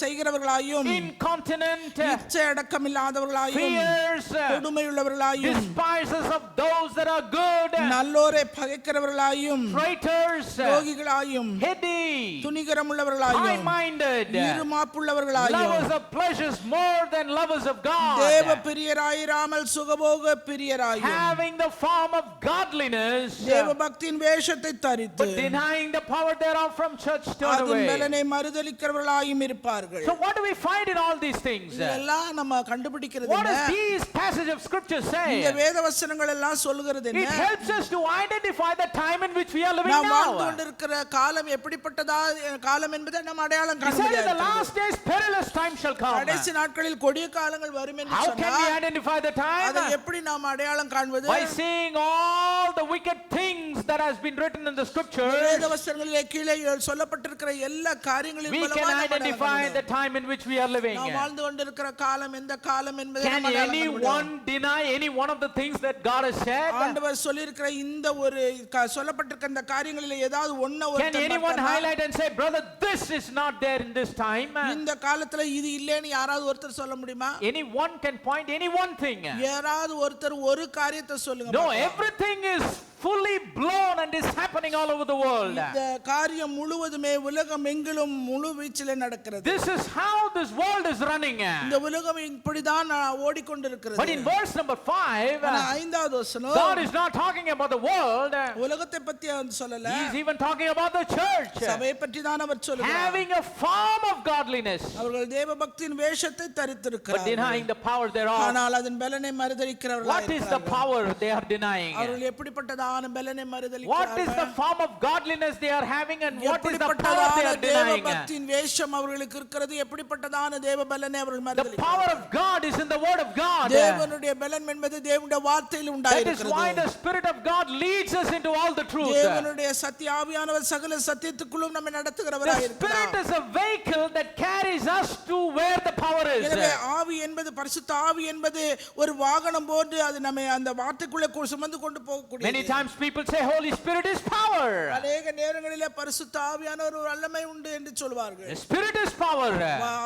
செய்கிறவர்களாயும் incontinent, இச்சை அடக்கமில்லாதவர்களாயும் fierce, கொடுமையுள்ளவர்களாயும் despisers of those that are good, நல்லோரை பகைக்கிறவர்களாயும் traitors, துரோகிகளாயும் heady, துணிகரமுள்ளவர்களாயும் high-minded, இருமாப்புள்ளவர்களாயும் lovers of pleasures more than lovers of தேவ God, பிரியராயிராமல் சுகபோக பிரியராயும் having the form of godliness, தேவ பக்தியின் வேஷத்தை தரித்து but denying the power thereof, from church turned அதன் away. பலனை மறுதலிக்கிறவர்களாயும் இருப்பார்கள். So what do we find in all these things? இதெல்லாம் நம்ம கண்டுபிடிக்கிறது What என்ன? does these passage of scripture இந்த say? வேத வசனங்கள் எல்லாம் சொல்லுகிறது It என்ன? helps us to identify the time in which we are living நாம் வாழ்ந்து now. கொண்டிருக்கிற காலம் எப்படிப்பட்டதா காலம் என்பதை நம்ம அடையாளம் He காண said in the முடியாது. last days perilous times shall come. கடைசி நாட்களில் கொடிய காலங்கள் வரும் என்று How can we சொன்னார். identify the அதை time? எப்படி நாம் அடையாளம் காண்பது? By seeing all the wicked things that has been written in the scripture, வேத வசனங்களிலே கீழே சொல்லப்பட்டிருக்கிற எல்லா காரியங்களின் we மூலமா can நாம் identify அடையாளம் the time in which we are living. நாம் வாழ்ந்து கொண்டிருக்கிற காலம் எந்த காலம் என்பதை Can நாம் அடையாளம் காண முடியும். anyone deny any one of the things that God has said? ஆண்டவர் சொல்லியிருக்கிற இந்த ஒரு சொல்லப்பட்டிருக்கிற இந்த காரியங்களிலே ஏதாவது ஒண்ண Can ஒருத்தர் anyone பார்த்தார்னா, highlight and say, brother, this is not there in this time? இந்த காலத்துல இது இல்லைன்னு யாராவது ஒருத்தர் சொல்ல முடியுமா? Anyone can point any one thing. யாராவது ஒருத்தர் ஒரு காரியத்தை சொல்லுங்க No, பார்க்கலாம். everything is fully blown and is happening all over the world. இந்த காரியம் முழுவதுமே உலகம் எங்கிலும் முழு வீச்சிலே நடக்கிறது. This is how this world is running. இந்த உலகம் இப்படிதான் ஓடிக்கொண்டிருக்கிறது. But in verse number 5, ஆனா ஐந்தாவது வசனம் God is not talking about the world. உலகத்தை பத்தி அவர் சொல்லல. He is even talking about the church. சபையை பற்றி தான் அவர் சொல்லுகிறார். Having a form of godliness, அவர்கள் தேவ பக்தியின் வேஷத்தை but தரித்திருக்கிறார்கள். denying the power thereof. ஆனால் அதன் பலனை மறுதலிக்கிறவர்களாய் What is the power they are denying? அவர்கள் எப்படிப்பட்டதான பலனை What மறுதலிக்கிறார்கள்? is the form of godliness they are having, and what is the power they எப்படிப்பட்டதான are தேவ denying? பக்தியின் வேஷம் அவர்களுக்கு இருக்கிறது? எப்படிப்பட்டதான தேவ பலனை அவர்கள் The மறுதலிக்கிறார்கள்? power of God is in the word of God. தேவனுடைய பலன் என்பது தேவனுடைய வார்த்தையில் That is உண்டாயிருக்கிறது. why the Spirit of God leads us into all the truth. தேவனுடைய சத்திய ஆவியானவர் சகல சத்தியத்துக்குள்ளும் நம்மை நடத்துகிறவராய் The Spirit இருக்கிறார். is a vehicle that carries us to where the power this. எனவே ஆவி என்பது பரிசுத்த ஆவி என்பது ஒரு வாகனம் போன்று அது நம்மை அந்த வார்த்தைக்குள்ளே சுமந்து கொண்டு போகக்கூடியது. Many times people say Holy Spirit is power. அநேக நேரங்களிலே பரிசுத்த ஆவியானவர் ஒரு வல்லமை உண்டு என்று சொல்வார்கள். The Spirit is power.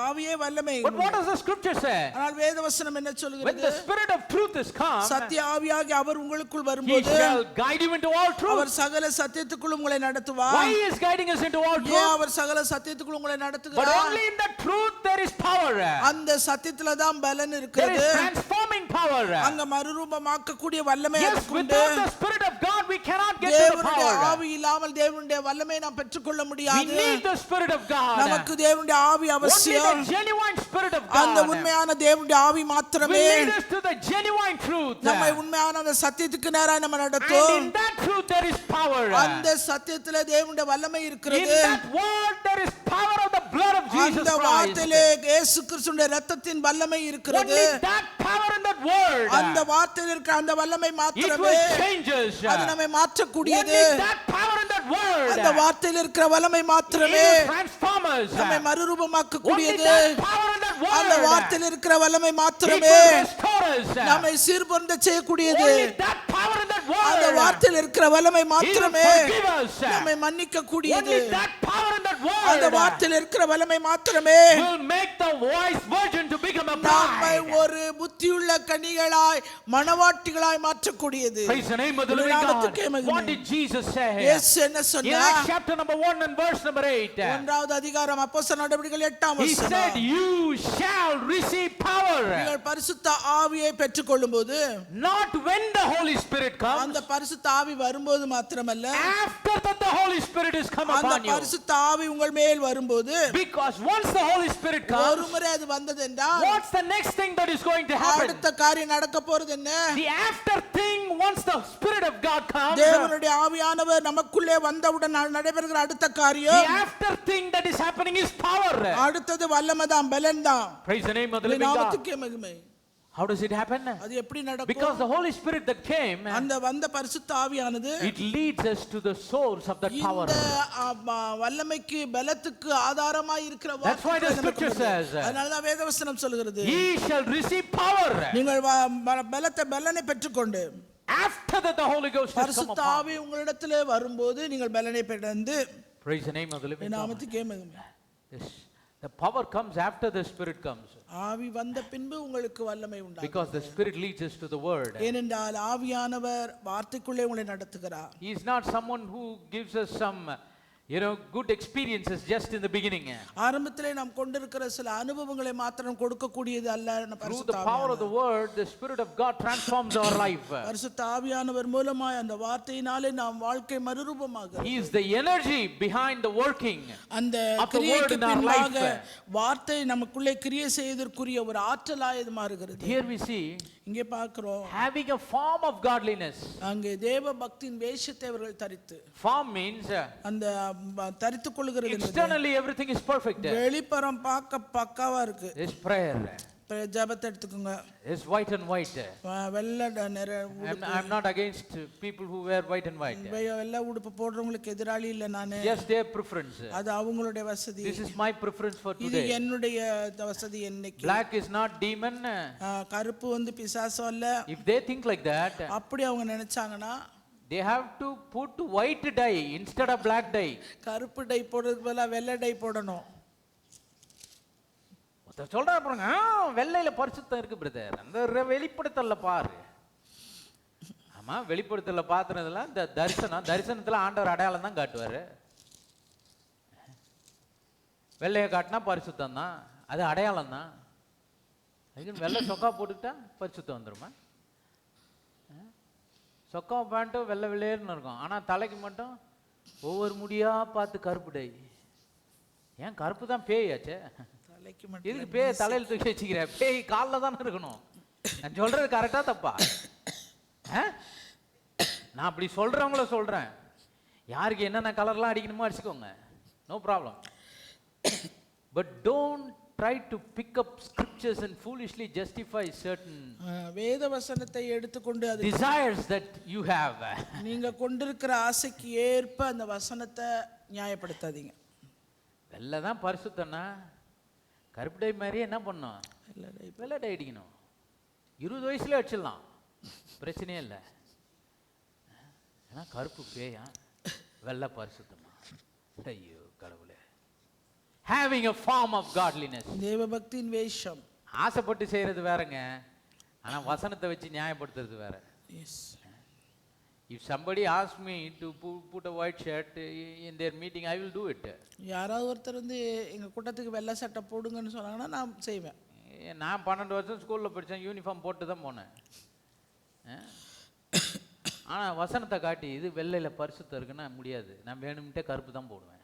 ஆவியே வல்லமை. But what does the scripture say? ஆனால் வேதவசனம் என்ன சொல்கிறது? When the Spirit of truth is come, சத்திய ஆவியாகிய அவர் உங்களுக்குள் He வரும்போது shall guide you into all truth. அவர் சகல சத்தியத்துக்குள் உங்களை நடத்துவார். Why He is guiding us into all truth? அவர் சகல சத்தியத்துக்குள் உங்களை But நடத்துகிறார். only in the truth there is power. அந்த சத்தியத்துல தான் பலன் There இருக்குது. is transforming power. அங்க மறுரூபமாக்கக்கூடிய வல்லமை Yes, அதுக்குண்டு. without the Spirit of God we cannot get to the தேவனுடைய power. ஆவி இல்லாமல் தேவனுடைய வல்லமை நாம் பெற்றுக்கொள்ள We முடியாது. need the Spirit of God. நமக்கு தேவனுடைய ஆவி Only அவசியம். the genuine Spirit of அந்த God உண்மையான தேவனுடைய ஆவி will மாத்திரமே lead us to the genuine truth. நம்மை உண்மையான அந்த சத்தியத்துக்கு நேராக நம்ம And நடத்தும். in that truth there is power. அந்த சத்தியத்திலே தேவனுடைய வல்லமை In இருக்கிறது. that word there is power of the blood of Jesus அந்த Christ. வார்த்தையிலே இயேசு கிறிஸ்துவின் இரத்தத்தின் வல்லமை இருக்கிறது. Only that power in that word. அந்த வார்த்தையில் இருக்கிற அந்த வல்லமை It மாத்திரமே will change us. அது நம்மை மாற்றக்கூடியது. Only that power in that word. அந்த வார்த்தையில் இருக்கிற வல்லமை It மாத்திரமே will transform us. நம்மை Only மறுரூபமாக்கக்கூடியது. that power in that word. அந்த வார்த்தையில் இருக்கிற வல்லமை It மாத்திரமே will restore us. நம்மை சீர்பொருந்த செய்யக்கூடியது. Only that power in that அந்த word. வார்த்தையில் இருக்கிற வல்லமை He will மாத்திரமே forgive us. நம்மை மன்னிக்க கூடியது. Only that power in that அந்த word வார்த்தையில் இருக்கிற வல்லமை மாத்திரமே will make the wise virgin to become a நம்மை bride. ஒரு புத்தியுள்ள கன்னிகளாய் மணவாட்டிகளாய் மாற்றக்கூடியது. Praise the name of the living God. What did Jesus say? இயேசு என்ன In சொன்னார்? Acts chapter number 1 and verse number 8. ஒன்றாவது அதிகாரம் அப்போஸ்தலர் நடவடிக்கைகள் 8ஆம் He said, வசனம். you shall receive power. நீங்கள் பரிசுத்த ஆவியை பெற்றுக்கொள்ளும்போது Not when the Holy Spirit comes. அந்த பரிசுத்த ஆவி வரும்போது மாத்திரமல்ல, After that the Holy Spirit is come அந்த upon you. பரிசுத்த ஆவி உங்கள் மேல் வரும்போது Because once the Holy Spirit ஒரு comes, முறை அது வந்தது என்றால் what's the next thing that is going to happen? அடுத்த காரியம் நடக்க போறது என்ன? The after thing, once the Spirit of God comes, தேவனுடைய ஆவியானவர் நமக்குள்ளே வந்தவுடன் நடைபெறுகிற அடுத்த the காரியம், after thing that is happening is power. அடுத்தது வல்லமைதான், பலன் தான். Praise the name of the living God. நாமத்துக்கே மகிமை. How does it happen? அது எப்படி நடக்கும்? Because the Holy Spirit that came, அந்த வந்த பரிசுத்த ஆவியானது it leads us to the source of that power. இந்த வல்லமைக்கு பலத்துக்கு ஆதாரமாய் இருக்கிற That's why the scripture says, அதனாலதான் வேதவசனம் சொல்கிறது, ye shall receive power. நீங்கள் பலனை பெற்றுக்கொண்டு After that the Holy Ghost has come பரிசுத்த upon. ஆவி உங்களிடத்திலே வரும்போது நீங்கள் பலனை பெற்று Praise the name of the living God. நாமத்துக்கே மகிமை. Yes. The power comes after the Spirit comes. ஆவி வந்த பின்பு உங்களுக்கு வல்லமை உண்டாகும். Because the Spirit leads us to the Word. ஏனென்றால் ஆவியானவர் வார்த்தைக்குள்ளே உங்களை நடத்துகிறார். He is not someone who gives us some good experiences just in the beginning. ஆரம்பத்திலே நாம் கொண்டிருக்கிற சில அனுபவங்களை மாத்திரம் கொடுக்க கூடியது அல்ல. Through the power of the word, the Spirit of God transforms our life. பரிசுத்த ஆவியானவர் மூலமாய் அந்த வார்த்தையினாலே நாம் வாழ்க்கை மறுரூபமாகிறது. He is the energy behind the working அந்த of the word கிரியைக்கு in our பின்னாக life. வார்த்தை நமக்குள்ளே கிரியை செய்வதற்குரிய ஒரு ஆற்றலாய் இது மாறுகிறது. Here we see இங்கே பார்க்கிறோம், having a form of godliness. அங்கே தேவ பக்தியின் வேஷத்தை அவர்கள் தரித்து, Form means அந்த தரித்துக் கொள்கிறது. externally everything is perfect. வெளிப்புறம் பார்க்க பக்காவா இருக்கு. Is prayer. ஜெபத்தை எடுத்துக்கோங்க. Is white and white. வெள்ளை I'm not against people who wear white and white. வெள்ளை உடுப்பு போடுறவங்களுக்கு எதிராளி இல்ல நானு. Just their preference. அது அவங்களுடைய வசதி. This is my preference for இது today. என்னுடைய வசதி என்னைக்கு. Black is not demon. கருப்பு வந்து பிசாசம் அல்ல. If they think like that, அப்படி அவங்க நினைச்சாங்கன்னா they have to put white dye instead of black dye. கருப்பு டை போடுறதுக்கு பதிலா வெள்ளை டை போடணும். சொல்றா பாருங்க, வெள்ளையில பரிசுத்தம் இருக்கு பிரதர், அந்த வெளிப்படுத்தல பாரு. ஆமா, வெளிப்படுத்தல பாத்துறதுல இந்த தரிசனத்துல ஆண்டவர் அடையாளம் தான் காட்டுவாரு. வெள்ளைய காட்டினா பரிசுத்தம் தான், அது அடையாளம் தான். அதுக்கு வெள்ளை சொக்கா போட்டுக்கிட்டா பரிசுத்தம் வந்துருமா? சொக்கா பேண்ட்டும் வெள்ளை வெள்ளையர்னு இருக்கும், ஆனா தலைக்கு மட்டும் ஒவ்வொரு முடியா பார்த்து கருப்பு டை. ஏன் கருப்பு தான் பேயாச்சே, இதுக்கு பேய் தலையில் தூக்கி வச்சுக்கிற? பேய் காலில் தானே இருக்கணும். நான் சொல்றது கரெக்டா தப்பா? நான் அப்படி சொல்றவங்கள சொல்றேன். யாருக்கு என்னென்ன கலர்லாம் அடிக்கணுமோ அடிச்சுக்கோங்க, no problem. But don't try to pick up scriptures and foolishly justify certain வேத வசனத்தை எடுத்துக்கொண்டு அது desires that you have. நீங்க கொண்டிருக்கிற ஆசைக்கு ஏற்ப அந்த வசனத்தை நியாயப்படுத்தாதீங்க. வெள்ளை தான் பரிசுத்தம்னா கருப்பு டை மாதிரி என்ன பண்ணோம்? வெள்ளை அடிக்கணும். 20 வயசுல அடிச்சிடலாம், பிரச்சனையே இல்லை. ஏன்னா கருப்பு பேயா வெள்ளை பரிசுத்தமா? ஐயோ கடவுளே. Having a form of godliness. தேவபக்தியின் வேஷம். ஆசைப்பட்டு செய்யறது வேறங்க, ஆனா வசனத்தை வச்சு நியாயப்படுத்துறது வேற. Yes. If somebody asks me to put a white shirt in their meeting, I will do it. யாராவது ஒருத்தர் வந்து எங்க கூட்டத்துக்கு வெள்ளை சட்டை போடுங்கன்னு சொன்னாங்கன்னா நான் செய்வேன். நான் 12 வருஷம் ஸ்கூலில் படித்தேன், யூனிஃபார்ம் போட்டு தான் போனேன். ஆனால் வசனத்தை காட்டி இது வெள்ளையில் பரிசுத்தம் இருக்குன்னா முடியாது, நான் வேணும்ட்டே கருப்பு தான் போடுவேன்.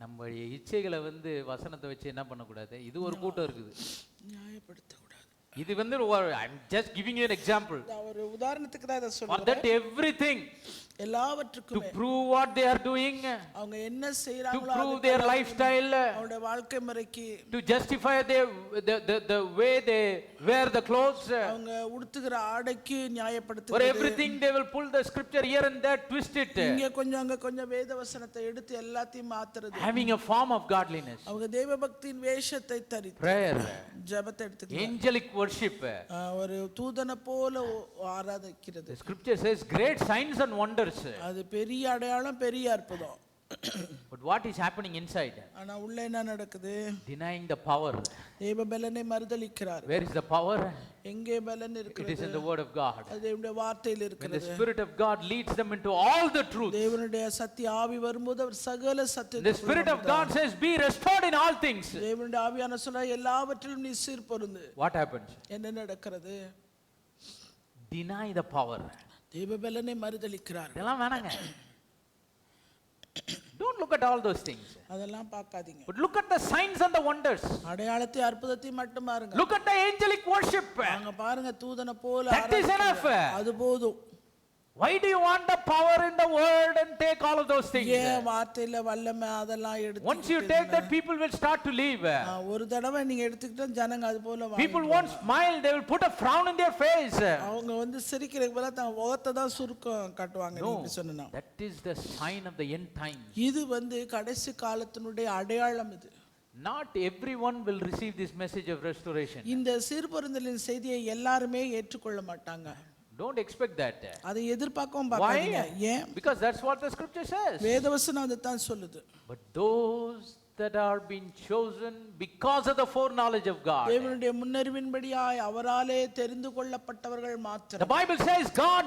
நம்ம இச்சைகளை வந்து வசனத்தை வச்சு என்ன பண்ணக்கூடாது. இது ஒரு கூட்டம் இருக்குது, நியாயப்படுத்தக்கூடாது. இது வந்து I'm just giving you an example. ஒரு உதாரணத்துக்கு தான் இத சொல்றேன். For that everything, எல்லாவற்றுக்கும் to prove what they are doing, அவங்க என்ன செய்றாங்களோ, to prove their lifestyle, அவங்களுடைய வாழ்க்கை முறைக்கு, to justify the way they wear the clothes, அவங்க உடுத்துகிற ஆடைக்கு for நியாயப்படுத்துறது. everything they will pull the scripture here and there, twist it, இங்க கொஞ்சம் அங்க கொஞ்சம் வேத வசனத்தை எடுத்து எல்லாத்தையும் மாத்துறது. having a form of godliness. அவங்க தேவபக்தியின் வேஷத்தை தரித்து Prayer, ஜெபத்தை எடுத்துக்கிறாங்க. angelic worship. ஒரு தூதனை போல ஆராதிக்கிறது. The scripture says great signs and wonders. அது பெரிய அடையாளம், பெரிய அற்புதம். But what is happening inside? ஆனா உள்ள என்ன நடக்குது? Denying the power. தேவ பலனை மறுதலிக்கிறார். Where is the power? எங்கே பலன் It இருக்கிறது? is in the word of God. அது தேவனுடைய வார்த்தையில் When the இருக்கிறது. spirit of God leads them into all the truth, தேவனுடைய சத்திய ஆவி வரும்போது அவர் சகல the சத்தியத்தை spirit of God says be restored in all things. தேவனுடைய ஆவியான சொல்ல எல்லாவற்றிலும் நீ சீர்பொருந்து. What happens? என்ன நடக்கிறது? Deny the power. தேவ பலனை மறுதலிக்கிறார். இதெல்லாம் வேணாங்க. Don't look at all those things. அதெல்லாம் பார்க்காதீங்க. But look at the signs and the wonders. அடையாளத்தை அற்புதத்தை மட்டும் பாருங்க. Look at the angelic worship. அங்க பாருங்க தூதனை போல That is enough. அது போதும். Why do you want the power in the word and take all of those things? ஏன் வார்த்தையில வல்லமை அதெல்லாம் எடுத்து Once you take that, people will start to leave. ஒரு தடவை நீங்க எடுத்துக்கிட்டா ஜனங்க அது போல People won't smile, they will put a frown in their face. அவங்க வந்து சிரிக்கிறதுக்கு பதிலா தான் முகத்தை தான் சுருக்கம் காட்டுவாங்க. நீ இப்படி சொன்னா that is the sign of the end time. இது வந்து கடைசி காலத்தினுடைய அடையாளம். இது Not everyone will receive this message of restoration. இந்த சீர்பொருந்தலின் செய்தியை எல்லாருமே ஏற்றுக்கொள்ள மாட்டாங்க. Don't expect that. அதை எதிர்பார்க்கவும் பார்க்காதீங்க. ஏன்? Because that's what the scripture says. வேதவசனம் அதை தான் சொல்லுது. But those that are being chosen because of the foreknowledge of God. தேவனுடைய முன்னறிவின்படியாய் அவராலே தெரிந்து கொள்ளப்பட்டவர்கள் மாத்திரம். The Bible says God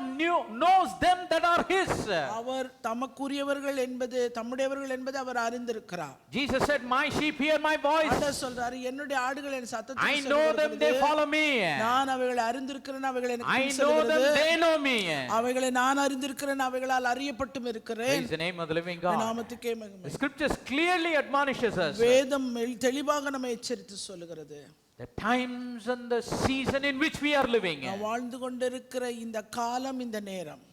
knows them that are his. அவர் தமக்குரியவர்கள் என்பது தம்முடையவர்கள் என்பது அவர் அறிந்திருக்கிறார். Jesus said my sheep hear my voice. ஆண்டவர் சொல்றாரு என்னுடைய ஆடுகள் என் சத்தத்தை I know them, they follow me. நான் அவைகளை அறிந்திருக்கிறேன், அவைகளை எனக்கு I பின் know செல்கிறது. them, they know me. அவைகளை நான் அறிந்திருக்கிறேன், அவைகளால் அறியப்பட்டும் இருக்கிறேன். Praise the name of the living God. நாமத்துக்கே மகிமை. The scriptures clearly admonish us. வேதம் தெளிவாக நம்மை எச்சரித்து சொல்லுகிறது. The times and the season in which we are living. நாம் வாழ்ந்து கொண்டிருக்கிற இந்த காலம், இந்த நேரம்.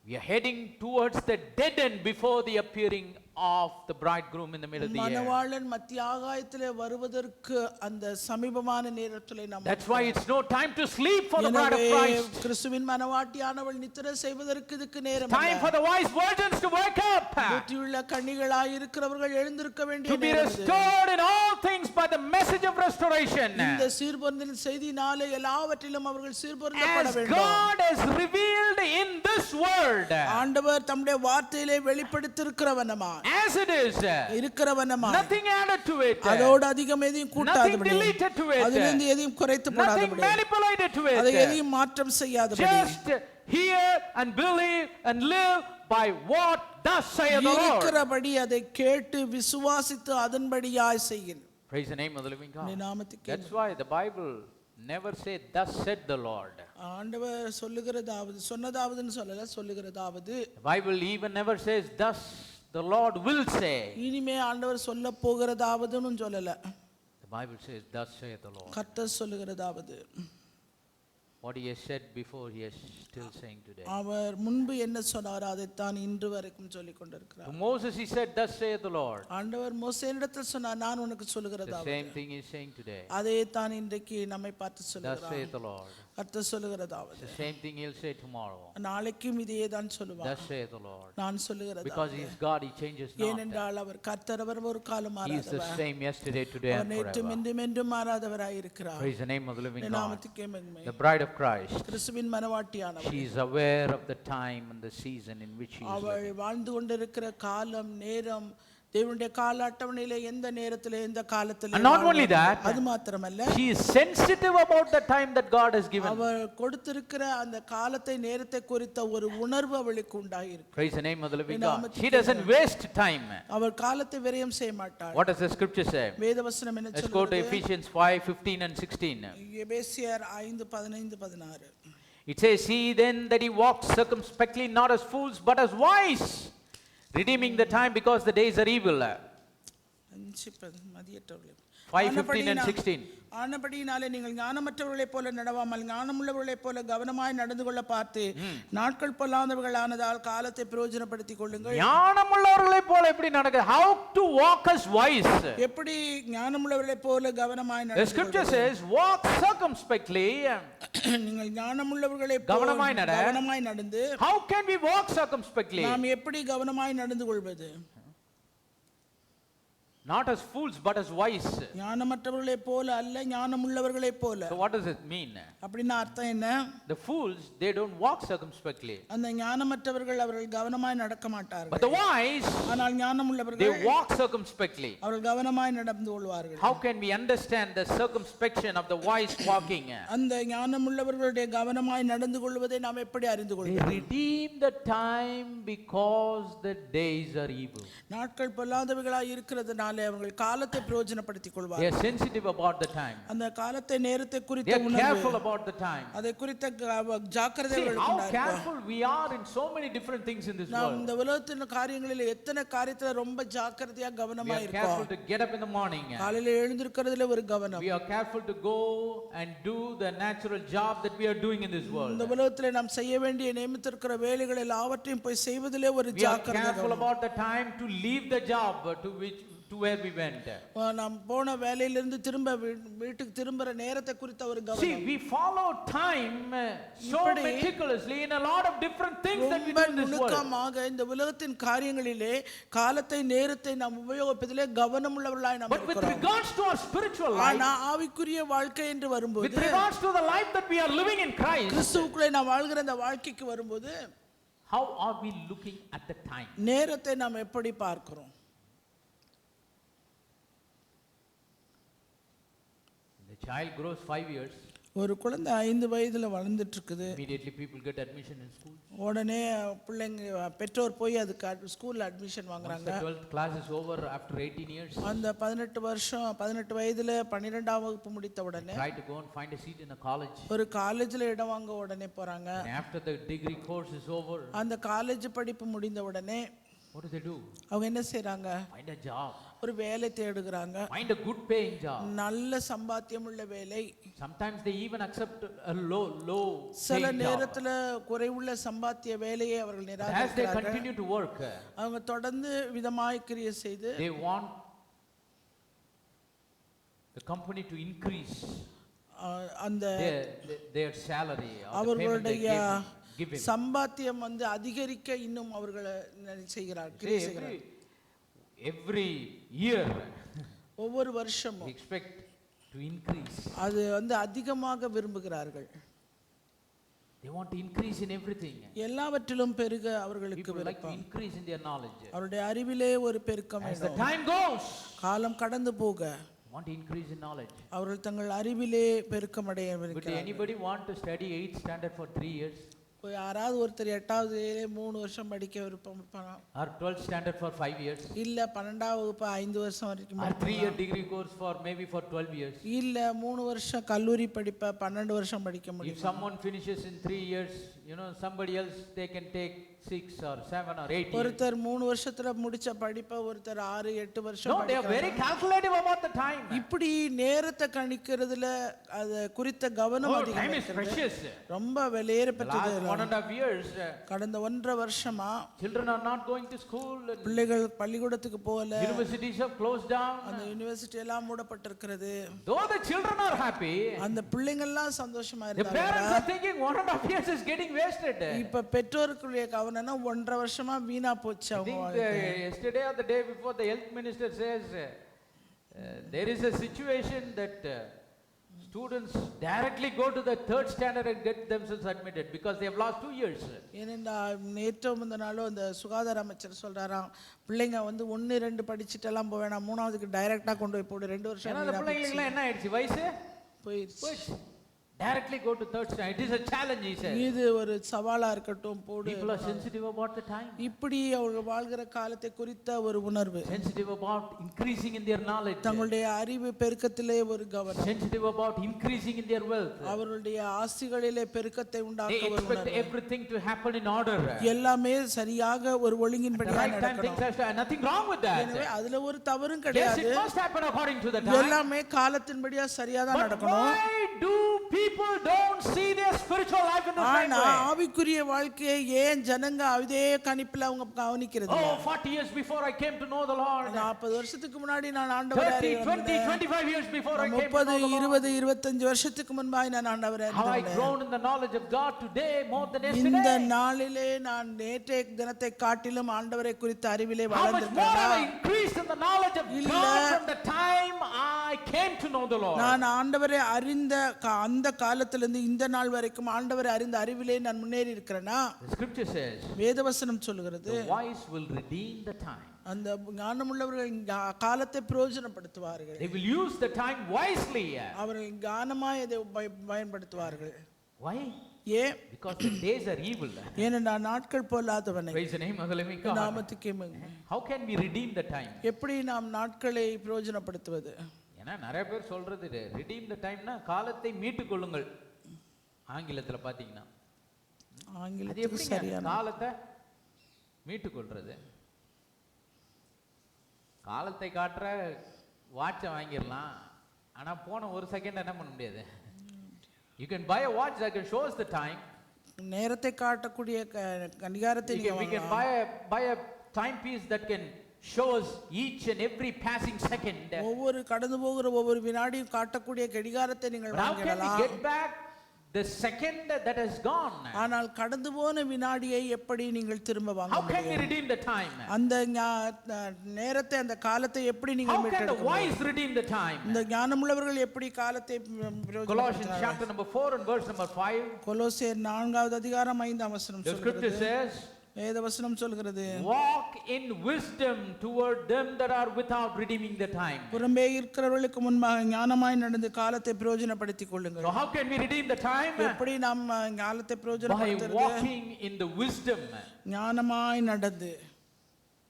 We are heading towards the dead end before the appearing of the bridegroom in the middle of the year. மணவாளன் மத்திய ஆகாயத்திலே வருவதற்கு அந்த சமீபமான நேரத்திலே நாம். That's why it's no time to sleep for the bride of Christ. கிறிஸ்துவின் மணவாட்டியானவள் நித்திரை செய்வதற்கு இதுக்கு நேரம் இல்லை. Time for the wise virgins to wake up. புத்தியுள்ள கன்னிகளாய் இருக்கிறவர்கள் எழுந்திருக்க வேண்டிய To be நேரம் இது. restored in all things by the message of restoration. இந்த சீர்பொருந்தலின் செய்தியினாலே எல்லாவற்றிலும் அவர்கள் சீர்பொருந்தப்பட As வேண்டும். God has revealed in this word. ஆண்டவர் தம்முடைய வார்த்தையிலே வெளிப்படுத்தியிருக்கிறவனமா As it is. இருக்கிறவனமா. Nothing added to it. அதோடு அதிகம் எதையும் கூட்டாதபடி. Nothing deleted to it. அதிலிருந்து எதையும் குறைத்து Nothing போடாதபடி. manipulated to it. அதை எதையும் மாற்றம் செய்யாதபடி. Just hear and believe and live by what thus saith the Lord. இருக்கிறபடி அதை கேட்டு விசுவாசித்து அதன்படியாய் செய்யும். Praise the name of the living God. நாமத்துக்கே. That's why the Bible never said thus said the Lord. ஆண்டவர் சொல்லுகிறதாவது சொன்னதாவதுன்னு சொல்லல, சொல்லுகிறதாவது. The Bible even never says thus the Lord will say. இனிமே ஆண்டவர் சொல்ல போகிறதாவதுன்னு சொல்லல. The Bible says thus saith the Lord. கர்த்தர் சொல்லுகிறதாவது. What he has said before, he is still saying today. அவர் முன்பு என்ன சொன்னாரோ அதைத்தான் இன்று வரைக்கும் சொல்லிக் கொண்டிருக்கிறார். To Moses he said thus saith the Lord. ஆண்டவர் மோசேயிடத்தில் சொன்னார், நான் உனக்கு The சொல்லுகிறதாவது. same thing he is saying today. அதே தான் இன்றைக்கு நம்மை பார்த்து Thus சொல்லுகிறார். saith the Lord. கர்த்தர் சொல்லுகிறதாவது The same thing he'll say tomorrow. நாளைக்கும் இதையே தான் சொல்லுவார். Thus saith the Lord. நான் சொல்லுகிறது Because he is God, he changes not. ஏனென்றால் அவர் கர்த்தர், அவர் ஒரு காலம் He is the மாறாதவர். same yesterday, today and நேற்றும் forever. இன்றும் என்றும் மாறாதவராய் இருக்கிறார். Praise the name of the living God. நாமத்துக்கே மகிமை. The bride of Christ. கிறிஸ்துவின் மனவாட்டியானவர். She is aware of the time and the season in which she is அவள் living. வாழ்ந்து கொண்டிருக்கிற காலம், நேரம், தேவனுடைய கால அட்டவணையிலே எந்த நேரத்திலே எந்த காலத்திலே. And not only that, அது மாத்திரமல்ல, she is sensitive about the time that God has given. அவர் கொடுத்திருக்கிற அந்த காலத்தை, நேரத்தை குறித்த ஒரு உணர்வு அவளுக்கு உண்டாயிருக்கு. Praise the name of the living God. She doesn't waste time. அவள் காலத்தை விரயம் செய்ய மாட்டாள். What does the scripture say? வேதவசனம் என்ன Let's go to சொல்கிறது? Ephesians 5:15 and 16. எபேசியர் 5:15-16. It says, see then that he walked circumspectly, not as fools, but as wise, redeeming the time because the days are evil. 5:15 and 16. ஆனபடியினாலே நீங்கள் ஞானமற்றவர்களைப் போல நடவாமல் ஞானமுள்ளவர்களைப் போல கவனமாய் நடந்து கொள்ள பார்த்து நாட்கள் பொல்லாதவர்கள் ஆனதால் காலத்தை பிரயோஜனப்படுத்திக் கொள்ளுங்கள். ஞானமுள்ளவர்களைப் போல எப்படி நடக்க? How to walk as wise? எப்படி ஞானமுள்ளவர்களைப் போல கவனமாய் The நடந்து scripture says, walk circumspectly. நீங்கள் ஞானமுள்ளவர்களைப் போல கவனமாய் நடந்து. How can we walk circumspectly? நாம் எப்படி கவனமாய் நடந்து கொள்வது? Not as fools but as wise. ஞானமற்றவர்களைப் போல அல்ல, ஞானமுள்ளவர்களைப் போல. So what does it mean? அப்படினா அர்த்தம் என்ன? The fools, they don't walk circumspectly. அந்த ஞானமற்றவர்கள் அவர்கள் கவனமாய் நடக்க மாட்டார்கள். But the wise, ஆனால் ஞானமுள்ளவர்கள் they walk circumspectly. அவர்கள் கவனமாய் நடந்து கொள்வார்கள். How can we understand the circumspection of the wise walking? அந்த ஞானமுள்ளவர்களுடைய கவனமாய் நடந்து கொள்வதை நாம் எப்படி அறிந்து They கொள்வோம்? redeem the time because the days are evil. நாட்கள் பொல்லாதவைகளாய் இருக்கிறதுனால அவர்கள் காலத்தை பிரயோஜனப்படுத்திக் They கொள்வார்கள். are sensitive about the time. அந்த காலத்தை, நேரத்தை They குறித்த are உணர்வு, careful about the time. அதை குறித்த See ஜாக்கிரதைகள் how உண்டாயிருக்கும். careful we are in so many different things in this நாம் world. இந்த உலகத்தின் காரியங்களில் எத்தனை காரியத்துல ரொம்ப ஜாக்கிரதையா We கவனமாய் are careful இருக்கோம். to get up in the morning. காலையில எழுந்திருக்கிறதுல ஒரு கவனம். We are careful to go and do the natural job that we are doing in this world. இந்த உலகத்திலே நாம் செய்ய வேண்டிய நியமித்திருக்கிற வேலைகள் எல்லாவற்றையும் போய் செய்வதிலே ஒரு We are ஜாக்கிரதை. careful about the time to leave the job to where we went. நாம் போன வேலையிலிருந்து திரும்ப வீட்டுக்கு திரும்புற நேரத்தை குறித்த ஒரு See, கவனம். we follow time so meticulously in a lot of different things that we do in this world. நுணுக்கமாக இந்த உலகத்தின் காரியங்களிலே காலத்தை, நேரத்தை நாம் உபயோகிப்பதிலே கவனமுள்ளவர்களாய் நாம் But with இருக்கிறோம். regards to our spiritual life, ஆனா ஆவிக்குரிய வாழ்க்கை என்று வரும்போது, with regards to the life that we are living in Christ, கிறிஸ்துவுக்குள்ளே நாம் வாழ்கிற இந்த வாழ்க்கைக்கு வரும்போது, how are we looking at the time? நேரத்தை நாம் எப்படி பார்க்கிறோம்? The child grows 5 years. ஒரு குழந்தை 5 வயதுல வளர்ந்துட்டு இருக்குது. Immediately people get admission in school. உடனே பிள்ளைங்க, பெற்றோர் போய் அதுக்கு ஸ்கூல்ல அட்மிஷன் Once வாங்குறாங்க. the 12th class is over after 18 years, அந்த 18 வயதுல 12ஆம் வகுப்பு முடித்த உடனே try to go and find a seat in a college. ஒரு காலேஜ்ல இடம் வாங்க உடனே போறாங்க. And after the degree course is over, அந்த காலேஜ் படிப்பு முடிந்த உடனே what do? அவங்க என்ன செய்றாங்க? Find a job. ஒரு வேலை தேடுகிறாங்க. Find a good paying job. நல்ல சம்பாத்தியம் உள்ள வேலை. Sometimes they even accept a low சில paying job. நேரத்துல குறைவுள்ள சம்பாத்திய வேலையை அவர்கள் As they நிராகரிக்கிறார்கள். continue to work, அவங்க தொடர்ந்து விதமாய் கிரியை செய்து they want the company to increase அந்த their salary or the payment they அவர்களுடைய give him. சம்பாத்தியம் அதிகரிக்க இன்னும் அவர்களை செய்கிறார், கிரியை செய்கிறார். Every year ஒவ்வொரு they வருஷமும் expect to increase. அது அதிகமாக விரும்புகிறார்கள். They want to increase in everything. எல்லாவற்றிலும் பெருக அவர்களுக்கு People like to விருப்பம். increase in their knowledge. அவருடைய அறிவிலே ஒரு பெருக்கம் As the வேண்டும். time goes, காலம் கடந்து போக want to increase in knowledge. அவர்கள் தங்கள் அறிவிலே பெருக்கமடைய But விரும்புகிறார்கள். anybody want to study 8th standard for 3 years? யாராவது ஒருத்தர் 8வது 3 வருஷம் படிக்க விருப்பம் இருப்பாங்க. Or 12th standard for 5 years? இல்ல 12ஆம் வகுப்பு 5 வருஷம் வரைக்கும் Or 3-year degree course for maybe for 12 years? இல்ல 3 வருஷம் கல்லூரி படிப்ப 12 வருஷம் படிக்க If முடியும். someone finishes in 3 years You know, somebody else, they can take 6 or 7 or 8 years. ஒருத்தர் 3 வருஷத்துல முடிச்ச படிப்பை ஒருத்தர் 6-8 வருஷம் No, they are very calculative about the time. இப்படி நேரத்தை கணிக்கிறதுல அது குறித்த கவனம் Oh, அதிகம் time is precious. ரொம்ப விலையேற The பெற்றது. last 1.5 years, கடந்த 1.5 வருஷமா children are not going to school. And பிள்ளைகள் பள்ளிக்கூடத்துக்கு போகல. universities have closed down. அந்த யுனிவர்சிட்டி எல்லாம் மூடப்பட்டிருக்கிறது. Though the children are happy, அந்த பிள்ளைங்க எல்லாம் சந்தோஷமா the இருந்தாங்க. parents are thinking 1.5 years is getting wasted. இப்ப பெற்றோருக்குரிய கவனம்னா 1.5 வருஷமா வீணா போச்சு I அவங்க think வாழ்க்கை. yesterday or the day before, the health minister says there is a situation that students directly go to the third standard and get themselves admitted because they have lost 2 years. ஏனென்றா நேற்று முந்தின நாளும் அந்த சுகாதார அமைச்சர் சொல்றாராம், பிள்ளைங்க வந்து 1-2 படிச்சுட்டெல்லாம் போக வேணாம், 3ஆவதுக்கு டைரக்டா கொண்டு போய் போடு, 2 வருஷம் ஏன்னா அந்த பிள்ளைங்களுக்கு என்ன ஆயிடுச்சு, வயசு போயிடுச்சு. directly go to third standard. It is a challenge, he said. இது ஒரு சவாலா இருக்கட்டும், போடு. People are sensitive about the time, இப்படி அவர்கள் வாழ்கிற காலத்தை குறித்த ஒரு உணர்வு, sensitive about increasing in their knowledge, தங்களுடைய அறிவு பெருக்கத்திலே ஒரு கவனம், sensitive about increasing in their wealth. அவர்களுடைய ஆஸ்திகளிலே பெருக்கத்தை They உண்டாக்க ஒரு expect உணர்வு. everything to happen in order. எல்லாமே சரியாக ஒரு The ஒழுங்கின்படியாக right time things நடக்கணும். have to, nothing wrong with that. எனவே அதுல ஒரு தவறும் Yes, கிடையாது. it must happen according to the time. எல்லாமே காலத்தின்படியா சரியா தான் But நடக்கணும். why do people don't see their spiritual life in the same ஆனா way? ஆவிக்குரிய வாழ்க்கையை ஏன் ஜனங்க அதே கணிப்புல அவங்க கவனிக்கிறது? Oh, 40 years before I came to know the Lord. 40 வருஷத்துக்கு முன்னாடி நான் ஆண்டவரை 30, அறிய 20, வந்தேன். 25 years before I came to 30, know the Lord. 20, 25 வருஷத்துக்கு முன்பாய் நான் ஆண்டவரை How I அறிந்தேன். grown in the knowledge of God today more than இந்த yesterday. நாளிலே நான் நேற்றைய தினத்தை காட்டிலும் ஆண்டவரை குறித்த அறிவிலே How much more வளர்ந்திருக்கிறேன். have I increased in the knowledge of இல்ல. God from the time I came to know the Lord? நான் ஆண்டவரை அறிந்த அந்த காலத்திலிருந்து இந்த நாள் வரைக்கும் ஆண்டவரை அறிந்த அறிவிலே நான் முன்னேறி இருக்கிறேனா? The scripture says, வேதவசனம் சொல்லுகிறது, the wise will redeem the time. அந்த ஞானமுள்ளவர்கள் காலத்தை பிரயோஜனப்படுத்துவார்கள். They will use the time wisely. அவர்கள் ஞானமாய் அதை பயன்படுத்துவார்கள். Why? ஏன்? Because the days are evil. ஏனென்றால் நாட்கள் பொல்லாதவனை. Praise the name of the living God. நாமத்துக்கே மகிமை. How can we redeem the time? எப்படி நாம் நாட்களை பிரயோஜனப்படுத்துவது? ஏன்னா நிறைய பேர் சொல்றது redeem the timeனா காலத்தை மீட்டுக் கொள்ளுங்கள். ஆங்கிலத்துல பாத்தீங்கன்னா அது ஆங்கிலத்துக்கு எப்படி சரியான காலத்தை மீட்டுக் கொள்றது? காலத்தை காட்டுற வாட்சை வாங்கிடலாம், ஆனா போன ஒரு செகண்ட் என்ன பண்ண முடியாது. You can buy a watch that can show us the time. நேரத்தை காட்டக்கூடிய கடிகாரத்தை We can buy a timepiece that can show us each and every passing second. ஒவ்வொரு கடந்து போகிற ஒவ்வொரு வினாடியும் காட்டக்கூடிய கடிகாரத்தை நீங்கள் But how can we வாங்கிடலாம். get back the second that has gone? ஆனால் கடந்து போன வினாடியை எப்படி நீங்கள் திரும்ப வாங்க How can we முடியும்? redeem the time? அந்த நேரத்தை அந்த காலத்தை எப்படி நீங்கள் How can the மீட்டெடுக்க முடியும்? wise redeem the time? இந்த ஞானமுள்ளவர்கள் எப்படி காலத்தை Colossians பிரயோஜனப்படுத்துகிறார்கள்? chapter number 4 and verse number 5. கொலோசியர் 4வது அதிகாரம் 5ஆம் வசனம் The scripture சொல்கிறது, says, வேதவசனம் சொல்கிறது, walk in wisdom toward them that are without, redeeming the time. புறம்பே இருக்கிறவர்களுக்கு முன்பாக ஞானமாய் நடந்து காலத்தை பிரயோஜனப்படுத்திக் கொள்ளுங்கள். So how can we redeem the time? எப்படி நாம் காலத்தை By பிரயோஜனப்படுத்துறது? walking in the wisdom, ஞானமாய் நடந்து,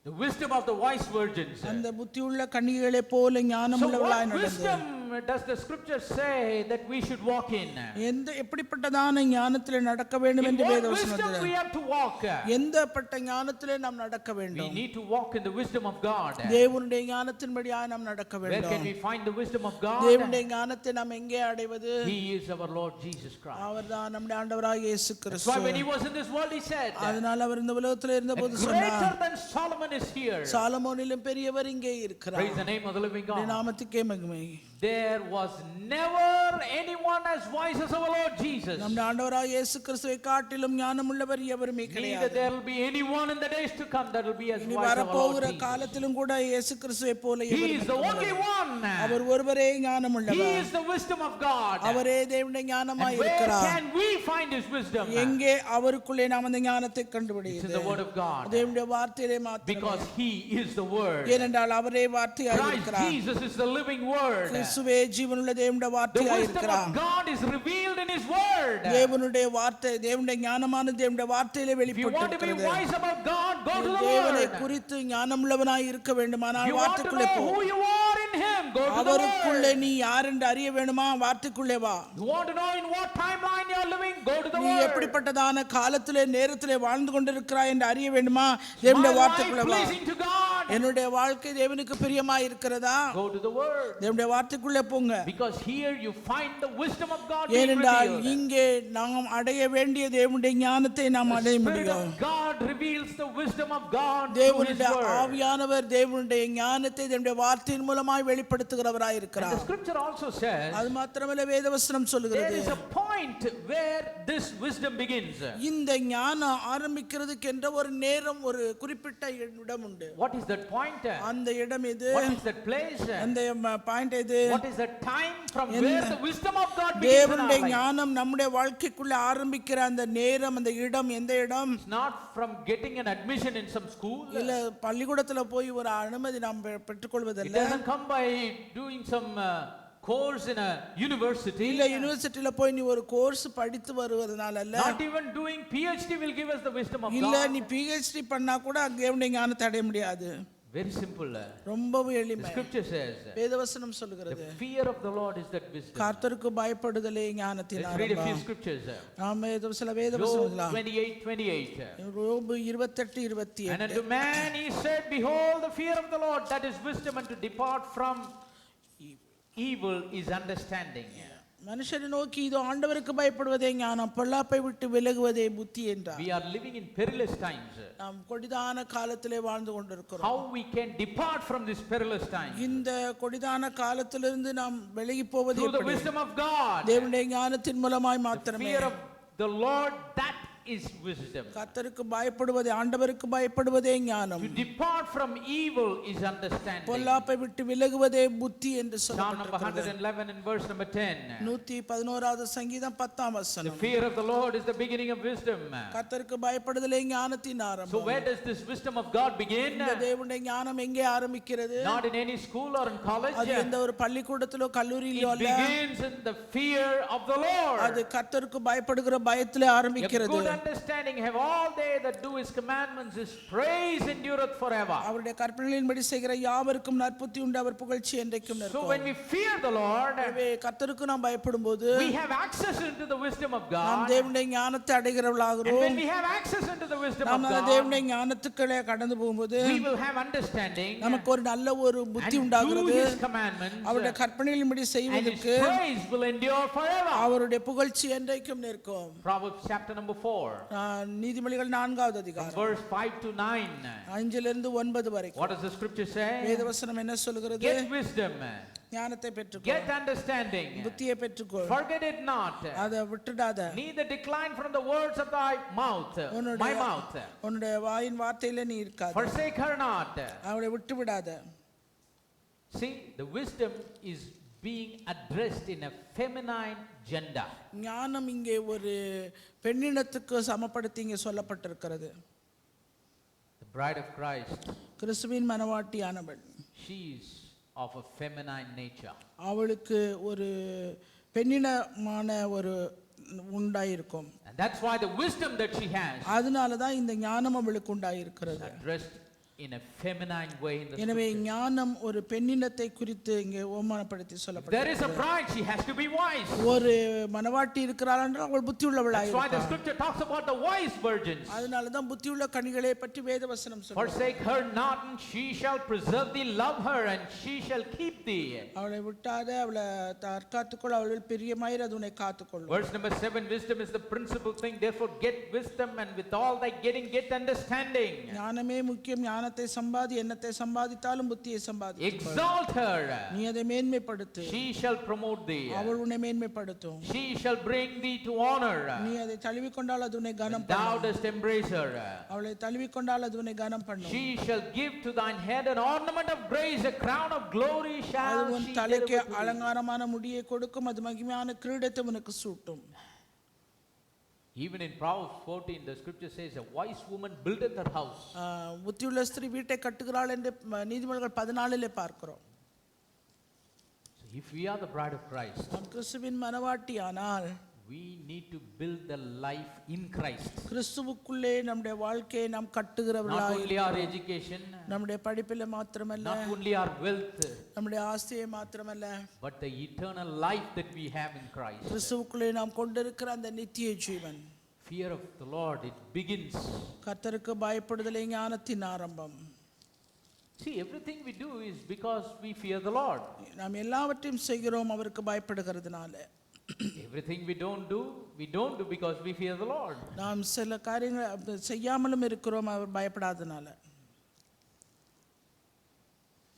the wisdom of the wise virgins. அந்த புத்தியுள்ள கன்னிகைகளை போல So ஞானமுள்ளவளாய் what நடந்து. wisdom does the scripture say that we should walk in? எப்படிப்பட்டதான ஞானத்திலே நடக்க வேண்டும் In என்று what வேதவசனம் wisdom we சொல்கிறது. have to walk? எந்தப்பட்ட ஞானத்திலே நாம் நடக்க We வேண்டும்? need to walk in the wisdom of God. தேவனுடைய ஞானத்தின்படியாய் நாம் நடக்க Where can வேண்டும். we find the wisdom of God? தேவனுடைய ஞானத்தை நாம் எங்கே அடைவது? He is our Lord Jesus Christ. அவர்தான் நம்முடைய ஆண்டவராகிய இயேசு That's Kristu. why when he was in this world, he said, அதனால் அவர் இந்த உலகத்தில் இருந்தபோது greater சொன்னார், than Solomon is here. சாலமோனிலும் பெரியவர் இங்கே Praise இருக்கிறார். the name of the living அவருடைய God. நாமத்துக்கே மகிமை. There was never anyone as wise as our Lord Jesus. நம்முடைய ஆண்டவராகிய இயேசு கிறிஸ்துவை காட்டிலும் ஞானமுள்ளவர் எவருமே Neither கிடையாது. there will be anyone in the days to come that will be as இனி wise as our Lord வரப்போகிற Jesus. காலத்திலும் கூட இயேசு கிறிஸ்துவை போல He எவரும் is the இருக்க only முடியாது. one. அவர் ஒருவரே He ஞானமுள்ளவர். is the wisdom of God. அவரே தேவனுடைய And ஞானமாய் where இருக்கிறார். can we find his wisdom? எங்கே அவருக்குள்ளே நாம் அந்த ஞானத்தை It's in the கண்டுபிடிக்கிறது? word of God. தேவனுடைய வார்த்தையிலே மாத்திரமே. Because he is the word. ஏனென்றால் அவரே வார்த்தையாய் Christ இருக்கிறார். Jesus is the living word. கிறிஸ்துவே ஜீவனுள்ள தேவனுடைய The வார்த்தையாய் wisdom இருக்கிறார். of God is revealed in his word. தேவனுடைய வார்த்தை, தேவனுடைய ஞானமான தேவனுடைய வார்த்தையிலே If you want to be வெளிப்பட்டிருக்கிறது. wise about God, go to the தேவனை word. குறித்து ஞானமுள்ளவனாய் இருக்க If வேண்டுமானால் you want to வார்த்தைக்குள்ளே know போ. who you are in him, go go to the அவருக்குள்ளே word. நீ யார் என்று அறிய வேணுமா? வார்த்தைக்குள்ளே வா. You want to know in what timeline you are living? Go to the நீ word. எப்படிப்பட்டதான காலத்திலே நேரத்திலே வாழ்ந்து கொண்டிருக்கிறாய் என்று அறிய வேண்டுமா? My தேவனுடைய life வார்த்தைக்குள்ளே வா. pleasing to God. என்னுடைய வாழ்க்கை தேவனுக்கு பிரியமாய் இருக்கிறதா? Go to the word. தேவனுடைய வார்த்தைக்குள்ளே போங்க. Because here you find the wisdom of God being ஏனென்றால் revealed. இங்கே நாம் அடைய வேண்டிய தேவனுடைய ஞானத்தை நாம் அடைய The Spirit முடியும். of God reveals the wisdom of God through His தேவனுடைய word. ஆவியானவர் தேவனுடைய ஞானத்தை தேவனுடைய வார்த்தையின் மூலமாய் வெளிப்படுத்துகிறவராய் And இருக்கிறார். the scripture also says அது மாத்திரமல்ல வேதவசனம் there சொல்லுகிறது is a point where this wisdom begins. இந்த ஞானம் ஆரம்பிக்கிறதுக்கு என்ற ஒரு நேரம், ஒரு குறிப்பிட்ட இடம் உண்டு. What is that point? அந்த இடம் எது? What is that place? அந்த பாயிண்ட் எது? What is the time from where the wisdom of God begins in our தேவனுடைய life? ஞானம் நம்முடைய வாழ்க்கைக்குள்ள ஆரம்பிக்கிற அந்த நேரம், அந்த இடம் எந்த இடம்? It's not from getting an admission in some school. இல்ல பள்ளிக்கூடத்துல போய் ஒரு அனுமதி நாம் It பெற்றுக்கொள்வதல்ல. doesn't come by doing some course in a university. இல்ல யுனிவர்சிட்டில போய் நீ ஒரு கோர்ஸ் படித்து வருவதனால அல்ல. Not even doing PhD will give us the wisdom of இல்ல God. நீ PhD பண்ணா கூட தேவனுடைய ஞானத்தை அடைய முடியாது. Very simple. ரொம்பவும் The எளிமை. scripture says வேதவசனம் சொல்லுகிறது the fear of the Lord is that wisdom. கர்த்தருக்கு பயப்படுதலே ஞானத்தின் Let's read a few ஆரம்பம். scriptures. நாம் சில Job வேதவசனங்களா 28:28. யோபு 28:28. And unto man he said, behold, the fear of the Lord, that is wisdom, and to depart from evil is understanding. மனுஷனை நோக்கி இதோ ஆண்டவருக்கு பயப்படுவதே ஞானம், பொல்லாப்பை விட்டு விலகுவதே புத்தி என்றார். We are living in perilous times. நாம் கொடிதான காலத்திலே வாழ்ந்து கொண்டிருக்கிறோம். How we can depart from this perilous time? இந்த கொடிதான காலத்திலிருந்து நாம் விலகி போவது Through the எப்படி? wisdom of God. தேவனுடைய ஞானத்தின் மூலமாய் The மாத்திரமே. fear of the Lord, that is wisdom. கர்த்தருக்கு பயப்படுவதே, ஆண்டவருக்கு பயப்படுவதே ஞானம். To depart from evil is understanding. பொல்லாப்பை விட்டு விலகுவதே புத்தி என்று Psalm number சொல்லப்பட்டிருக்கிறது. 111 and verse number 10. 111வது சங்கீதம் 10ஆம் The வசனம். fear of the Lord is the beginning of wisdom. கர்த்தருக்கு பயப்படுதலே ஞானத்தின் So ஆரம்பம். where does this wisdom of God begin? இந்த தேவனுடைய ஞானம் எங்கே ஆரம்பிக்கிறது? Not in any school or in college. அது எந்த ஒரு பள்ளிக்கூடத்திலோ கல்லூரியிலோ It அல்ல. begins in the fear of the Lord. அது கர்த்தருக்கு பயப்படுகிற பயத்திலே A ஆரம்பிக்கிறது. good understanding have all they that do His commandments, His praise endureth forever. அவருடைய கற்பனைகளின்படி செய்கிற யாவருக்கும் நற்புத்தி உண்டு, அவர் புகழ்ச்சி என்றைக்கும் So நிற்கும். when we fear the Lord, எனவே கர்த்தருக்கு நாம் பயப்படும்போது we have access into the wisdom of நாம் God. தேவனுடைய ஞானத்தை And அடைகிறவர்களாகிறோம். when we have access into the wisdom of நாம் அந்த God, தேவனுடைய ஞானத்துக்களே கடந்து போகும்போது we will have understanding நமக்கு ஒரு நல்ல ஒரு புத்தி and do உண்டாகிறது. His commandments, அவருடைய கற்பனைகளின்படி and His செய்வதற்கு praise will endure forever. அவருடைய புகழ்ச்சி என்றைக்கும் நிற்கும். Proverbs chapter number 4, நீதிமொழிகள் 4வது அதிகாரம் verse 5 to 9. 5லிருந்து 9 வரைக்கும் What does the scripture say? வேதவசனம் என்ன சொல்கிறது? Get wisdom, ஞானத்தை பெற்றுக்கொள், get understanding, புத்தியை பெற்றுக்கொள், forget it not, அதை விட்டுடாத, neither decline from the words of thy mouth, my mouth. உன்னுடைய வாயின் வார்த்தையில நீ இருக்காத, Forsake her not. அவளை விட்டு விடாத. See, the wisdom is being addressed in a feminine gender. ஞானம் இங்கே ஒரு பெண்ணினத்துக்கு சமப்படுத்தி இங்கே சொல்லப்பட்டிருக்கிறது. The bride of Christ, கிறிஸ்துவின் மணவாட்டியானவள், she is of a feminine nature. அவளுக்கு ஒரு பெண்ணினமான ஒரு உண்டாயிருக்கும். And that's why the wisdom that she has அதனால தான் இந்த ஞானம் அவளுக்கு உண்டாயிருக்கிறது. addressed in a feminine way in the எனவே scripture. ஞானம் ஒரு பெண்ணினத்தை குறித்து இங்கே ஓமானப்படுத்தி There is a சொல்லப்பட்டிருக்கிறது. bride, she has to be wise. ஒரு மணவாட்டி இருக்கிறாள் என்றால் அவள் புத்தி உள்ளவளாய் That's why the இருப்பாள். scripture talks about the wise virgins. அதனால தான் புத்தியுள்ள கனிகளை பற்றி வேதவசனம் சொல்லுது. Forsake her not, and she shall preserve thee. Love her, and she shall keep thee. அவளை விட்டாத, அவளை தற்காத்துக்கொள், அவள் பிரியமாயிரு, அது உன்னை காத்துக்கொள்ளும். Verse number 7, wisdom is the principal thing. Therefore get wisdom, and with all thy getting, get understanding. ஞானமே முக்கியம். ஞானத்தை சம்பாதி, என்னத்தை சம்பாதித்தாலும் புத்தியை சம்பாதி. Exalt her. நீ அதை மேன்மைப்படுத்து, She shall promote thee. அவள் உன்னை மேன்மைப்படுத்தும். She shall bring thee to honor. நீ அதை தழுவிக்கொண்டால் அது உன்னை கனம் Thou பண்ணும். dost embrace her. அவளை தழுவிக்கொண்டால் அது உன்னை கனம் பண்ணும். She shall give to thine head an ornament of grace, a crown of glory அது shall உன் she தலைக்கு deliver to thee. அலங்காரமான முடியை கொடுக்கும், அது மகிமையான கிரீடத்தை உனக்கு சூட்டும். Even in Proverbs 14, the scripture says, a wise woman buildeth her house. புத்தியுள்ள ஸ்திரீ வீட்டை கட்டுகிறாள் என்று நீதிமொழிகள் 14 பார்க்கிறோம். So if we are the bride of Christ, நாம் கிறிஸ்துவின் மணவாட்டி ஆனால் we need to build the life in Christ. கிறிஸ்துவுக்குள்ளே நம்முடைய வாழ்க்கையை நாம் Not கட்டுகிறவர்களாய் only our education, நம்முடைய படிப்பில மாத்திரமல்ல, not only our wealth, நம்முடைய ஆஸ்தியை மாத்திரமல்ல, but the eternal life that we have in Christ. கிறிஸ்துவுக்குள்ளே நாம் கொண்டிருக்கிற அந்த நித்திய ஜீவன். Fear of the Lord, it begins. கர்த்தருக்கு பயப்படுதலே ஞானத்தின் ஆரம்பம். See, everything we do is because we fear the Lord. நாம் எல்லாவற்றையும் செய்கிறோம் அவருக்கு பயப்படுகிறதுனால. Everything we don't do because we fear the Lord. நாம் சில காரியங்கள் செய்யாமலும் இருக்கிறோம் அவர் பயப்படாதனால.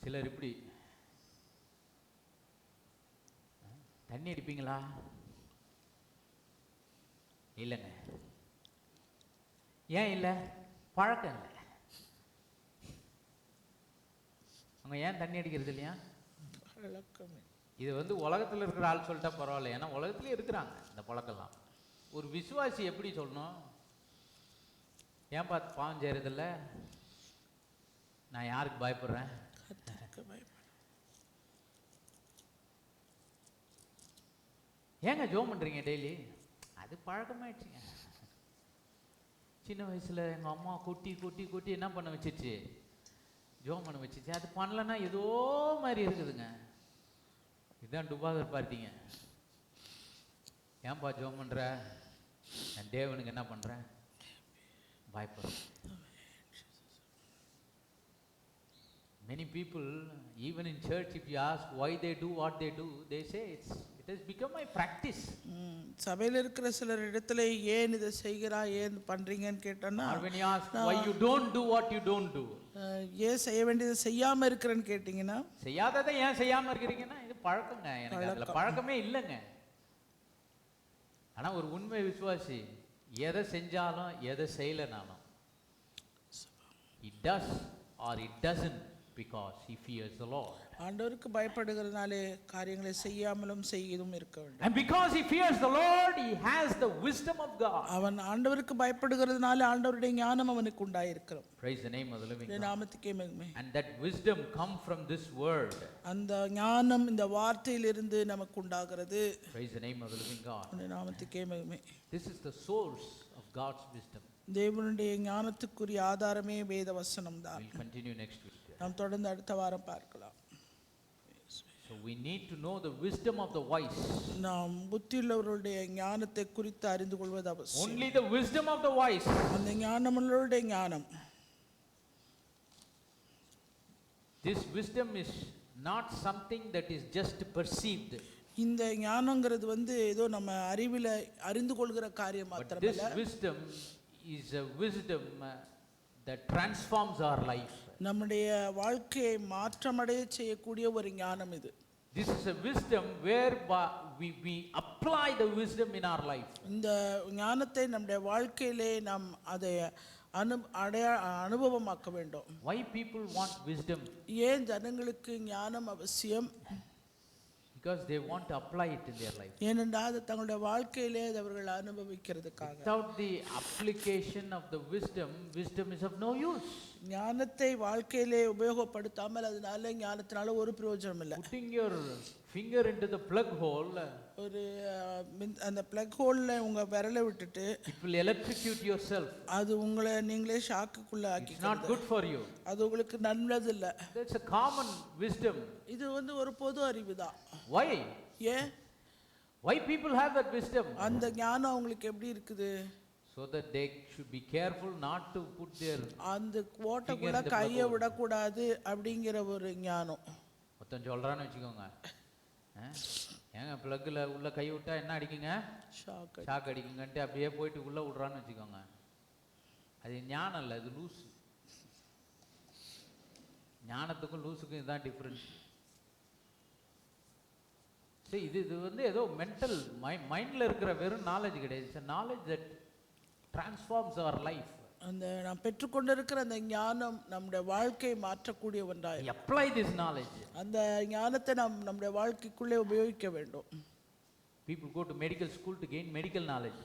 சிலர் இப்படி தண்ணி அடிப்பீங்களா? இல்லைங்க. ஏன் இல்லை? பழக்கம் இல்லை. அவங்க ஏன் தண்ணி அடிக்கிறது இல்லையா? இது உலகத்தில் இருக்கிற ஆள் சொல்லிட்டா பரவாயில்ல, ஏன்னா உலகத்துலேயே இருக்கிறாங்க இந்த பழக்கம்லாம். ஒரு விசுவாசி எப்படி சொல்லணும்? ஏன் பார்த்து பாவம் செய்யறதில்ல? நான் யாருக்கு பயப்படுறேன்? ஏங்க ஜோம் பண்ணுறீங்க டெய்லி? அது பழக்கமாயிடுச்சுங்க. சின்ன வயசில் எங்கள் அம்மா கொட்டி கொட்டி கொட்டி என்ன பண்ண வச்சிருச்சு? ஜோம் பண்ண வச்சிச்சு. அது பண்ணலன்னா ஏதோ மாதிரி இருக்குதுங்க. இதுதான் டுபாகர் பார்ட்டிங்க. ஏன்பா ஜோம் பண்ணுற? நான் தேவனுக்கு என்ன பண்ணுறேன்? பயப்படுறேன். Many people, even in church, if you ask why they do what they do, they say it has become my practice. சபையில் இருக்கிற சிலர் இடத்துல ஏன் இதை செய்கிறா, ஏன் பண்றீங்கன்னு கேட்டோன்னா, or when you ask why you don't do what you don't do, ஏன் செய்ய வேண்டியதை செய்யாம இருக்கிறேன்னு கேட்டீங்கன்னா, செய்யாததை ஏன் செய்யாம இருக்கிறீங்கன்னா, இது பழக்கங்க. எனக்கு அதுல பழக்கமே இல்லைங்க. ஆனா ஒரு உண்மை விசுவாசி எதை செஞ்சாலும் எதை செய்யலனாலும் it does or it doesn't because he fears the Lord. ஆண்டவருக்கு பயப்படுகிறதுனாலே காரியங்களை செய்யாமலும் செய்யவும் இருக்க வேண்டும். And because he fears the Lord, he has the wisdom of God. அவன் ஆண்டவருக்கு பயப்படுகிறதுனாலே ஆண்டவருடைய ஞானம் அவனுக்கு உண்டாயிருக்கிறது. Praise the name of the living God. நாமத்துக்கே மகிமை. And that wisdom come from this word. அந்த ஞானம் இந்த வார்த்தையிலிருந்து நமக்கு உண்டாகிறது. Praise the name of the living God. நாமத்துக்கே மகிமை. This is the source of God's wisdom. தேவனுடைய ஞானத்துக்குரிய ஆதாரமே வேத வசனம் தான். We'll continue next week. நாம் தொடர்ந்து அடுத்த வாரம் பார்க்கலாம். So we need to know the wisdom of the wise. நாம் புத்தியுள்ளவர்களுடைய ஞானத்தை குறித்து அறிந்து கொள்வது அவசியம். Only the wisdom of the wise. அந்த ஞானமுள்ளவருடைய ஞானம். This wisdom is not something that is just perceived. இந்த ஞானங்கிறது ஏதோ நம்ம அறிவில அறிந்து கொள்கிற காரியம் மாத்திரமல்ல. This wisdom is a wisdom that transforms our life. நம்முடைய வாழ்க்கையை மாற்றமடைய செய்யக்கூடிய ஒரு ஞானம் இது. This is a wisdom where we apply the wisdom in our life. இந்த ஞானத்தை நம்முடைய வாழ்க்கையிலே நாம் அதை அனுபவமாக்க வேண்டும். Why people want wisdom? ஏன் ஜனங்களுக்கு ஞானம் அவசியம்? Because they want to apply it in their life. ஏனென்றால் அது தங்களுடைய வாழ்க்கையிலே அவர்கள் அனுபவிக்கிறதுக்காக. Without the application of the wisdom, wisdom is of no use. ஞானத்தை வாழ்க்கையிலே உபயோகப்படுத்தாமல் அதனால ஞானத்தினால ஒரு பிரயோஜனம் இல்லை. Putting your finger into the plug hole, ஒரு அந்த பிளக் ஹோல்ல உங்க விரலை விட்டுட்டு, it will electrocute yourself. அது உங்களை நீங்களே ஷாக்குக்குள்ள ஆக்கி. It's not good for you. அது உங்களுக்கு நல்லது இல்ல. That's a common wisdom. இது ஒரு பொது அறிவு தான். Why? ஏன்? Why people have that wisdom? அந்த ஞானம் உங்களுக்கு எப்படி இருக்குது? So that they should be careful not to put their அந்த ஓட்டக்குள்ள கையை விடக்கூடாது அப்படிங்கிற ஒரு ஞானம். மொத்தம் சொல்றான்னு வச்சுக்கோங்க. ஏங்க பிளக்கில் உள்ள கை விட்டா என்ன அடிக்குங்க? ஷாக் அடிக்குங்கன்ட்டு அப்படியே போயிட்டு உள்ள விடுறான்னு வச்சுக்கோங்க. அது ஞானம் இல்லை, அது லூசு. ஞானத்துக்கும் லூசுக்கும் இதுதான் டிஃப்ரென்ஸ். சரி, இது ஏதோ மென்டல் மைண்டில் இருக்கிற வெறும் நாலேஜ் கிடையாது. It's a knowledge that transforms our life. அந்த நாம் பெற்றுக்கொண்டிருக்கிற அந்த ஞானம் நம்முடைய வாழ்க்கையை மாற்றக்கூடிய ஒன்றாய். Apply this knowledge. அந்த ஞானத்தை நாம் நம்முடைய வாழ்க்கைக்குள்ளே உபயோகிக்க வேண்டும். People go to medical school to gain medical knowledge.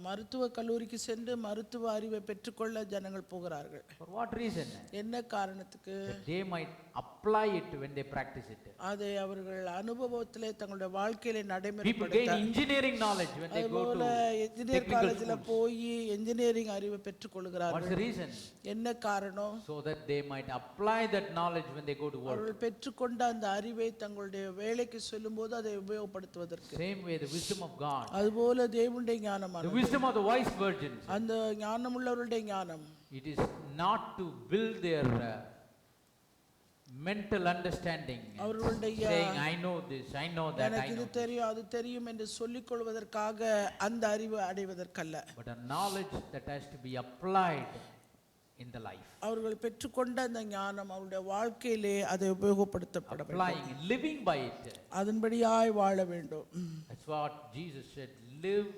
மருத்துவ கல்லூரிக்கு சென்று மருத்துவ அறிவை பெற்றுக்கொள்ள ஜனங்கள் போகிறார்கள். For what reason? என்ன காரணத்துக்கு? That they might apply it when they practice it. அதை அவர்கள் அனுபவத்திலே தங்களுடைய வாழ்க்கையிலே People நடைமுறைப்படுத்த. gain engineering knowledge when they go அதுபோல to இன்ஜினியர் காலேஜில் போய் இன்ஜினியரிங் அறிவை What's பெற்றுக்கொள்கிறார்கள். the reason? என்ன காரணம்? So that they might apply that knowledge when they go to work. அவர்கள் பெற்றுக்கொண்ட அந்த அறிவை தங்களுடைய வேலைக்கு செல்லும்போது அதை உபயோகப்படுத்துவதற்கு. Same way the wisdom of God. அதுபோல தேவனுடைய The ஞானமானது, wisdom of the wise virgins. அந்த ஞானமுள்ளவருடைய ஞானம், It is not to build their mental understanding, அவர்களுடைய saying I know this, I know that, I எனக்கு இது know, தெரியும் அது தெரியும் என்று சொல்லிக் கொள்வதற்காக அந்த அறிவு அடைவதற்கல்ல. but a knowledge that has to be applied in the life. அவர்கள் பெற்றுக்கொண்ட அந்த ஞானம் அவருடைய வாழ்க்கையிலே அதை உபயோகப்படுத்தப்பட வேண்டும். Applying, living by it. அதன்படியாய் வாழ வேண்டும். That's what Jesus said. Live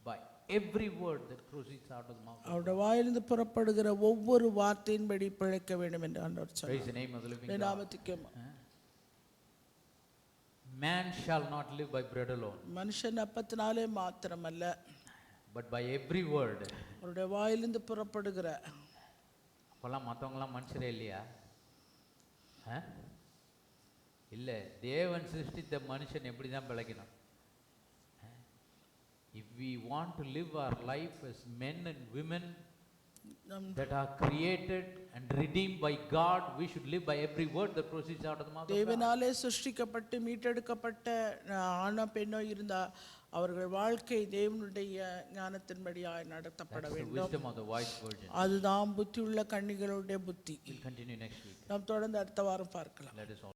by every word that proceeds out of the mouth of God. அவருடைய வாயிலிருந்து புறப்படுகிற ஒவ்வொரு வார்த்தையின்படி பிழைக்க வேண்டும் என்று ஆண்டவர் Praise சொன்னார். the name of the living God. நாமத்துக்கு Man shall not live by bread alone, மனுஷன் அப்பத்தினாலே மாத்திரமல்ல, but by every word. அவருடைய வாயிலிருந்து புறப்படுகிற. அப்போல்லாம் மற்றவங்களாம் மனுஷரே இல்லையா? இல்லை, தேவன் சிருஷ்டித்த மனுஷன் எப்படி தான் பிழைக்கணும்? If we want to live our life as men and women that are created and redeemed by God, we should live by every word that proceeds out of the mouth of God. தேவனாலே சிருஷ்டிக்கப்பட்டு மீட்டெடுக்கப்பட்ட ஆணோ பெண்ணோ இருந்தா அவர்கள் வாழ்க்கை தேவனுடைய ஞானத்தின்படியாய் நடத்தப்பட That's the வேண்டும். wisdom of the wise virgin. அதுதான் புத்தியுள்ள கன்னிகளுடைய புத்தி. We'll continue next week. நாம் தொடர்ந்து அடுத்த வாரம் பார்க்கலாம். Let us all